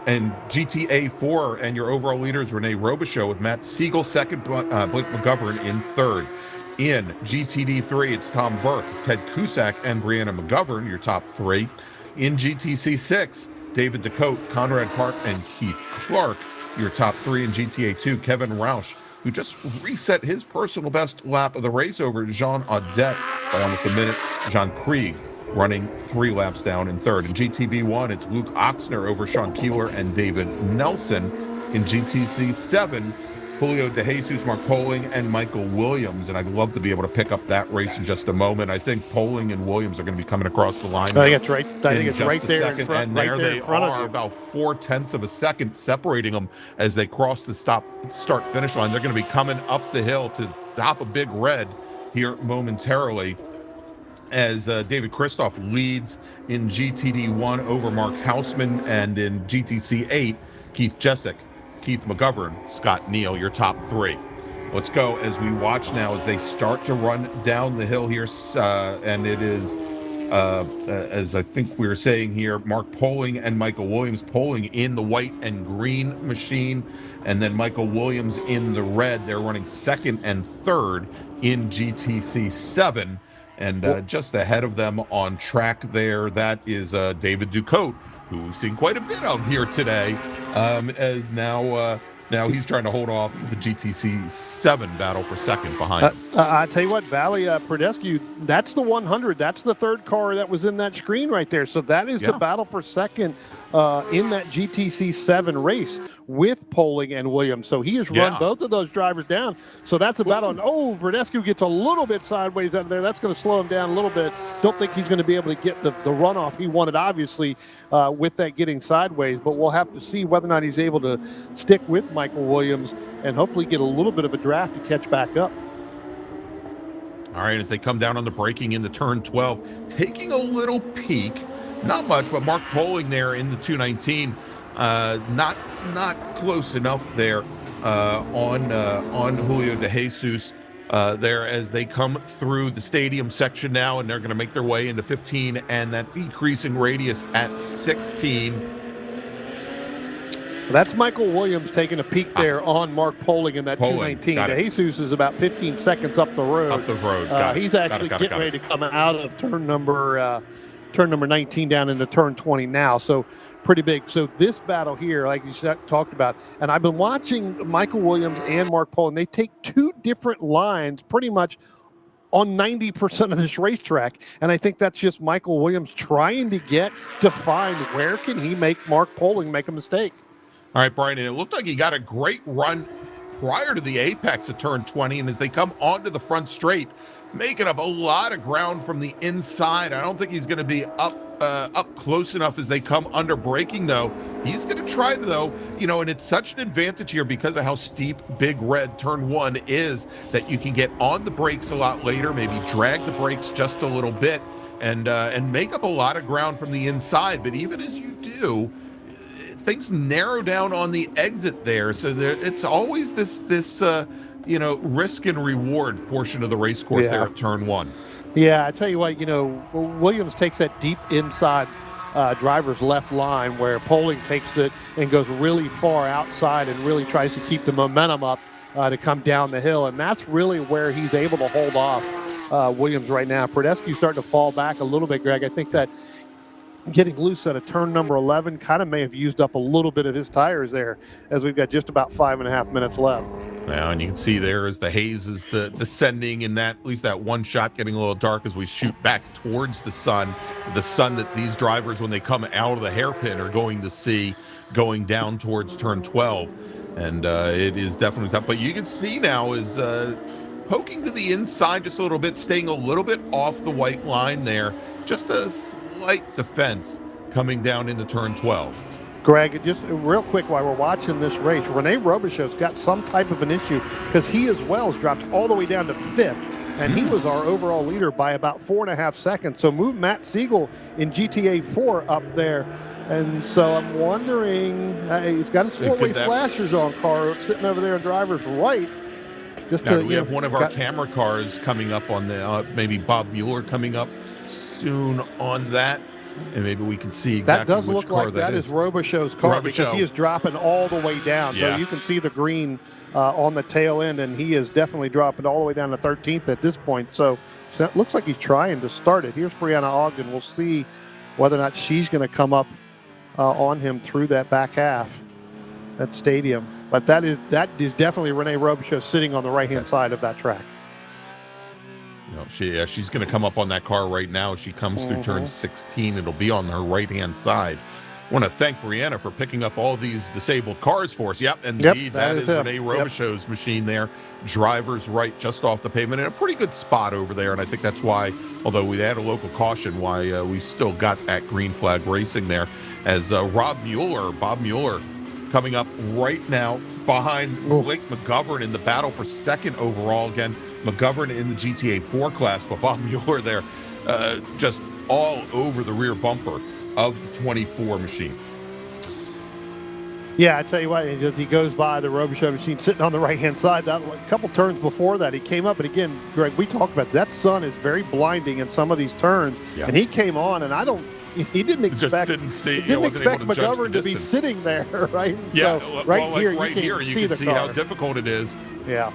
And GTA 4 and your overall leaders, Renee Robichaux with Matt Siegel second, Blake McGovern in third. In GTD 3, it's Tom Burke, Ted Cusack, and Brianna McGovern, your top three. In GTC 6, David DeCote, Conrad Park, and Keith Clark, your top three. In GTA 2, Kevin Roush, who just reset his personal best lap of the race over Jean Audet by almost a minute. Jean Krieg running 3 laps down in third. In GTB 1, it's Luke Oxner over Sean Keeler and David Nelson. In GTC 7, Julio De Jesus, Mark Poling, and Michael Williams. And I'd love to be able to pick up that race in just a moment. I think Poling and Williams are going to be coming across the line. I think it's right. I think it's right there in front. And right there there they in front are, of you. about 0.4 of a second separating them as they cross the start-finish line. They're going to be coming up the hill to top of Big Red here momentarily, as David Kristoff leads in GTD 1 over Mark Hausman, and in GTC 8, Keith Jessick, Keith McGovern, Scott Neal, your top three. Let's go as we watch now as they start to run down the hill here, and it is, as I think we were saying here, Mark Poling and Michael Williams. Poling in the white and green machine, and then Michael Williams in the red. They're running second and third in GTC 7. And just ahead of them on track there, that is David Ducote, who we've seen quite a bit of here today, as now he's trying to hold off the GTC 7 battle for second behind him. I tell you what, Valley Predescu, that's the 100. That's the third car that was in that screen right there. So that is the battle for second in that GTC 7 race with Poling and Williams. So he has run both of those drivers down. So that's a battle. And Predescu gets a little bit sideways out of there. That's going to slow him down a little bit. Don't think he's going to be able to get the runoff he wanted, obviously, with that getting sideways. But we'll have to see whether or not he's able to stick with Michael Williams and hopefully get a little bit of a draft to catch back up. All right, as they come down on the braking into turn 12, taking a little peek, not much, but Mark Poling there in the 219, not close enough there on Julio De Jesus there as they come through the stadium section now, and they're going to make their way into 15 and that decreasing radius at 16. That's Michael Williams taking a peek there on Mark Poling in that 219. De Jesus is about 15 seconds up the road. Up the road. He's actually getting ready to come out of turn number 19 down into turn 20 now. So pretty big. So this battle here, like you talked about, and I've been watching Michael Williams and Mark Poling. They take two different lines pretty much on 90% of this racetrack. And I think that's just Michael Williams trying to find where can he make Mark Poling make a mistake. All right, Brian, and it looked like he got a great run prior to the apex of turn 20, and as they come onto the front straight, making up a lot of ground from the inside. I don't think he's going to be up close enough as they come under braking, though. He's going to try, though, and it's such an advantage here because of how steep Big Red turn 1 is that you can get on the brakes a lot later, maybe drag the brakes just a little bit, and make up a lot of ground from the inside. But even as you do, things narrow down on the exit there, so it's always this risk and reward portion of the race course there at turn 1. Yeah, I tell you what, Williams takes that deep inside driver's left line where Poling takes it and goes really far outside and really tries to keep the momentum up to come down the hill, and that's really where he's able to hold off Williams right now. Predescu's starting to fall back a little bit, Greg. I think that getting loose at a turn number 11 kind of may have used up a little bit of his tires there, as we've got just about 5.5 minutes left. Yeah, and you can see there as the haze is descending, in that at least that one shot getting a little dark as we shoot back towards the sun that these drivers, when they come out of the hairpin, are going to see going down towards turn 12. And it is definitely tough. But you can see now is poking to the inside just a little bit, staying a little bit off the white line there. Just a slight defense coming down into turn 12. Greg, just real quick while we're watching this race, Rene Robichaux's got some type of an issue because he as well has dropped all the way down to 5th, and he was our overall leader by about 4.5 seconds. So move Matt Siegel in GTA 4 up there. And so I'm wondering, he's got his four-way flashers on, car sitting over there in driver's right. Just now, do we have one of our camera cars coming up on the, maybe Bob Mueller coming up soon on that? And maybe we can see exactly that does which look car like that is Robichaux's car because he is dropping all the way down. Yes. So you can see the green on the tail end, and he is definitely dropping all the way down to 13th at this point. So it looks like he's trying to start it. Here's Brianna Ogden. We'll see whether or not she's going to come up on him through that back half, that stadium. But that is definitely Rene Robichaux sitting on the right-hand side of that track. She's going to come up on that car right now. She comes through turn 16. It'll be on her right-hand side. I want to thank Brianna for picking up all these disabled cars for us. Yep, indeed, that is Rene Robichaux's machine there. Driver's right, just off the pavement, in a pretty good spot over there. And I think that's why, although we had a local caution, why we still got that green flag racing there. As Bob Mueller, coming up right now behind Blake McGovern in the battle for second overall. Again, McGovern in the GTA 4 class, but Bob Mueller there just all over the rear bumper of the 24 machine. Yeah, I tell you what, as he goes by the Robichaux machine sitting on the right-hand side, a couple turns before that, he came up, and again, Greg, we talked about that sun is very blinding in some of these turns, and he came on, and he didn't expect McGovern to be sitting there, right? Yeah, so right here, you can see how difficult it is. Yeah.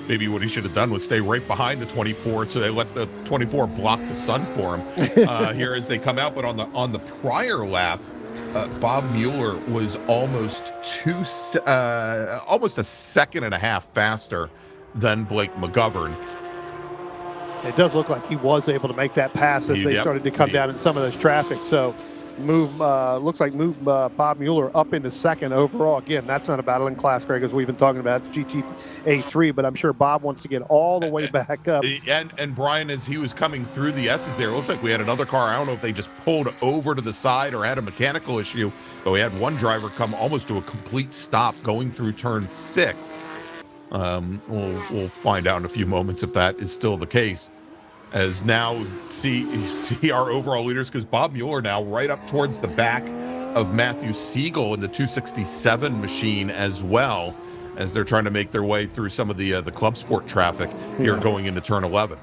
Maybe what he should have done was stay right behind the 24, so they let the 24 block the sun for him here as they come out. But on the prior lap, Bob Mueller was almost a second and a half faster than Blake McGovern. It does look like he was able to make that pass as they started to come down in some of those traffic. So looks like Bob Mueller up into second overall. Again, that's not a battling class, Greg, as we've been talking about GTA 3, but I'm sure Bob wants to get all the way back up. And Brian, as he was coming through the S's there, it looks like we had another car. I don't know if they just pulled over to the side or had a mechanical issue, but we had one driver come almost to a complete stop going through turn 6. We'll find out in a few moments if that is still the case. As now see our overall leaders, because Bob Mueller now right up towards the back of Matthew Siegel in the 267 machine as well, as they're trying to make their way through some of the club sport traffic here going into turn 11.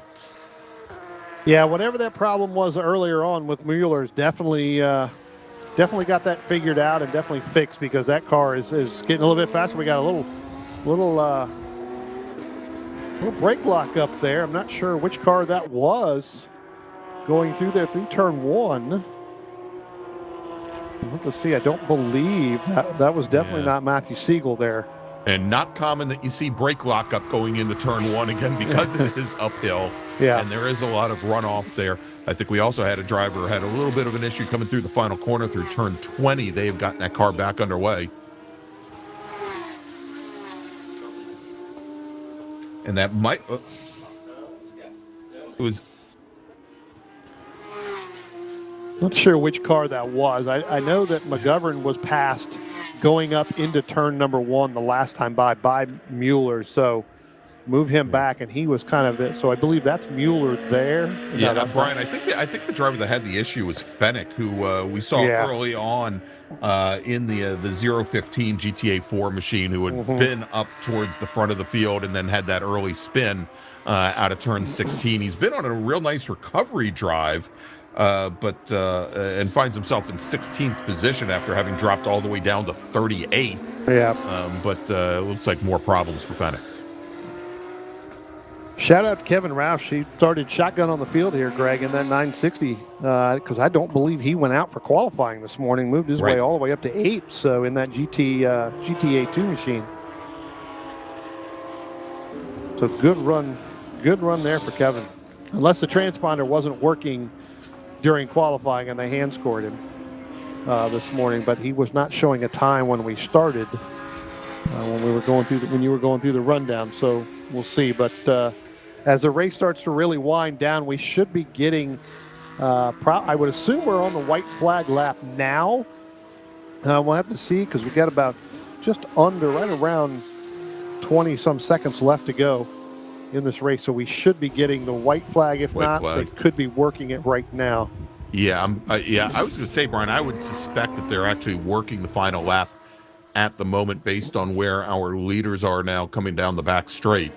Yeah, whatever that problem was earlier on with Mueller's definitely got that figured out and definitely fixed, because that car is getting a little bit faster. We got a little brake lock up there. I'm not sure which car that was going through there through turn 1. I'll have to see. I don't believe that was definitely not Matthew Siegel there. And not common that you see brake lock up going into turn 1 again, because it is uphill. Yeah. And there is a lot of runoff there. I think we also had a driver who had a little bit of an issue coming through the final corner through turn 20. They have gotten that car back underway. And that might... it was... Not sure which car that was. I know that McGovern was passed going up into turn number 1 the last time by Mueller. So move him back, and he was kind of it. So I believe that's Mueller there. Yeah, that's Brian. I think the driver that had the issue was Fennick, who we saw early on in the 015 GTA 4 machine, who had been up towards the front of the field and then had that early spin out of turn 16. He's been on a real nice recovery drive, and finds himself in 16th position after having dropped all the way down to 38th. Yeah. But it looks like more problems for Fennick. Shout out to Kevin Roush. He started shotgun on the field here, Greg, in that 960, because I don't believe he went out for qualifying this morning. Moved his way all the way up to 8th, so in that GTA 2 machine. So good run there for Kevin. Unless the transponder wasn't working during qualifying and they hand scored him this morning, but he was not showing a time when we started, when you were going through the rundown. So we'll see. But as the race starts to really wind down, we should be getting I would assume we're on the white flag lap now. We'll have to see because we got about just under, right around 20 some seconds left to go in this race. So we should be getting the white flag. If not, they could be working it right now. Yeah, I was going to say, Brian, I would suspect that they're actually working the final lap at the moment based on where our leaders are now coming down the back straight.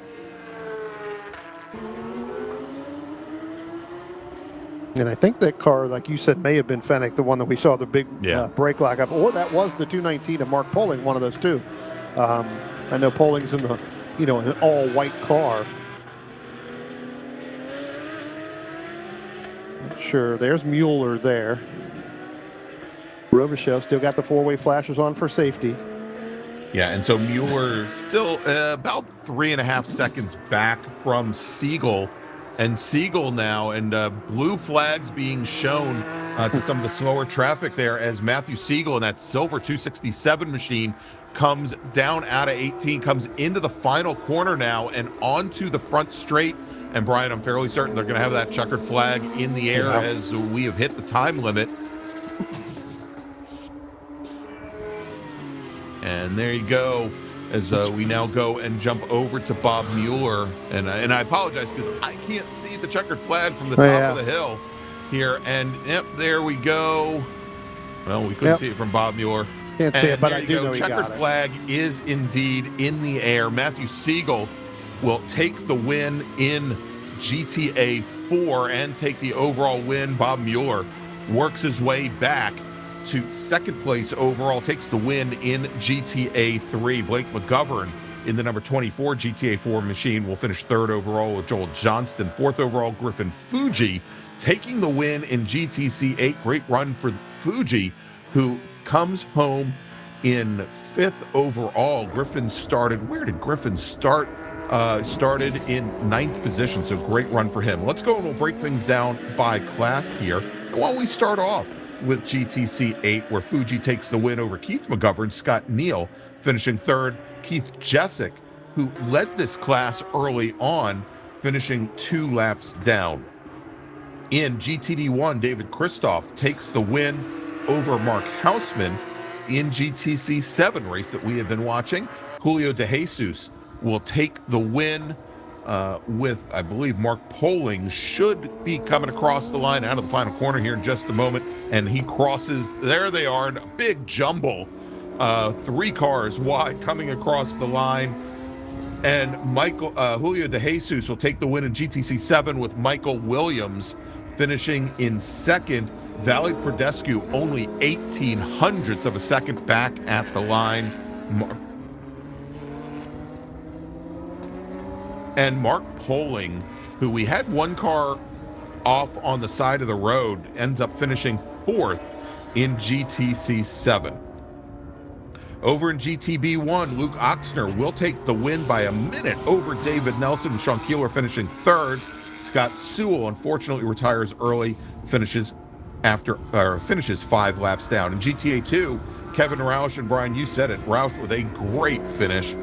And I think that car, like you said, may have been Fennec, the one that we saw the big brake lock up, or that was the 219 of Mark Poling, one of those two. I know Poling's in the, in an all-white car. Sure, there's Mueller there. Robichaux still got the four-way flashers on for safety. Yeah, and so Mueller still about 3.5 seconds back from Siegel. And Siegel now, and blue flags being shown to some of the slower traffic there as Matthew Siegel in that silver 267 machine comes down out of 18, comes into the final corner now and onto the front straight. And Brian, I'm fairly certain they're going to have that checkered flag in the air as we have hit the time limit. And there you go. As we now go and jump over to Bob Mueller. And I apologize because I can't see the checkered flag from the top of the hill here. And yep, there we go. Well, we couldn't see it from Bob Mueller. Can't see it, but I do know he got Checkered flag is indeed in the air. Matthew Siegel will take the win in GTA 4 and take the overall win. Bob Mueller works his way back to second place overall, takes the win in GTA 3. Blake McGovern in the number 24 GTA 4 machine will finish third overall with Joel Johnston. Fourth overall, Griffin Fuji taking the win in GTC 8. Great run for Fuji, who comes home in fifth overall. Griffin started, where did Griffin start? Started in 9th position, so great run for him. Let's go and we'll break things down by class here. And while we start off with GTC 8, where Fuji takes the win over Keith McGovern, Scott Neal finishing third, Keith Jessic, who led this class early on, finishing 2 laps down. In GTD 1, David Kristoff takes the win over Mark Hausman. In GTC 7 race that we have been watching, Julio De Jesus will take the win with, I believe, Mark Poling should be coming across the line out of the final corner here in just a moment. And he crosses, there they are, in a big jumble, 3 cars wide coming across the line. And Julio De Jesus will take the win in GTC 7 with Michael Williams finishing in second. Valley Prodescu only 0.18 of a second back at the line. And Mark Poling, who we had one car off on the side of the road, ends up finishing 4th in GTC 7. Over in GTB 1, Luke Oxner will take the win by a minute over David Nelson, Sean Keeler finishing 3rd. Scott Sewell unfortunately retires early, finishes 5 laps down. In GTA 2, Kevin Roush, and Brian, you said it, Roush with a great finish,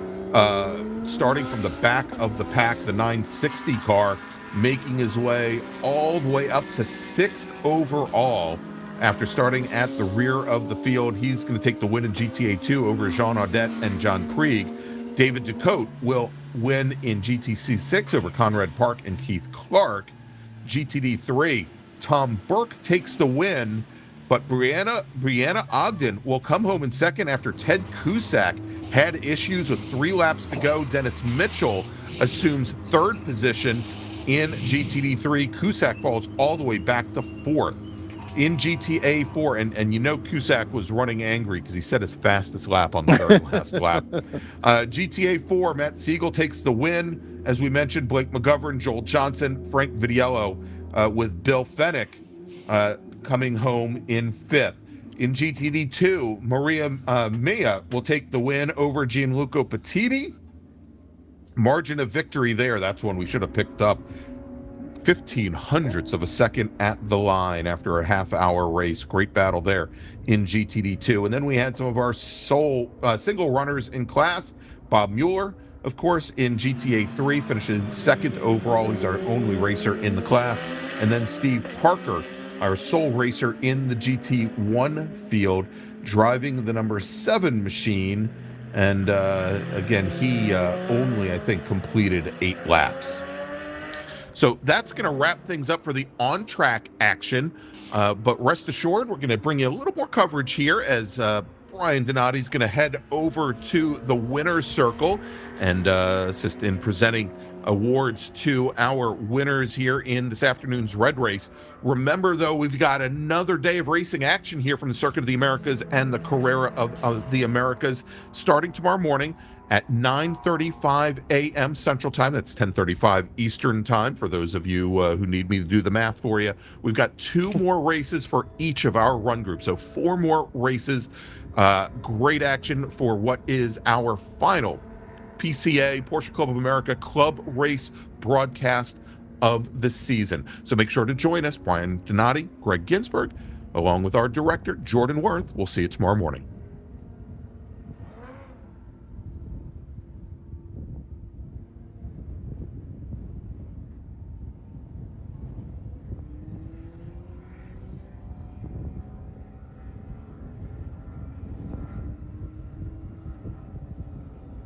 starting from the back of the pack, the 960 car, making his way all the way up to 6th overall after starting at the rear of the field. He's going to take the win in GTA 2 over Jean Audette and John Krieg. David Ducote will win in GTC 6 over Conrad Park and Keith Clark. GTD 3, Tom Burke takes the win, but Brianna Ogden will come home in second after Ted Cusack had issues with 3 laps to go. Dennis Mitchell assumes 3rd position in GTD 3. Cusack falls all the way back to 4th. In GTA 4, and Cusack was running angry because he set his fastest lap on the very last lap. GTA 4, Matt Siegel takes the win. As we mentioned, Blake McGovern, Joel Johnson, Frank Vidiello with Bill Fennick coming home in 5th. In GTD 2, Maria Mia will take the win over Gianluca Petiti. Margin of victory there, that's one we should have picked up. 0.15 of a second at the line after a half-hour race. Great battle there in GTD 2. And then we had some of our single runners in class. Bob Mueller, of course, in GTA 3, finishing 2nd overall. He's our only racer in the class. And then Steve Parker our sole racer in the GT1 field, driving the number 7 machine. And again, he only, I think, completed 8 laps. So that's going to wrap things up for the on-track action. But rest assured, we're going to bring you a little more coverage here as Brian Donati's going to head over to the winner's circle and assist in presenting awards to our winners here in this afternoon's Red Race. Remember, though, we've got another day of racing action here from the Circuit of the Americas and the Carrera of the Americas starting tomorrow morning at 9:35 a.m. Central Time. That's 10:35 Eastern Time for those of you who need me to do the math for you. We've got 2 more races for each of our run groups, so 4 more races. Great action for what is our final PCA, Porsche Club of America Club Race broadcast of the season. So make sure to join us, Brian Donati, Greg Ginsburg, along with our director, Jordan Worth. We'll see you tomorrow morning.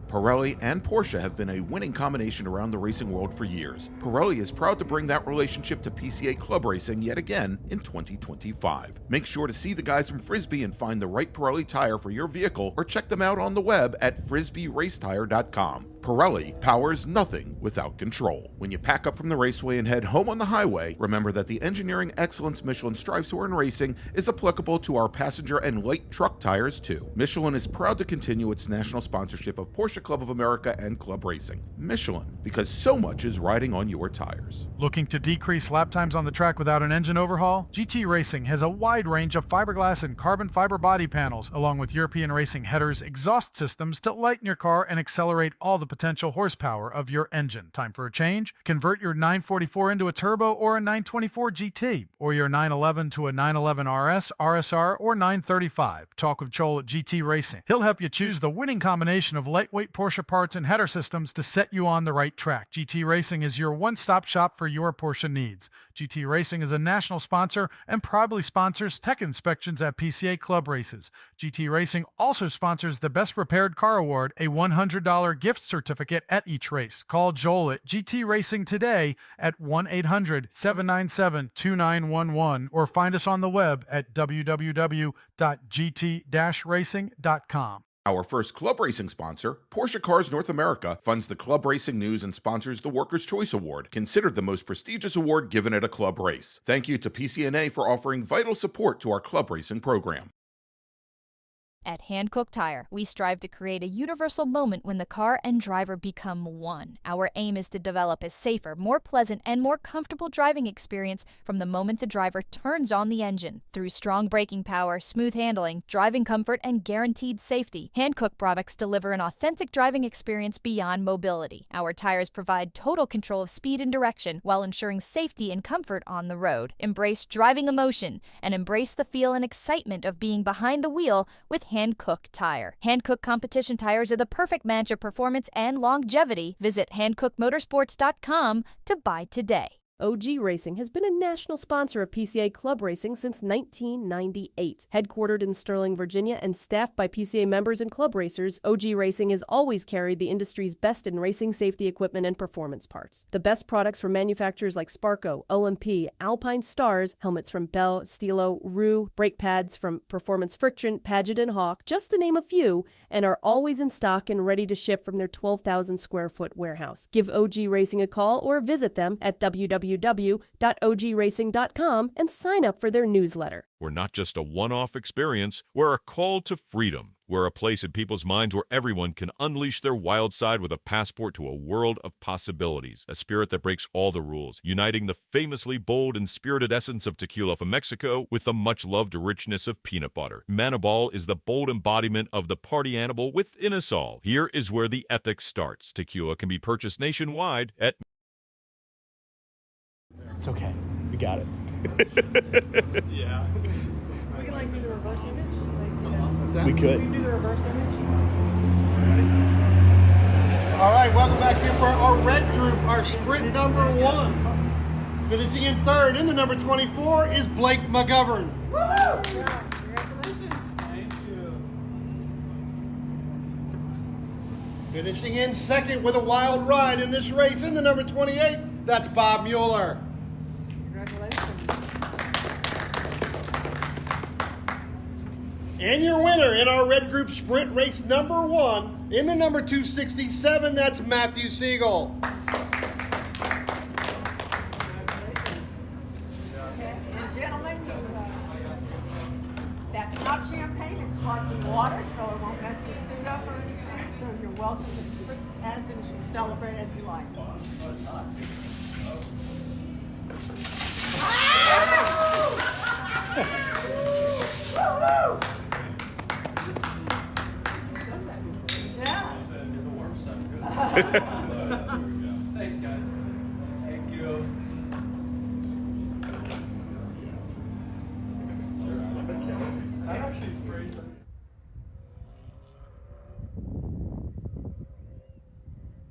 Pirelli and Porsche have been a winning combination around the racing world for years. Pirelli is proud to bring that relationship to PCA Club Racing yet again in 2025. Make sure to see the guys from Frisbee and find the right Pirelli tire for your vehicle, or check them out on the web at frisbeeracetire.com. Pirelli powers nothing without control. When you pack up from the raceway and head home on the highway, remember that the engineering excellence Michelin strives for in racing is applicable to our passenger and light truck tires too. Michelin is proud to continue its national sponsorship of Porsche Club of America and Club Racing. Michelin, because so much is riding on your tires. Looking to decrease lap times on the track without an engine overhaul? GT Racing has a wide range of fiberglass and carbon fiber body panels, along with European Racing headers, exhaust systems to lighten your car and accelerate all the potential horsepower of your engine. Time for a change? Convert your 944 into a turbo or a 924 GT, or your 911 to a 911 RS, RSR, or 935. Talk with Joel at GT Racing. He'll help you choose the winning combination of lightweight Porsche parts and header systems to set you on the right track. GT Racing is your one-stop shop for your Porsche needs. GT Racing is a national sponsor and proudly sponsors tech inspections at PCA Club Races. GT Racing also sponsors the Best Prepared Car Award, a $100 gift certificate at each race. Call Joel at GT Racing today at 1-800-797-2911 or find us on the web at www.gt-racing.com. Our first club racing sponsor, Porsche Cars North America, funds the club racing news and sponsors the Workers' Choice Award, considered the most prestigious award given at a club race. Thank you to PCA for offering vital support to our club racing program. At Hankook Tire, we strive to create a universal moment when the car and driver become one. Our aim is to develop a safer, more pleasant, and more comfortable driving experience from the moment the driver turns on the engine. Through strong braking power, smooth handling, driving comfort, and guaranteed safety, Hankook products deliver an authentic driving experience beyond mobility. Our tires provide total control of speed and direction while ensuring safety and comfort on the road. Embrace driving emotion and embrace the feel and excitement of being behind the wheel with Hankook Tire. Hankook competition tires are the perfect match of performance and longevity. Visit hankookmotorsports.com to buy today. OG Racing has been a national sponsor of PCA Club Racing since 1998. Headquartered in Sterling, Virginia, and staffed by PCA members and club racers, OG Racing has always carried the industry's best in racing safety equipment and performance parts. The best products from manufacturers like Sparco, OMP, Alpine Stars, helmets from Bell, Stilo, Rue, brake pads from Performance Friction, Paget & Hawk, just to name a few, and are always in stock and ready to ship from their 12,000 square foot warehouse. Give OG Racing a call or visit them at www.ogracing.com and sign up for their newsletter. We're not just a one-off experience, we're a call to freedom. We're a place in people's minds where everyone can unleash their wild side with a passport to a world of possibilities, a spirit that breaks all the rules, uniting the famously bold and spirited essence of tequila from Mexico with the much-loved richness of peanut butter. Manibal is the bold embodiment of the party animal within us all. Here is where the ethics starts. Tequila can be purchased nationwide at... It's okay. We got it. Yeah. We can do the reverse image. We could. We can do the reverse image. All right, welcome back here for our red group, our sprint number 1. Finishing in third in the number 24 is Blake McGovern. Congratulations. Thank you. Finishing in second with a wild ride in this race in the number 28, that's Bob Mueller. Congratulations. And your winner in our red group sprint race number 1 in the number 267, that's Matthew Siegel. And gentlemen, that's not champagne, it's sparkling water, so it won't mess your suit up or anything. So you're welcome to put as and you celebrate as you like. Thanks, guys. Thank you. I actually sprayed them.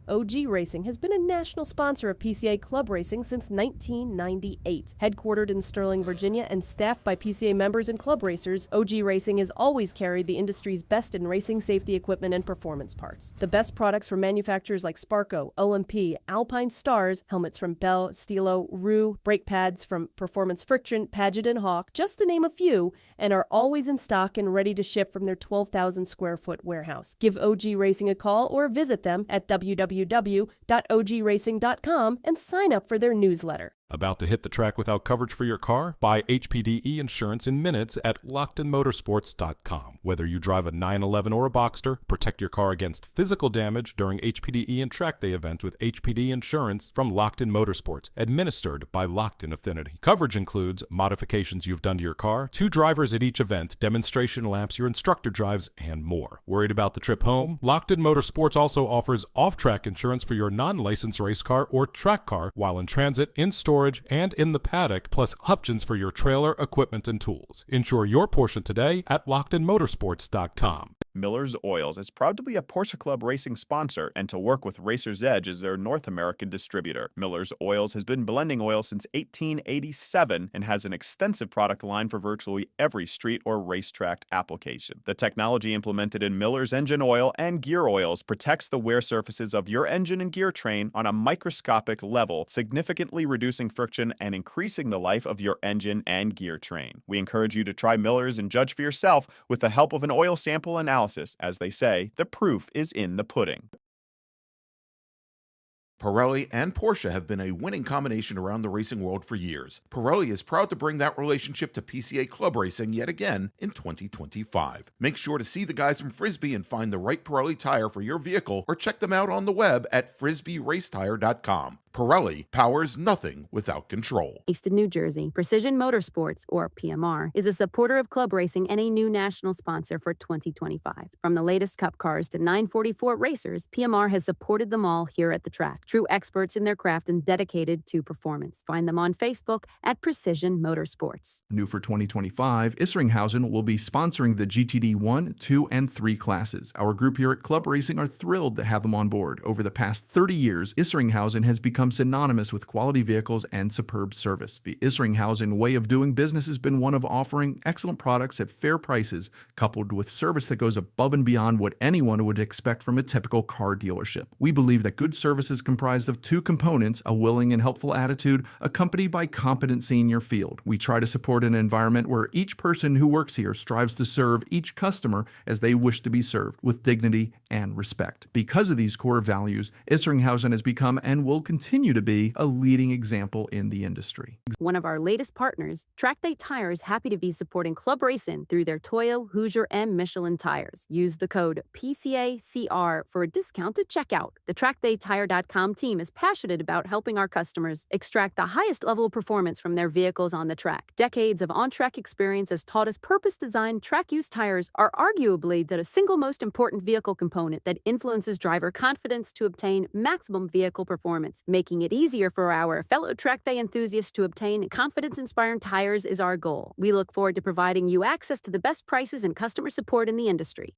OG Racing has been a national sponsor of PCA Club Racing since 1998. Headquartered in Sterling, Virginia, and staffed by PCA members and club racers, OG Racing has always carried the industry's best in racing safety equipment and performance parts. The best products from manufacturers like Sparco, OMP, Alpine Stars, helmets from Bell, Stilo, Rue, brake pads from Performance Friction, Paget, and Hawk, just to name a few, and are always in stock and ready to ship from their 12,000 square foot warehouse. Give OG Racing a call or visit them at www.ogracing.com and sign up for their newsletter. About to hit the track without coverage for your car? Buy HPDE insurance in minutes at LockedInMotorsports.com. Whether you drive a 911 or a Boxster, protect your car against physical damage during HPDE and track day event with HPD insurance from Locked In Motorsports, administered by Locked In Affinity. Coverage includes modifications you've done to your car, 2 drivers at each event, demonstration laps your instructor drives, and more. Worried about the trip home? Locked In Motorsports also offers off-track insurance for your non-licensed race car or track car while in transit, in storage, and in the paddock, plus options for your trailer, equipment, and tools. Insure your Porsche today at LockedInMotorsports.com. Miller's Oils is proud to be a Porsche Club Racing sponsor and to work with Racer's Edge as their North American distributor. Miller's Oils has been blending oil since 1887 and has an extensive product line for virtually every street or racetrack application. The technology implemented in Miller's engine oil and gear oils protects the wear surfaces of your engine and gear train on a microscopic level, significantly reducing friction and increasing the life of your engine and gear train. We encourage you to try Miller's and judge for yourself with the help of an oil sample analysis. As they say, the proof is in the pudding. Pirelli and Porsche have been a winning combination around the racing world for years. Pirelli is proud to bring that relationship to PCA Club Racing yet again in 2025. Make sure to see the guys from Frisbee and find the right Pirelli tire for your vehicle, or check them out on the web at frisbeeracetire.com. Pirelli powers nothing without control. Based in New Jersey, Precision Motorsports, or PMR, is a supporter of club racing and a new national sponsor for 2025. From the latest Cup cars to 944 racers, PMR has supported them all here at the track. True experts in their craft and dedicated to performance. Find them on Facebook at Precision Motorsports. New for 2025, Isringhausen will be sponsoring the GTD 1, 2, and 3 classes. Our group here at Club Racing are thrilled to have them on board. Over the past 30 years, Isringhausen has become synonymous with quality vehicles and superb service. The Isringhausen way of doing business has been one of offering excellent products at fair prices, coupled with service that goes above and beyond what anyone would expect from a typical car dealership. We believe that good service is comprised of 2 components: a willing and helpful attitude, accompanied by competency in your field. We try to support an environment where each person who works here strives to serve each customer as they wish to be served, with dignity and respect. Because of these core values, Isringhausen has become and will continue to be a leading example in the industry. One of our latest partners, Track Day Tire, is happy to be supporting Club Racing through their Toyo, Hoosier, and Michelin tires. Use the code PCACR for a discount at checkout. The TrackDayTire.com team is passionate about helping our customers extract the highest level of performance from their vehicles on the track. Decades of on-track experience has taught us purpose-designed track-use tires are arguably the single most important vehicle component that influences driver confidence to obtain maximum vehicle performance. Making it easier for our fellow Track Day enthusiasts to obtain confidence-inspiring tires is our goal. We look forward to providing you access to the best prices and customer support in the industry.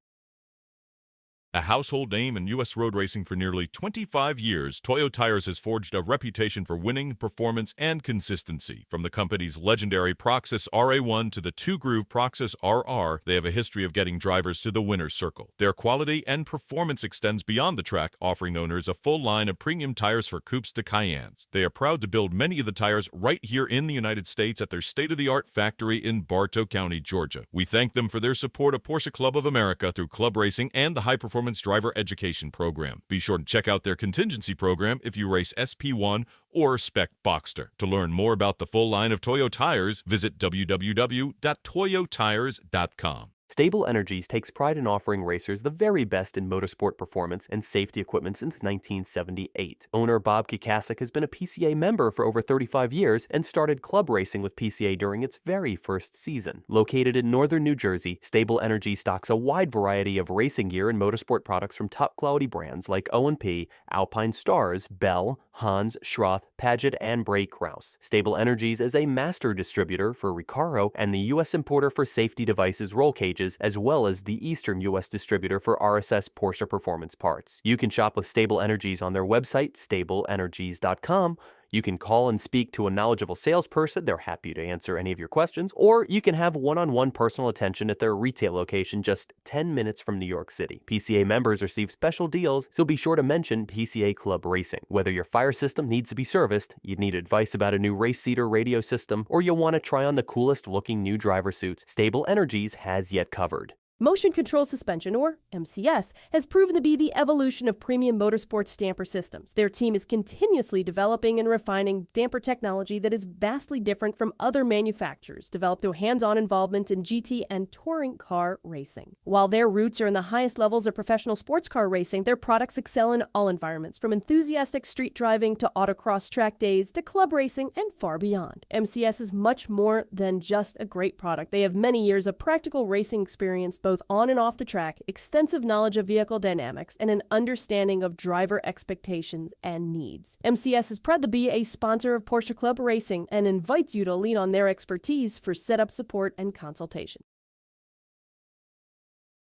A household name in U.S. road racing for nearly 25 years, Toyo Tires has forged a reputation for winning, performance, and consistency. From the company's legendary Proxys RA1 to the two-groove Proxys RR, they have a history of getting drivers to the winner's circle. Their quality and performance extends beyond the track, offering owners a full line of premium tires for coupes to Cayennes. They are proud to build many of the tires right here in the United States at their state-of-the-art factory in Bartow County, Georgia. We thank them for their support of Porsche Club of America through club racing and the high-performance driver education program. Be sure to check out their contingency program if you race SP1 or Spec Boxster. To learn more about the full line of Toyo tires, visit www.toyotires.com. Stable Energies takes pride in offering racers the very best in motorsport performance and safety equipment since 1978. Owner Bob Kikasik has been a PCA member for over 35 years and started club racing with PCA during its very first season. Located in northern New Jersey, Stable Energy stocks a wide variety of racing gear and motorsport products from top-quality brands like O&P, Alpine Stars, Bell, Hans, Schroth, Paget, and Bray Kraus. Stable Energies is a master distributor for Recaro and the U.S. importer for safety devices roll cages, as well as the Eastern U.S. distributor for RSS Porsche performance parts. You can shop with Stable Energies on their website, stableenergies.com. You can call and speak to a knowledgeable salesperson. They're happy to answer any of your questions. Or you can have one-on-one personal attention at their retail location just 10 minutes from New York City. PCA members receive special deals, so be sure to mention PCA Club Racing. Whether your fire system needs to be serviced, you need advice about a new race seater radio system, or you want to try on the coolest looking new driver suits, Stable Energies has yet covered. Motion Control Suspension, or MCS, has proven to be the evolution of premium motorsports damper systems. Their team is continuously developing and refining damper technology that is vastly different from other manufacturers, developed through hands-on involvement in GT and touring car racing. While their roots are in the highest levels of professional sports car racing, their products excel in all environments, from enthusiastic street driving to autocross track days to club racing and far beyond. MCS is much more than just a great product. They have many years of practical racing experience both on and off the track, extensive knowledge of vehicle dynamics, and an understanding of driver expectations and needs. MCS is proud to be a sponsor of Porsche Club Racing and invites you to lean on their expertise for setup support and consultation.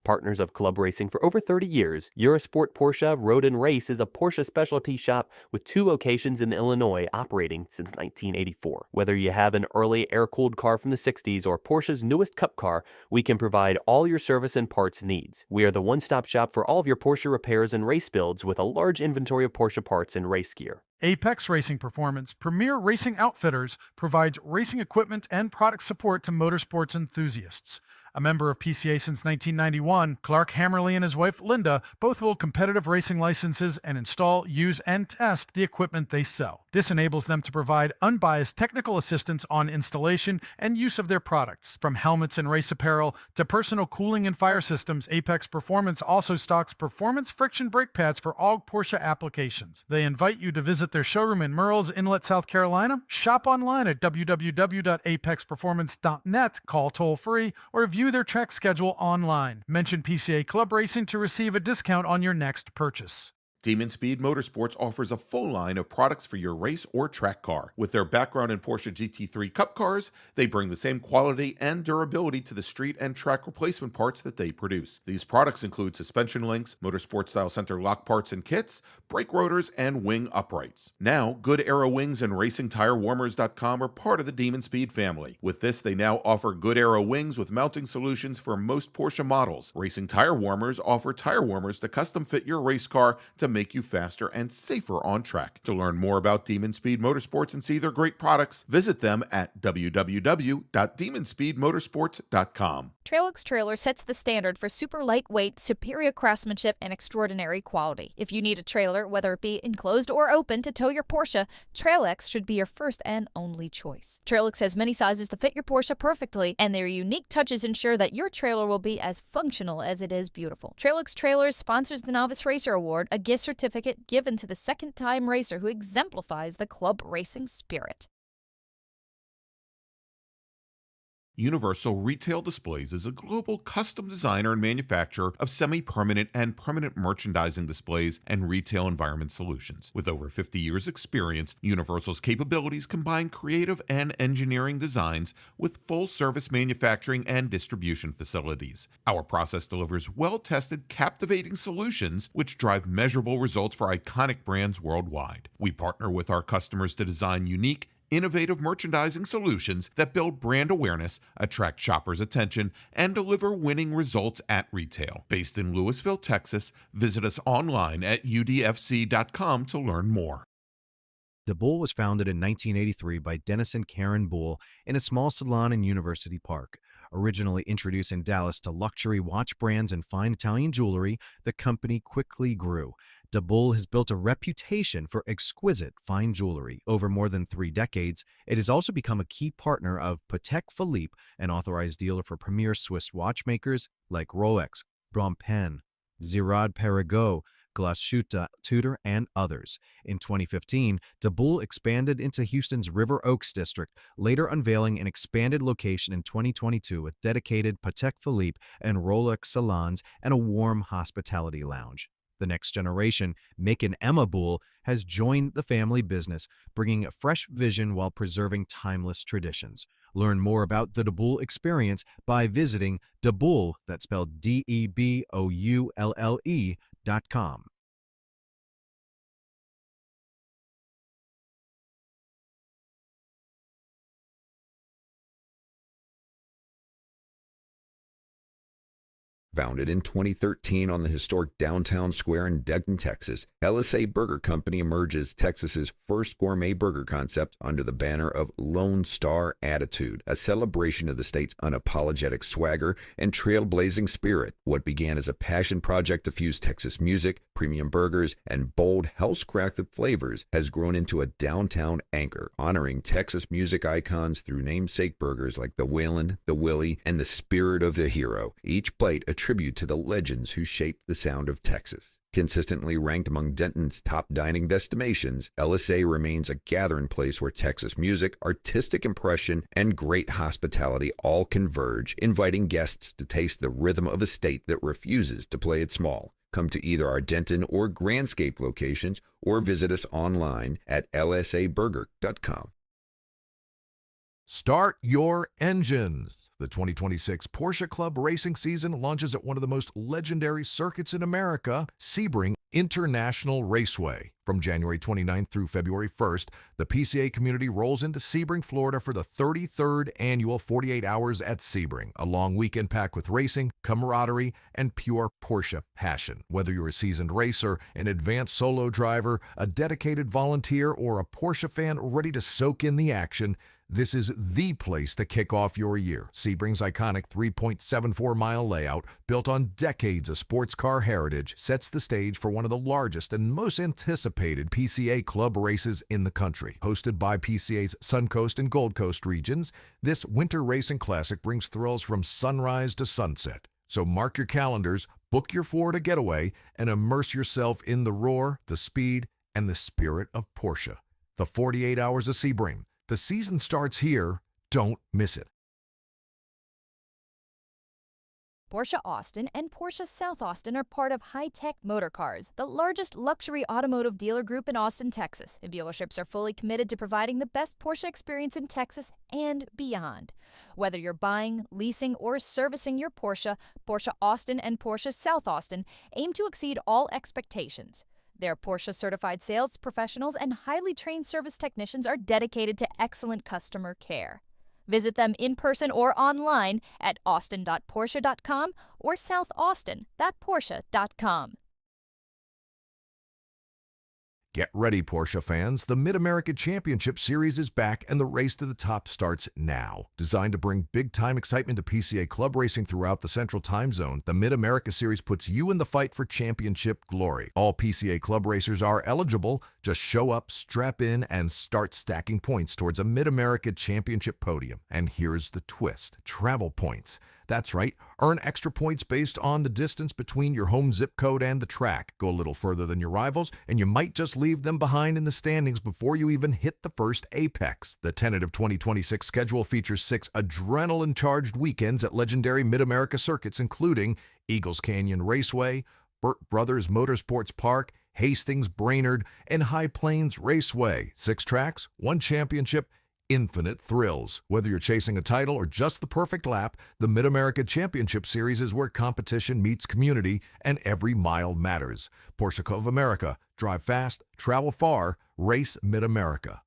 Partners of club racing for over 30 years, Eurosport Porsche Road and Race is a Porsche specialty shop with 2 locations in Illinois operating since 1984. Whether you have an early air-cooled car from the 60s or Porsche's newest cup car, we can provide all your service and parts needs. We are the one-stop shop for all of your Porsche repairs and race builds with a large inventory of Porsche parts and race gear. Apex Racing Performance, premier racing outfitters, provides racing equipment and product support to motorsports enthusiasts. A member of PCA since 1991, Clark Hammerly and his wife Linda both hold competitive racing licenses and install, use, and test the equipment they sell. This enables them to provide unbiased technical assistance on installation and use of their products. From helmets and race apparel to personal cooling and fire systems, Apex Performance also stocks performance friction brake pads for all Porsche applications. They invite you to visit their showroom in Merle's Inlet, South Carolina, shop online at www.apexperformance.net, call toll-free, or view their track schedule online. Mention PCA Club Racing to receive a discount on your next purchase. Demon Speed Motorsports offers a full line of products for your race or track car. With their background in Porsche GT3 Cup cars, they bring the same quality and durability to the street and track replacement parts that they produce. These products include suspension links, motorsport-style center lock parts and kits, brake rotors, and wing uprights. Now, Good Arrow Wings and RacingTireWarmers.com are part of the Demon Speed family. With this, they now offer Good Arrow Wings with mounting solutions for most Porsche models. Racing Tire Warmers offer tire warmers to custom fit your race car to make you faster and safer on track. To learn more about Demon Speed Motorsports and see their great products, visit them at www.demonspeedmotorsports.com. Trailux Trailer sets the standard for super lightweight, superior craftsmanship, and extraordinary quality. If you need a trailer, whether it be enclosed or open, to tow your Porsche, Trailux should be your first and only choice. Trailux has many sizes to fit your Porsche perfectly, and their unique touches ensure that your trailer will be as functional as it is beautiful. Trailux Trailers sponsors the Novice Racer Award, a gift certificate given to the second-time racer who exemplifies the club racing spirit. Universal Retail Displays is a global custom designer and manufacturer of semi-permanent and permanent merchandising displays and retail environment solutions. With over 50 years' experience, Universal's capabilities combine creative and engineering designs with full-service manufacturing and distribution facilities. Our process delivers well-tested, captivating solutions which drive measurable results for iconic brands worldwide. We partner with our customers to design unique, innovative merchandising solutions that build brand awareness, attract shoppers' attention, and deliver winning results at retail. Based in Louisville, Texas, visit us online at udfc.com to learn more. The Bull was founded in 1983 by Dennis and Karen Bull in a small salon in University Park. Originally introduced in Dallas to luxury watch brands and fine Italian jewelry, the company quickly grew. De Bull has built a reputation for exquisite fine jewelry. Over more than 3 decades, it has also become a key partner of Patek Philippe, an authorized dealer for premier Swiss watchmakers like Rolex, Blancpain, Girard-Perregaux, Glashütte, Tudor, and others. In 2015, De Bull expanded into Houston's River Oaks district, later unveiling an expanded location in 2022 with dedicated Patek Philippe and Rolex salons and a warm hospitality lounge. The next generation, Mick and Emma Bull, has joined the family business, bringing a fresh vision while preserving timeless traditions. Learn more about the De Bull experience by visiting DeBull, that's spelled DEBOULLE.com. Founded in 2013 on the historic downtown square in Denton, Texas, LSA Burger Company emerges Texas's first gourmet burger concept under the banner of Lone Star Attitude, a celebration of the state's unapologetic swagger and trailblazing spirit. What began as a passion project to fuse Texas music, premium burgers, and bold, house-crafted flavors has grown into a downtown anchor, honoring Texas music icons through namesake burgers like the Waylon, the Willie, and the Spirit of the Hero. Each plate a tribute to the legends who shaped the sound of Texas. Consistently ranked among Denton's top dining destinations, LSA remains a gathering place where Texas music, artistic impression, and great hospitality all converge, inviting guests to taste the rhythm of a state that refuses to play it small. Come to either our Denton or Grandscape locations or visit us online at lsaburger.com. Start your engines. The 2026 Porsche Club racing season launches at one of the most legendary circuits in America, Sebring International Raceway. From January 29th through February 1st, the PCA community rolls into Sebring, Florida for the 33rd annual 48 Hours at Sebring, a long weekend packed with racing, camaraderie, and pure Porsche passion. Whether you're a seasoned racer, an advanced solo driver, a dedicated volunteer, or a Porsche fan ready to soak in the action, this is the place to kick off your year. Sebring's iconic 3.74-mile layout, built on decades of sports car heritage, sets the stage for one of the largest and most anticipated PCA club races in the country. Hosted by PCA's Suncoast and Gold Coast regions, this winter racing classic brings thrills from sunrise to sunset. So mark your calendars, book your Florida getaway, and immerse yourself in the roar, the speed, and the spirit of Porsche. The 48 Hours of Sebring. The season starts here. Don't miss it. Porsche Austin and Porsche South Austin are part of High Tech Motor Cars, the largest luxury automotive dealer group in Austin, Texas. The dealerships are fully committed to providing the best Porsche experience in Texas and beyond. Whether you're buying, leasing, or servicing your Porsche, Porsche Austin and Porsche South Austin aim to exceed all expectations. Their Porsche-certified sales professionals and highly trained service technicians are dedicated to excellent customer care. Visit them in person or online at austin.porsche.com or southaustin.porsche.com. Get ready, Porsche fans. The Mid-America Championship Series is back, and the race to the top starts now. Designed to bring big-time excitement to PCA club racing throughout the Central Time Zone, the Mid-America Series puts you in the fight for championship glory. All PCA club racers are eligible. Just show up, strap in, and start stacking points towards a Mid-America Championship podium. And here's the twist. Travel points. That's right, earn extra points based on the distance between your home zip code and the track. Go a little further than your rivals, and you might just leave them behind in the standings before you even hit the first apex. The tentative 2026 schedule features 6 adrenaline-charged weekends at legendary Mid-America circuits, including Eagles Canyon Raceway, Burt Brothers Motorsports Park, Hastings, Brainerd, and High Plains Raceway. 6 tracks, 1 championship, infinite thrills. Whether you're chasing a title or just the perfect lap, the Mid-America Championship Series is where competition meets community and every mile matters. Porsche of America. Drive fast, travel far, race Mid-America.